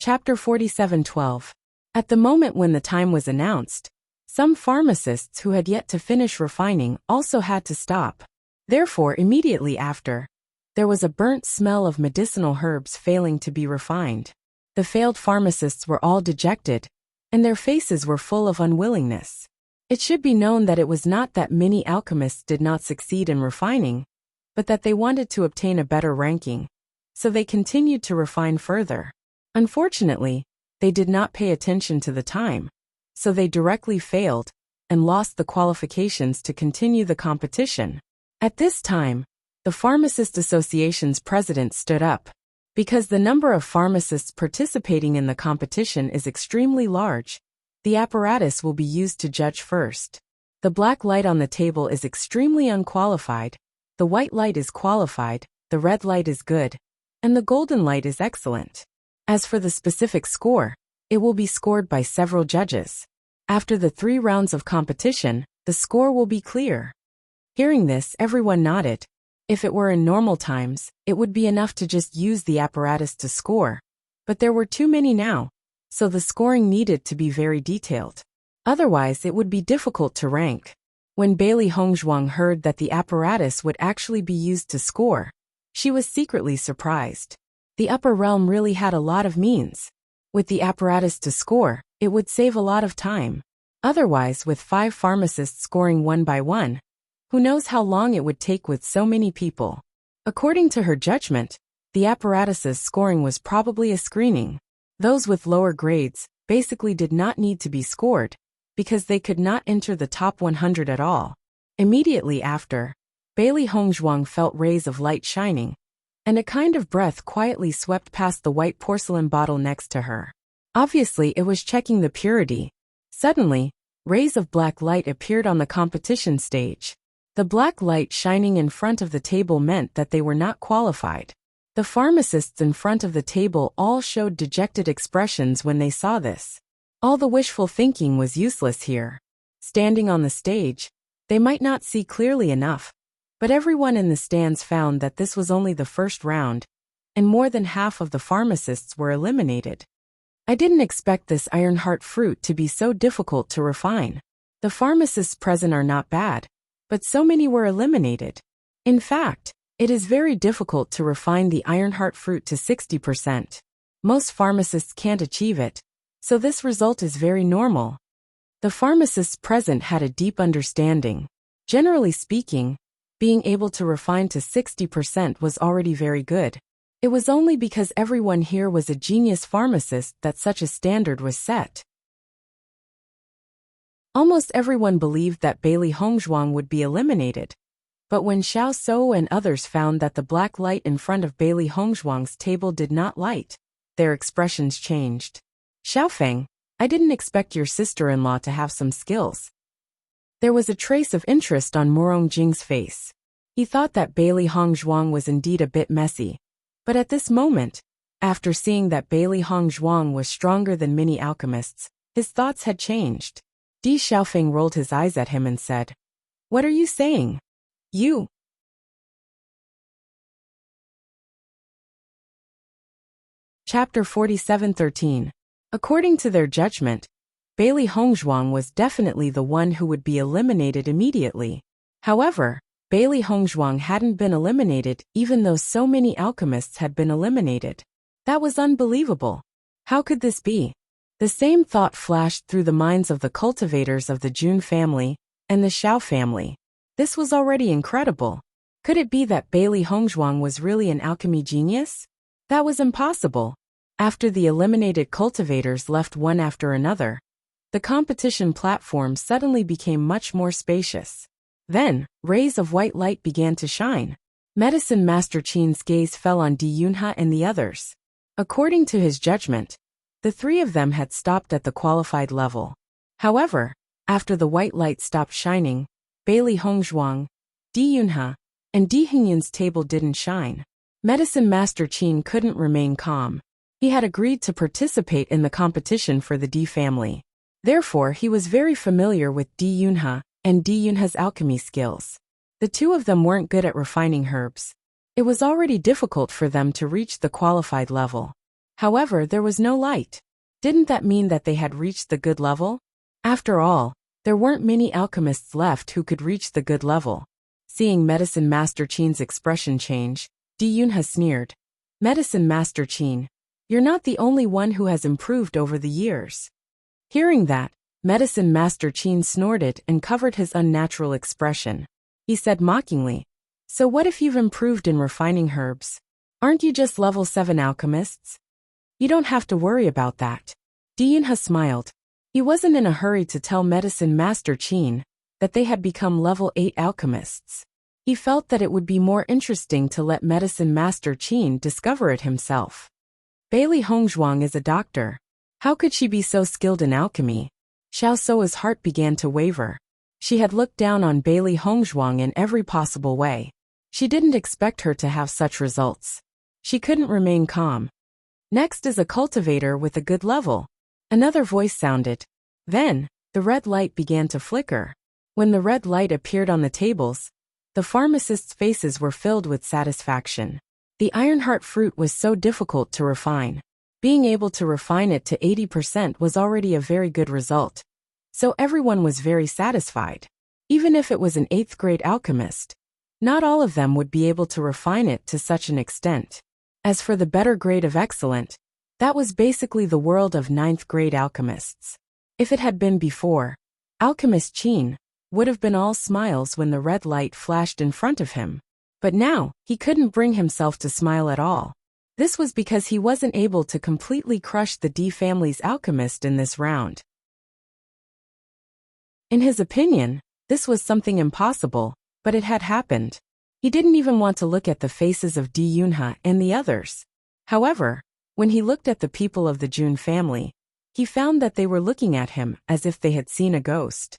Chapter 47:12. At the moment when the time was announced, some pharmacists who had yet to finish refining also had to stop. Therefore, immediately after, there was a burnt smell of medicinal herbs failing to be refined. The failed pharmacists were all dejected, and their faces were full of unwillingness. It should be known that it was not that many alchemists did not succeed in refining, but that they wanted to obtain a better ranking, so they continued to refine further. Unfortunately, they did not pay attention to the time, so they directly failed and lost the qualifications to continue the competition. At this time, the Pharmacist Association's president stood up. Because the number of pharmacists participating in the competition is extremely large, the apparatus will be used to judge first. The black light on the table is extremely unqualified, the white light is qualified, the red light is good, and the golden light is excellent. As for the specific score, it will be scored by several judges. After the 3 rounds of competition, the score will be clear. Hearing this, everyone nodded. If it were in normal times, it would be enough to just use the apparatus to score. But there were too many now, so the scoring needed to be very detailed. Otherwise, it would be difficult to rank. When Bailey Hongzhuang heard that the apparatus would actually be used to score, she was secretly surprised. The upper realm really had a lot of means. With the apparatus to score, it would save a lot of time. Otherwise, with 5 pharmacists scoring one by one, who knows how long it would take with so many people. According to her judgment, the apparatus's scoring was probably a screening. Those with lower grades basically did not need to be scored, because they could not enter the top 100 at all. Immediately after, Bailey Hongzhuang felt rays of light shining, and a kind of breath quietly swept past the white porcelain bottle next to her. Obviously, it was checking the purity. Suddenly, rays of black light appeared on the competition stage. The black light shining in front of the table meant that they were not qualified. The pharmacists in front of the table all showed dejected expressions when they saw this. All the wishful thinking was useless here. Standing on the stage, they might not see clearly enough, but everyone in the stands found that this was only the first round, and more than half of the pharmacists were eliminated. I didn't expect this iron heart fruit to be so difficult to refine. The pharmacists present are not bad, but so many were eliminated. In fact, it is very difficult to refine the iron heart fruit to 60%. Most pharmacists can't achieve it, so this result is very normal. The pharmacists present had a deep understanding. Generally speaking, being able to refine to 60% was already very good. It was only because everyone here was a genius pharmacist that such a standard was set. Almost everyone believed that Bailey Hongzhuang would be eliminated. But when Xiao So and others found that the black light in front of Bailey Hongzhuang's table did not light, their expressions changed. Xiaofeng, I didn't expect your sister-in-law to have some skills. There was a trace of interest on Murong Jing's face. He thought that Bailey Hongzhuang was indeed a bit messy. But at this moment, after seeing that Bailey Hongzhuang was stronger than many alchemists, his thoughts had changed. Di Xiaofeng rolled his eyes at him and said, "What are you saying? You?" Chapter 47:13. According to their judgment, Bailey Hongzhuang was definitely the one who would be eliminated immediately. However, Bailey Hongzhuang hadn't been eliminated even though so many alchemists had been eliminated. That was unbelievable. How could this be? The same thought flashed through the minds of the cultivators of the Jun family and the Xiao family. This was already incredible. Could it be that Bailey Hongzhuang was really an alchemy genius? That was impossible. After the eliminated cultivators left one after another, the competition platform suddenly became much more spacious. Then, rays of white light began to shine. Medicine Master Qin's gaze fell on Di Yunhe and the others. According to his judgment, the 3 of them had stopped at the qualified level. However, after the white light stopped shining, Bailey Hongzhuang, Di Yunhe, and Di Hengyan's table didn't shine. Medicine Master Qin couldn't remain calm. He had agreed to participate in the competition for the Di family. Therefore, he was very familiar with Di Yunhe and Di Yunhe's alchemy skills. The two of them weren't good at refining herbs. It was already difficult for them to reach the qualified level. However, there was no light. Didn't that mean that they had reached the good level? After all, there weren't many alchemists left who could reach the good level. Seeing Medicine Master Qin's expression change, Di Yunhe sneered. Medicine Master Qin, you're not the only one who has improved over the years. Hearing that, Medicine Master Qin snorted and covered his unnatural expression. He said mockingly, so what if you've improved in refining herbs? Aren't you just level 7 alchemists? You don't have to worry about that. Di Yunhe smiled. He wasn't in a hurry to tell Medicine Master Qin that they had become level 8 alchemists. He felt that it would be more interesting to let Medicine Master Qin discover it himself. Bailey Hongzhuang is a doctor. How could she be so skilled in alchemy? Xiao Sou's heart began to waver. She had looked down on Bailey Hongzhuang in every possible way. She didn't expect her to have such results. She couldn't remain calm. Next is a cultivator with a good level. Another voice sounded. Then, the red light began to flicker. When the red light appeared on the tables, the pharmacists' faces were filled with satisfaction. The Ironheart fruit was so difficult to refine. Being able to refine it to 80% was already a very good result. So everyone was very satisfied. Even if it was an 8th grade alchemist, not all of them would be able to refine it to such an extent. As for the better grade of excellent, that was basically the world of 9th grade alchemists. If it had been before, Alchemist Qin would have been all smiles when the red light flashed in front of him. But now, he couldn't bring himself to smile at all. This was because he wasn't able to completely crush the Di family's alchemist in this round. In his opinion, this was something impossible, but it had happened. He didn't even want to look at the faces of Di Yunhe and the others. However, when he looked at the people of the Jun family, he found that they were looking at him as if they had seen a ghost.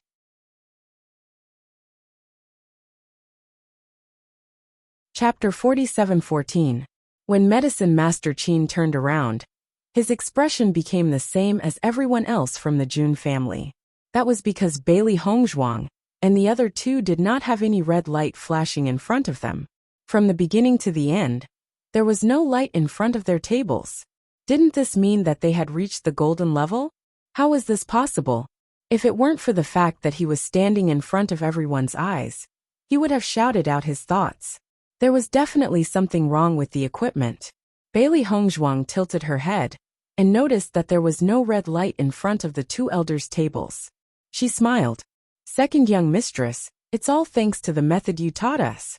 Chapter 47:14. When Medicine Master Qin turned around, his expression became the same as everyone else from the Jun family. That was because Bailey Hongzhuang and the other two did not have any red light flashing in front of them. From the beginning to the end, there was no light in front of their tables. Didn't this mean that they had reached the golden level? How was this possible? If it weren't for the fact that he was standing in front of everyone's eyes, he would have shouted out his thoughts. There was definitely something wrong with the equipment. Bailey Hongzhuang tilted her head and noticed that there was no red light in front of the two elders' tables. She smiled. Second young mistress, it's all thanks to the method you taught us.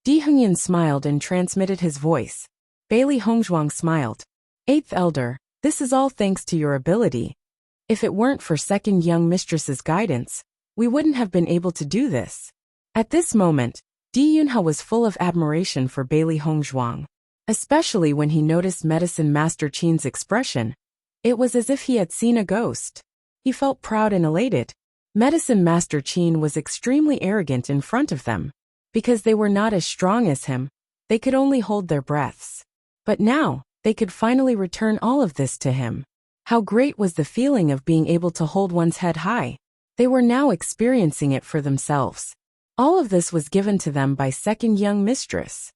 Di Hengyan smiled and transmitted his voice. Bailey Hongzhuang smiled. Eighth elder, this is all thanks to your ability. If it weren't for second young mistress's guidance, we wouldn't have been able to do this. At this moment, Di Yunhe was full of admiration for Bailey Hongzhuang, especially when he noticed Medicine Master Qin's expression. It was as if he had seen a ghost. He felt proud and elated. Medicine Master Qin was extremely arrogant in front of them. Because they were not as strong as him, they could only hold their breaths. But now, they could finally return all of this to him. How great was the feeling of being able to hold one's head high. They were now experiencing it for themselves. All of this was given to them by second young mistress.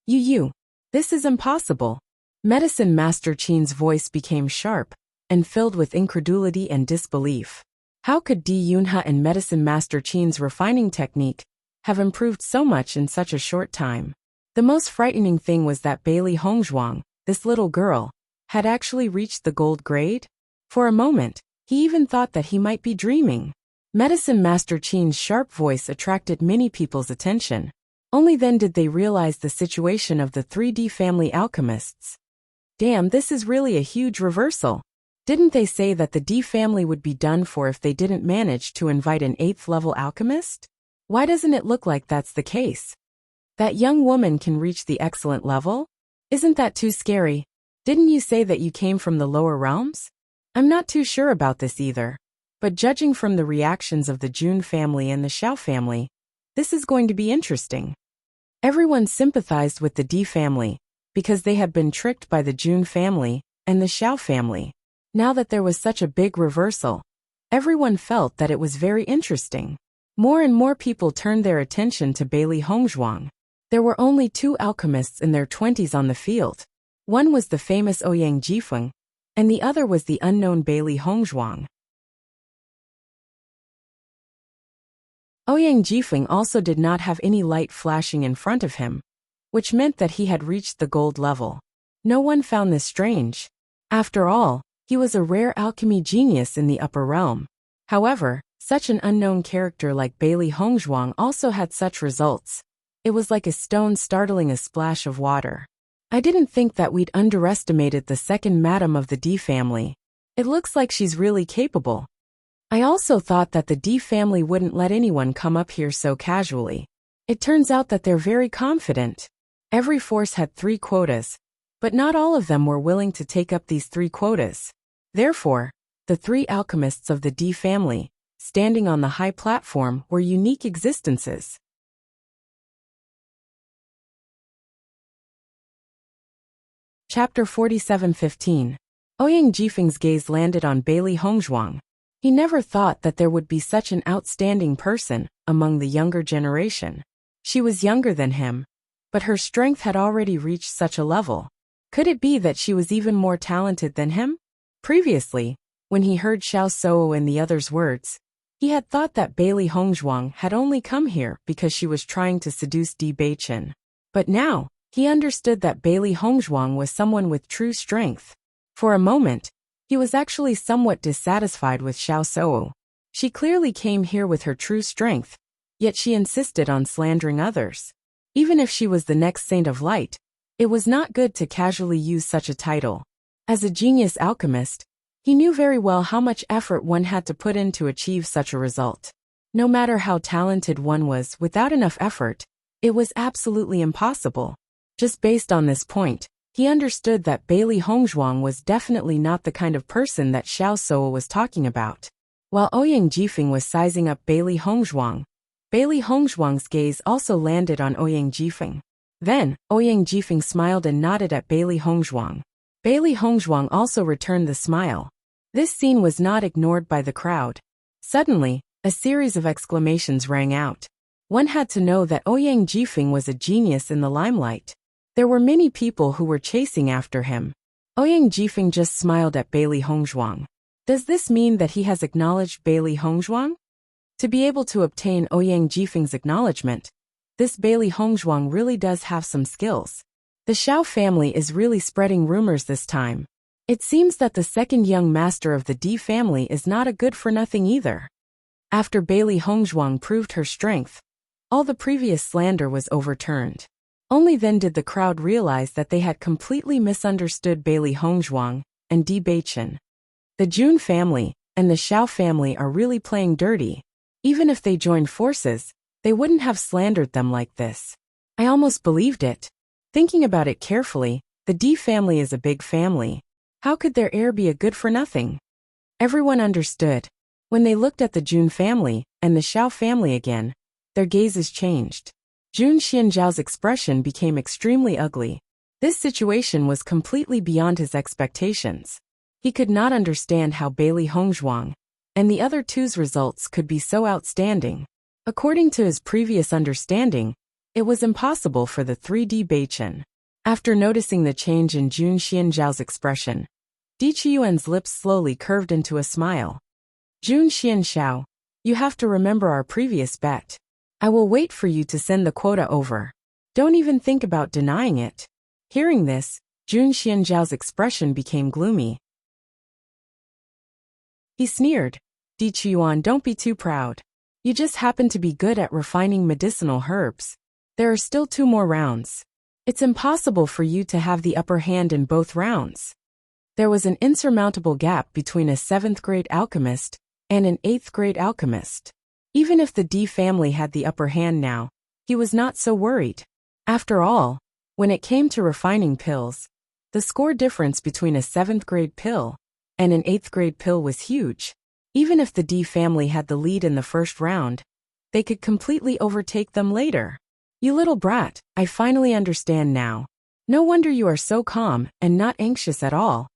You, this is impossible. Medicine Master Qin's voice became sharp and filled with incredulity and disbelief. How could Di Yunhe and Medicine Master Qin's refining technique have improved so much in such a short time? The most frightening thing was that Bailey Hongzhuang, this little girl, had actually reached the gold grade. For a moment, he even thought that he might be dreaming. Medicine Master Qin's sharp voice attracted many people's attention. Only then did they realize the situation of the 3D family alchemists. Damn, this is really a huge reversal. Didn't they say that the D family would be done for if they didn't manage to invite an 8th level alchemist? Why doesn't it look like that's the case? That young woman can reach the excellent level? Isn't that too scary? Didn't you say that you came from the lower realms? I'm not too sure about this either. But judging from the reactions of the Jun family and the Xiao family, This is going to be interesting. Everyone sympathized with the D family, because they had been tricked by the Jun family and the Xiao family. Now that there was such a big reversal, everyone felt that it was very interesting. More and more people turned their attention to Bailey Hongzhuang. There were only 2 alchemists in their 20s on the field. One was the famous Ouyang Jifeng, and the other was the unknown Bailey Hongzhuang. Ouyang Jifeng also did not have any light flashing in front of him, which meant that he had reached the gold level. No one found this strange. After all, he was a rare alchemy genius in the upper realm. However, such an unknown character like Bailey Hongzhuang also had such results. It was like a stone startling a splash of water. I didn't think that we'd underestimated the second madam of the D family. It looks like she's really capable. I also thought that the D family wouldn't let anyone come up here so casually. It turns out that they're very confident. Every force had 3 quotas, but not all of them were willing to take up these 3 quotas. Therefore, the 3 alchemists of the D family, standing on the high platform, were unique existences. Chapter 47:15. Ouyang Jifeng's gaze landed on Bailey Hongzhuang. He never thought that there would be such an outstanding person among the younger generation. She was younger than him, but her strength had already reached such a level. Could it be that she was even more talented than him? Previously, when he heard Xiao Sou and the others' words, he had thought that Bailey Hongzhuang had only come here because she was trying to seduce Di Beichen. But now, he understood that Bailey Hongzhuang was someone with true strength. For a moment, he was actually somewhat dissatisfied with Xiao Sou. She clearly came here with her true strength, yet she insisted on slandering others. Even if she was the next Saint of Light, it was not good to casually use such a title. As a genius alchemist, he knew very well how much effort one had to put in to achieve such a result. No matter how talented one was, without enough effort, it was absolutely impossible. Just based on this point, he understood that Bailey Hongzhuang was definitely not the kind of person that Xiao Sou was talking about. While Ouyang Jifeng was sizing up Bailey Hongzhuang's gaze also landed on Ouyang Jifeng. Then, Ouyang Jifeng smiled and nodded at Bailey Hongzhuang. Bailey Hongzhuang also returned the smile. This scene was not ignored by the crowd. Suddenly, a series of exclamations rang out. One had to know that Ouyang Jifeng was a genius in the limelight. There were many people who were chasing after him. Ouyang Jifeng just smiled at Bailey Hongzhuang. Does this mean that he has acknowledged Bailey Hongzhuang? To be able to obtain Ouyang Jifeng's acknowledgement, this Bailey Hongzhuang really does have some skills. The Xiao family is really spreading rumors this time. It seems that the second young master of the D family is not a good-for-nothing either. After Bailey Hongzhuang proved her strength, all the previous slander was overturned. Only then did the crowd realize that they had completely misunderstood Bailey Hongzhuang and Di Beichen. The Jun family and the Xiao family are really playing dirty. Even if they joined forces, they wouldn't have slandered them like this. I almost believed it. Thinking about it carefully, the Di family is a big family. How could their heir be a good-for-nothing? Everyone understood. When they looked at the Jun family and the Xiao family again, their gazes changed. Jun Xianzhao's expression became extremely ugly. This situation was completely beyond his expectations. He could not understand how Bailey Hongzhuang and the other 2's results could be so outstanding. According to his previous understanding, it was impossible for the 3D Beichen. After noticing the change in Jun Xianzhao's expression, Di Qiyuan's lips slowly curved into a smile. Jun Xianzhao, you have to remember our previous bet. I will wait for you to send the quota over. Don't even think about denying it. Hearing this, Jun Xianzhao's expression became gloomy. He sneered. Di Qiyuan, don't be too proud. You just happen to be good at refining medicinal herbs. There are still 2 more rounds. It's impossible for you to have the upper hand in both rounds. There was an insurmountable gap between a 7th-grade alchemist and an 8th-grade alchemist. Even if the D family had the upper hand now, he was not so worried. After all, when it came to refining pills, the score difference between a 7th-grade pill and an 8th-grade pill was huge. Even if the D family had the lead in the first round, they could completely overtake them later. You little brat, I finally understand now. No wonder you are so calm and not anxious at all.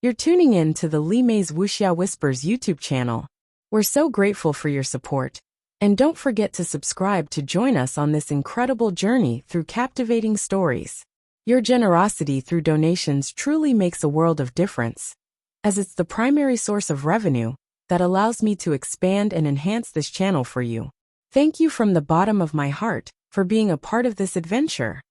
You're tuning in to the Li Mei's Wuxia Whispers YouTube channel. We're so grateful for your support. And don't forget to subscribe to join us on this incredible journey through captivating stories. Your generosity through donations truly makes a world of difference, as it's the primary source of revenue that allows me to expand and enhance this channel for you. Thank you from the bottom of my heart for being a part of this adventure.